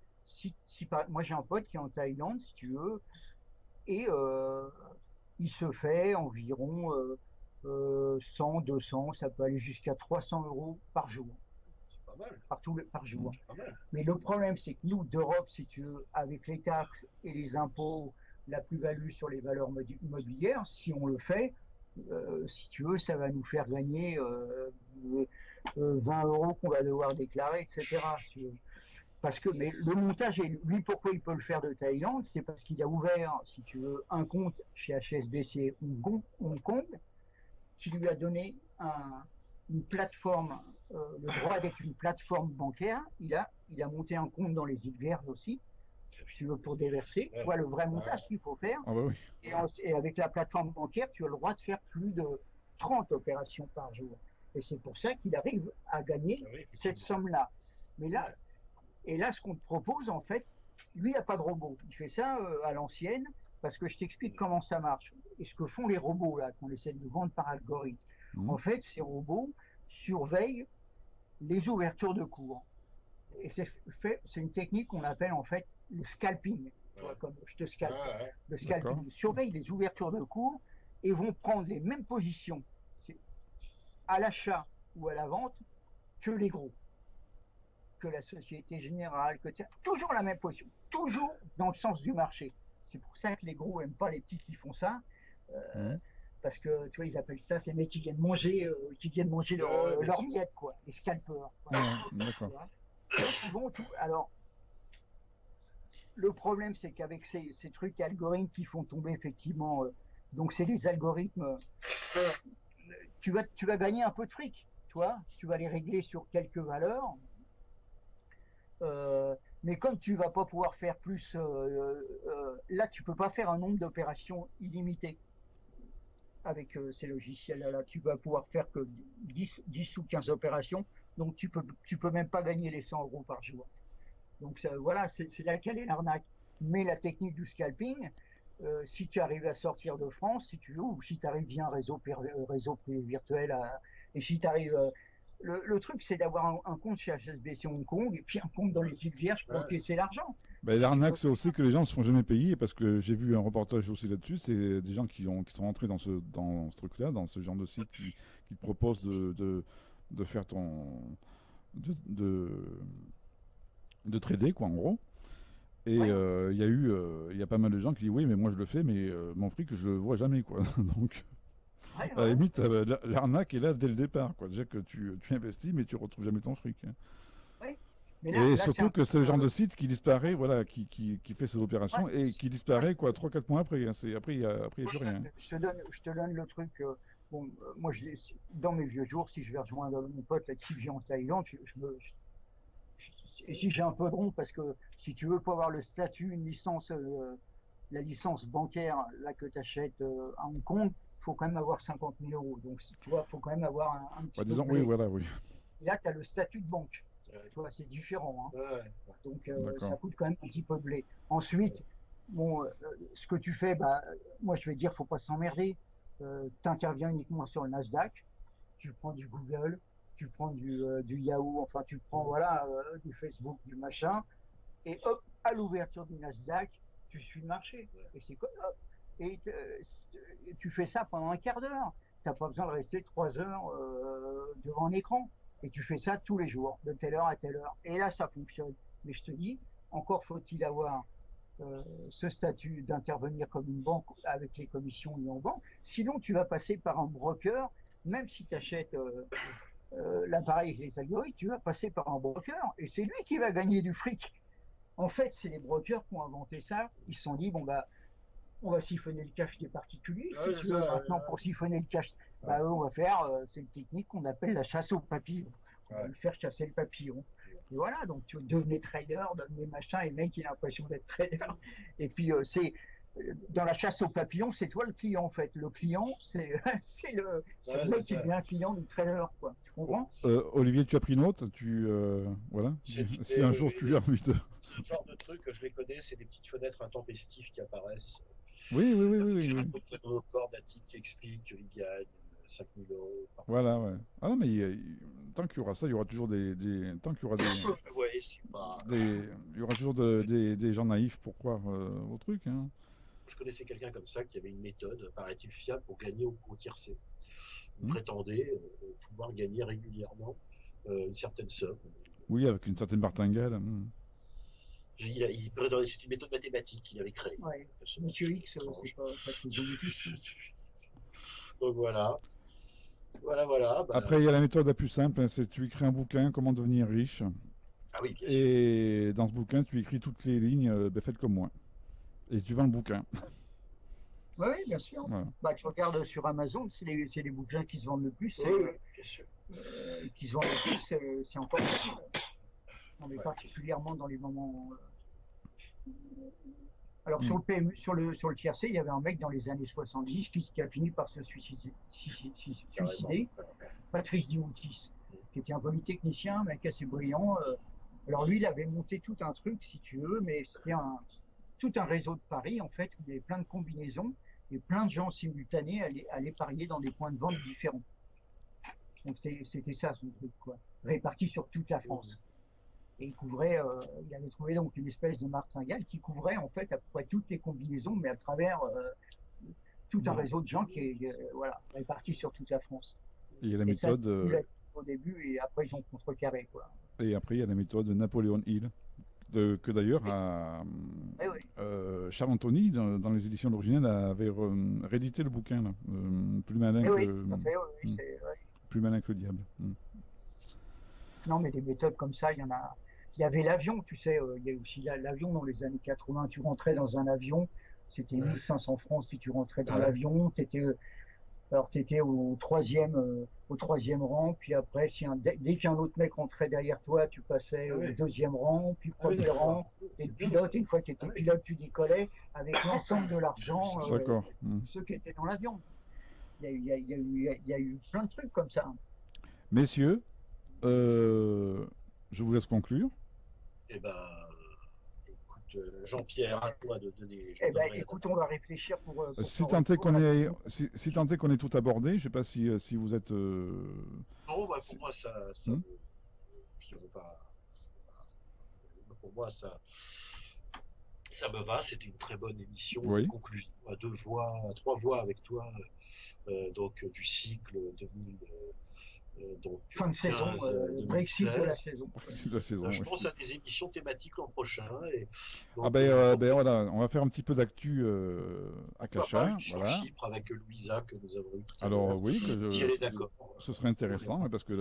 S3: Moi, j'ai un pote qui est en Thaïlande, si tu veux, et il se fait environ 100, 200, ça peut aller jusqu'à 300 € par jour,
S2: C'est pas mal.
S3: par jour.
S2: C'est pas mal.
S3: Mais le problème, c'est que nous, d'Europe, si tu veux, avec les taxes et les impôts, la plus-value sur les valeurs immobilières, si on le fait, si tu veux, ça va nous faire gagner 20 € qu'on va devoir déclarer, etc. Si tu veux. Parce que, mais le montage, lui, pourquoi il peut le faire de Thaïlande, c'est parce qu'il a ouvert, si tu veux, un compte chez HSBC Hong Kong, qui lui a donné une plateforme, le droit d'être une plateforme bancaire. Il a monté un compte dans les îles Vierges aussi, si tu veux, pour déverser.
S2: Ouais.
S3: Voilà le vrai montage qu'il faut faire.
S1: Ah bah oui.
S3: Et avec la plateforme bancaire, tu as le droit de faire plus de 30 opérations par jour. Et c'est pour ça qu'il arrive à gagner cette somme-là. Mais là, et là, ce qu'on te propose, en fait, lui, il n'a pas de robot. Il fait ça à l'ancienne, parce que je t'explique comment ça marche. Et ce que font les robots, là, qu'on essaie de vendre par algorithme. En fait, ces robots surveillent les ouvertures de cours. Et c'est une technique qu'on appelle, en fait, le scalping. Comme je te scalpe. Le scalping. Ils surveillent les ouvertures de cours et vont prendre les mêmes positions à l'achat ou à la vente que les gros. Que la Société Générale, toujours la même position, toujours dans le sens du marché. C'est pour ça que les gros n'aiment pas les petits qui font ça, parce que tu vois, ils appellent ça ces mecs qui viennent manger, leur miette, quoi, les scalpeurs.
S1: D'accord.
S3: Alors, le problème, c'est qu'avec ces trucs algorithmes qui font tomber effectivement, donc c'est les algorithmes, tu vas gagner un peu de fric, toi, tu vas les régler sur quelques valeurs. Mais comme tu vas pas pouvoir faire plus, là tu peux pas faire un nombre d'opérations illimité avec ces logiciels-là. Tu vas pouvoir faire que 10 ou 15 opérations, donc tu peux même pas gagner les 100 € par jour. Donc ça, voilà, c'est là qu'elle est l'arnaque. Mais la technique du scalping, si tu arrives à sortir de France, si tu veux, ou si tu arrives via un réseau virtuel, et si tu arrives... Le truc, c'est d'avoir un compte chez HSBC Hong Kong et puis un compte dans les îles Vierges pour encaisser l'argent.
S1: Bah, l'arnaque, c'est aussi que les gens ne se font jamais payer, parce que j'ai vu un reportage aussi là-dessus. C'est des gens qui sont rentrés dans ce truc-là, dans ce genre de site qui te propose de faire de trader, quoi, en gros. Et il y a pas mal de gens qui disent oui, mais moi je le fais, mais mon fric, je le vois jamais, quoi. Donc. À la limite, l'arnaque est là dès le départ, quoi. Déjà que tu investis, mais tu retrouves jamais ton fric.
S3: Oui.
S1: Et surtout que c'est le genre de site qui disparaît, voilà, qui fait ses opérations et qui disparaît, quoi, 3-4 mois après. Après, il n'y a plus rien.
S3: Je te donne le truc. Bon, moi, dans mes vieux jours, si je vais rejoindre mon pote là, qui vit en Thaïlande, et si j'ai un peu de rond, parce que si tu veux pas avoir le statut, une licence, la licence bancaire là que tu achètes à Hong Kong, il faut quand même avoir 50 000 €. Donc, tu vois, il faut quand même avoir un petit peu
S1: disons, oui, voilà, oui.
S3: Et là, tu as le statut de banque. Tu vois, c'est différent. Hein. Donc, ça coûte quand même un petit peu de blé. Ensuite, bon, ce que tu fais, moi, je vais dire, faut pas s'emmerder. Tu interviens uniquement sur le Nasdaq. Tu prends du Google, tu prends du Yahoo, enfin, tu prends, voilà, du Facebook, du machin. Et hop, à l'ouverture du Nasdaq, tu suis le marché. Et c'est comme hop. Et tu fais ça pendant un quart d'heure. Tu n'as pas besoin de rester 3 heures devant un écran. Et tu fais ça tous les jours, de telle heure à telle heure. Et là, ça fonctionne. Mais je te dis, encore faut-il avoir ce statut d'intervenir comme une banque avec les commissions liées en banque. Sinon, tu vas passer par un broker, même si tu achètes l'appareil avec les algorithmes, tu vas passer par un broker et c'est lui qui va gagner du fric. En fait, c'est les brokers qui ont inventé ça. Ils se sont dit, bon, on va siphonner le cash des particuliers. Si tu veux, maintenant, pour siphonner le cash, on va faire, c'est une technique qu'on appelle la chasse au papillon. On va lui faire chasser le papillon. Et voilà, donc tu devenais trader, devenais machin, et le mec, il a l'impression d'être trader. Et puis, dans la chasse au papillon, c'est toi le client, en fait. Le client, c'est le mec qui devient client du trader, quoi. Tu comprends
S1: Olivier, tu as pris note voilà. Si un jour tu as envie de...
S2: Ce genre de truc, je les connais, c'est des petites fenêtres intempestives qui apparaissent.
S1: Oui.
S2: Un peu de corps d'un type qui explique qu'il gagne 5 000 euros par mois.
S1: Voilà, ouais. Ah non, mais tant qu'il y aura ça, il y aura toujours tant qu'il y aura
S2: Ouais, c'est pas.
S1: il y aura toujours des gens naïfs pour croire au truc, hein.
S2: Je connaissais quelqu'un comme ça qui avait une méthode, paraît-il, fiable pour gagner au tiercé. Il
S1: Hmm.
S2: prétendait pouvoir gagner régulièrement une certaine somme.
S1: Oui, avec une certaine martingale. Hmm.
S2: Il prétendait, c'est une méthode mathématique qu'il avait créée.
S3: Ouais.
S2: Absolument
S3: Monsieur X,
S2: étrange.
S3: c'est pas très élitisme.
S2: Donc voilà. Voilà. Bah,
S1: Après, il y a la méthode la plus simple, hein, c'est tu écris un bouquin, comment devenir riche.
S2: ah oui, bien sûr.
S1: Et dans ce bouquin, tu écris toutes les lignes, ben, faites comme moi. Et tu vends le bouquin.
S3: Oui, bien sûr.
S1: Voilà.
S3: Bah, tu regardes sur Amazon, c'est les bouquins qui se vendent le plus.
S2: Oui, bien sûr.
S3: Qui se vendent le plus, c'est encore possible. On est
S2: Ouais.
S3: particulièrement dans les moments. Alors
S1: Mm.
S3: sur le PMU, sur le tiercé, il y avait un mec dans les années 70 qui a fini par se suicider,
S2: Carrément.
S3: Patrice Dimoutis, qui était un polytechnicien, un mec assez brillant. Alors lui, il avait monté tout un truc, si tu veux, mais c'était tout un réseau de paris, en fait, où il y avait plein de combinaisons et plein de gens simultanés allaient parier dans des points de vente différents. Donc c'était ça son truc, quoi, réparti sur toute la France. Et il avait trouvé donc une espèce de martingale qui couvrait en fait à peu près toutes les combinaisons, mais à travers tout un réseau de gens qui est voilà, réparti sur toute la France.
S1: Et il y a la
S3: Et ça,
S1: méthode,
S3: au début, et après ils ont contrecarré, quoi.
S1: et après il y a la méthode de Napoléon Hill, que d'ailleurs Charles Anthony, dans les éditions originales, avait réédité le bouquin, là, plus malin
S3: Oui,
S1: que,
S3: tout à fait, oui, ouais.
S1: plus malin que le diable.
S3: Non, mais des méthodes comme ça, il y en a. Il y avait l'avion, tu sais, il y a aussi l'avion dans les années 80. Tu rentrais dans un avion, c'était 1500 francs si tu rentrais dans l'avion. Alors, tu étais au troisième rang, puis après, dès qu'un autre mec rentrait derrière toi, tu passais au deuxième rang, puis premier rang, et le pilote, une fois que tu étais pilote, tu décollais avec l'ensemble de l'argent
S1: D'accord.
S3: de ceux qui étaient dans l'avion. Il y a eu plein de trucs comme ça.
S1: Messieurs, je vous laisse conclure.
S2: Eh ben, écoute, Jean-Pierre, à toi de donner.
S3: Eh ben, écoute, on va réfléchir pour
S1: Si tant est qu'on est, si tant est qu'on est tout abordé, je ne sais pas si vous êtes.
S2: Non, bah, pour moi, puis pour moi, ça me va. C'était une très bonne émission.
S1: Oui.
S2: Conclusion à 3 voix avec toi, donc du cycle 2000. Donc,
S3: fin de saison, Brexit de la saison.
S1: Brexit de la saison.
S2: Je pense à des émissions thématiques l'an prochain.
S1: Donc, voilà, on va faire un petit peu d'actu à Cachin.
S2: Sur Chypre avec Louisa que nous avons eu.
S1: Alors oui,
S2: si elle est d'accord.
S1: Ce serait intéressant parce que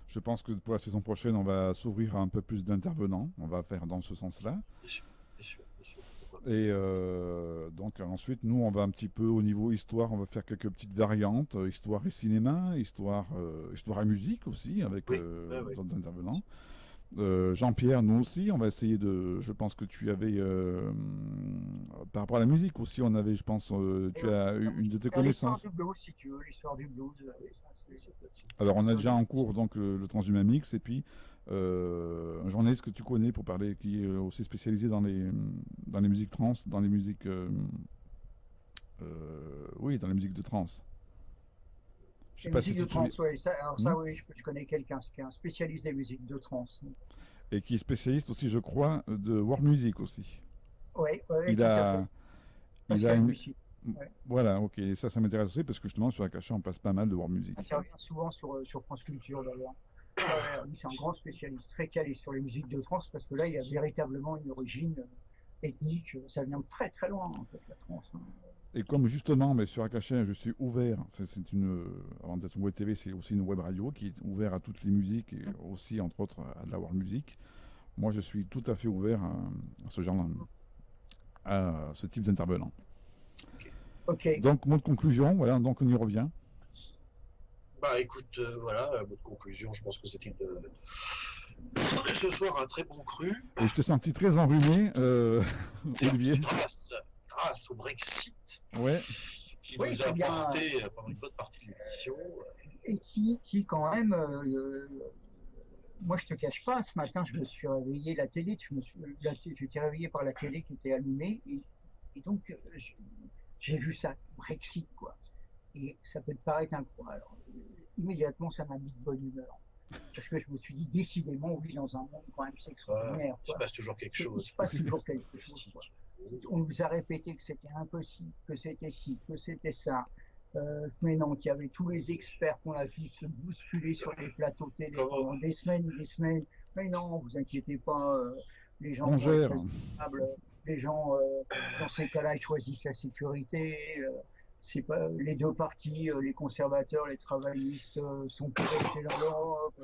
S1: je pense que pour la saison prochaine, on va s'ouvrir à un peu plus d'intervenants. On va faire dans ce sens-là.
S2: Bien sûr.
S1: Et donc ensuite, nous, on va un petit peu au niveau histoire, on va faire quelques petites variantes, histoire et cinéma, histoire et musique aussi, avec d'autres intervenants. Jean-Pierre, nous aussi, on va essayer de... Je pense que tu avais... par rapport à la musique aussi, on avait, je pense, tu as eu une de tes connaissances.
S3: L'histoire du blues, si tu veux, l'histoire du blues.
S1: Alors, on a déjà en cours donc le Transhumamix, et puis un journaliste que tu connais pour parler, qui est aussi spécialisé dans les musiques trans, dans les musiques... oui, dans les musiques de trans.
S3: Je sais pas si tu trans, ouais, oui, je connais quelqu'un qui est un spécialiste des musiques de trans.
S1: Et qui est spécialiste aussi, je crois, de world music aussi.
S3: Oui,
S1: il a une...
S3: Ouais.
S1: Voilà, ok, ça m'intéresse aussi parce que justement sur Akasha on passe pas mal de world music.
S3: Ça revient souvent sur France Culture d'ailleurs. Lui c'est un grand spécialiste, très calé sur les musiques de trance parce que là il y a véritablement une origine ethnique, ça vient de très très loin en fait la trance.
S1: Et comme justement, mais sur Akasha je suis ouvert, avant d'être une web TV, c'est aussi une web radio qui est ouverte à toutes les musiques et aussi entre autres à de la world music. Moi je suis tout à fait ouvert à ce genre, à ce type d'intervenant.
S3: Okay.
S1: Donc, mot de conclusion, voilà, donc on y revient.
S2: Bah écoute, voilà, mot de conclusion, je pense que c'était ce soir un très bon cru.
S1: Et je te sentis très enrhumé, Olivier.
S2: Grâce au Brexit,
S1: ouais.
S2: qui nous a apporté pendant une bonne partie de l'émission.
S3: Et qui quand même, moi je te cache pas, ce matin je me suis réveillé, la télé, j'étais réveillé par la télé qui était allumée, et donc j'ai vu ça, Brexit, quoi. Et ça peut te paraître incroyable. Alors, immédiatement, ça m'a mis de bonne humeur. Parce que je me suis dit, décidément, on vit dans un monde quand même, c'est extraordinaire.
S2: Il se passe toujours quelque chose.
S3: Il se passe toujours quelque chose. Quoi. On nous a répété que c'était impossible, que c'était ci, que c'était ça. Mais non, qu'il y avait tous les experts qu'on a vu se bousculer sur les plateaux télé pendant des semaines et des semaines. Mais non, vous inquiétez pas, les gens
S1: On gère.
S3: Les gens, dans ces cas-là, ils choisissent la sécurité. C'est pas les deux partis, les conservateurs, les travaillistes, sont pour rester dans l'Europe.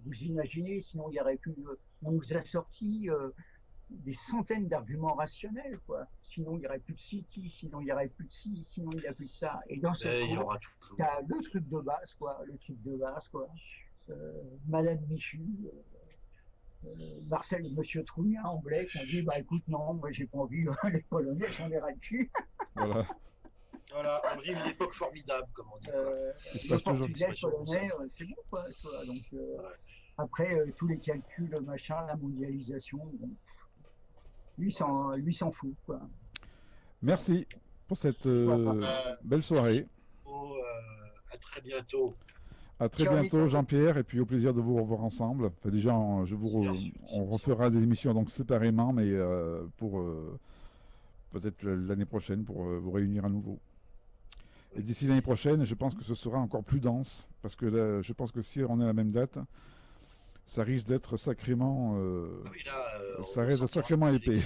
S3: Vous imaginez, sinon il y aurait plus. On nous a sorti des centaines d'arguments rationnels, quoi. Sinon il n'y aurait plus de City, sinon il n'y aurait plus de ci, sinon il n'y a plus de ça. Et dans ce cas, tu as le truc de base, quoi. Le truc de base, quoi. Madame Michu. Marcel et Monsieur Trouillin en Blec ont dit bah écoute non, moi j'ai pas envie, les Polonais j'en ai ras le cul.
S2: Voilà, on vit une époque formidable, comme on dit.
S3: Le Portugais, le Polonais, c'est bon quoi. Donc après tous les calculs, machin, la mondialisation, bon, lui s'en fout quoi.
S1: Merci pour cette belle soirée.
S2: À très bientôt.
S1: À très bientôt, Jean-Pierre, et puis au plaisir de vous revoir ensemble. Enfin, déjà, on refera des émissions donc séparément, mais pour peut-être l'année prochaine pour vous réunir à nouveau. Et d'ici l'année prochaine, je pense que ce sera encore plus dense, parce que là, je pense que si on est à la même date, ça risque d'être sacrément, ça risque d'être sacrément épais.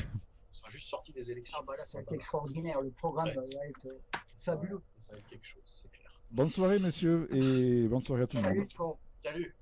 S2: On sera juste sorti des élections.
S3: Ah bah là, ça va être extraordinaire. Le programme va être fabuleux.
S2: Ça va être quelque chose, c'est clair.
S1: Bonne soirée, messieurs, et bonne soirée à tout le monde.
S3: Salut.
S2: Salut.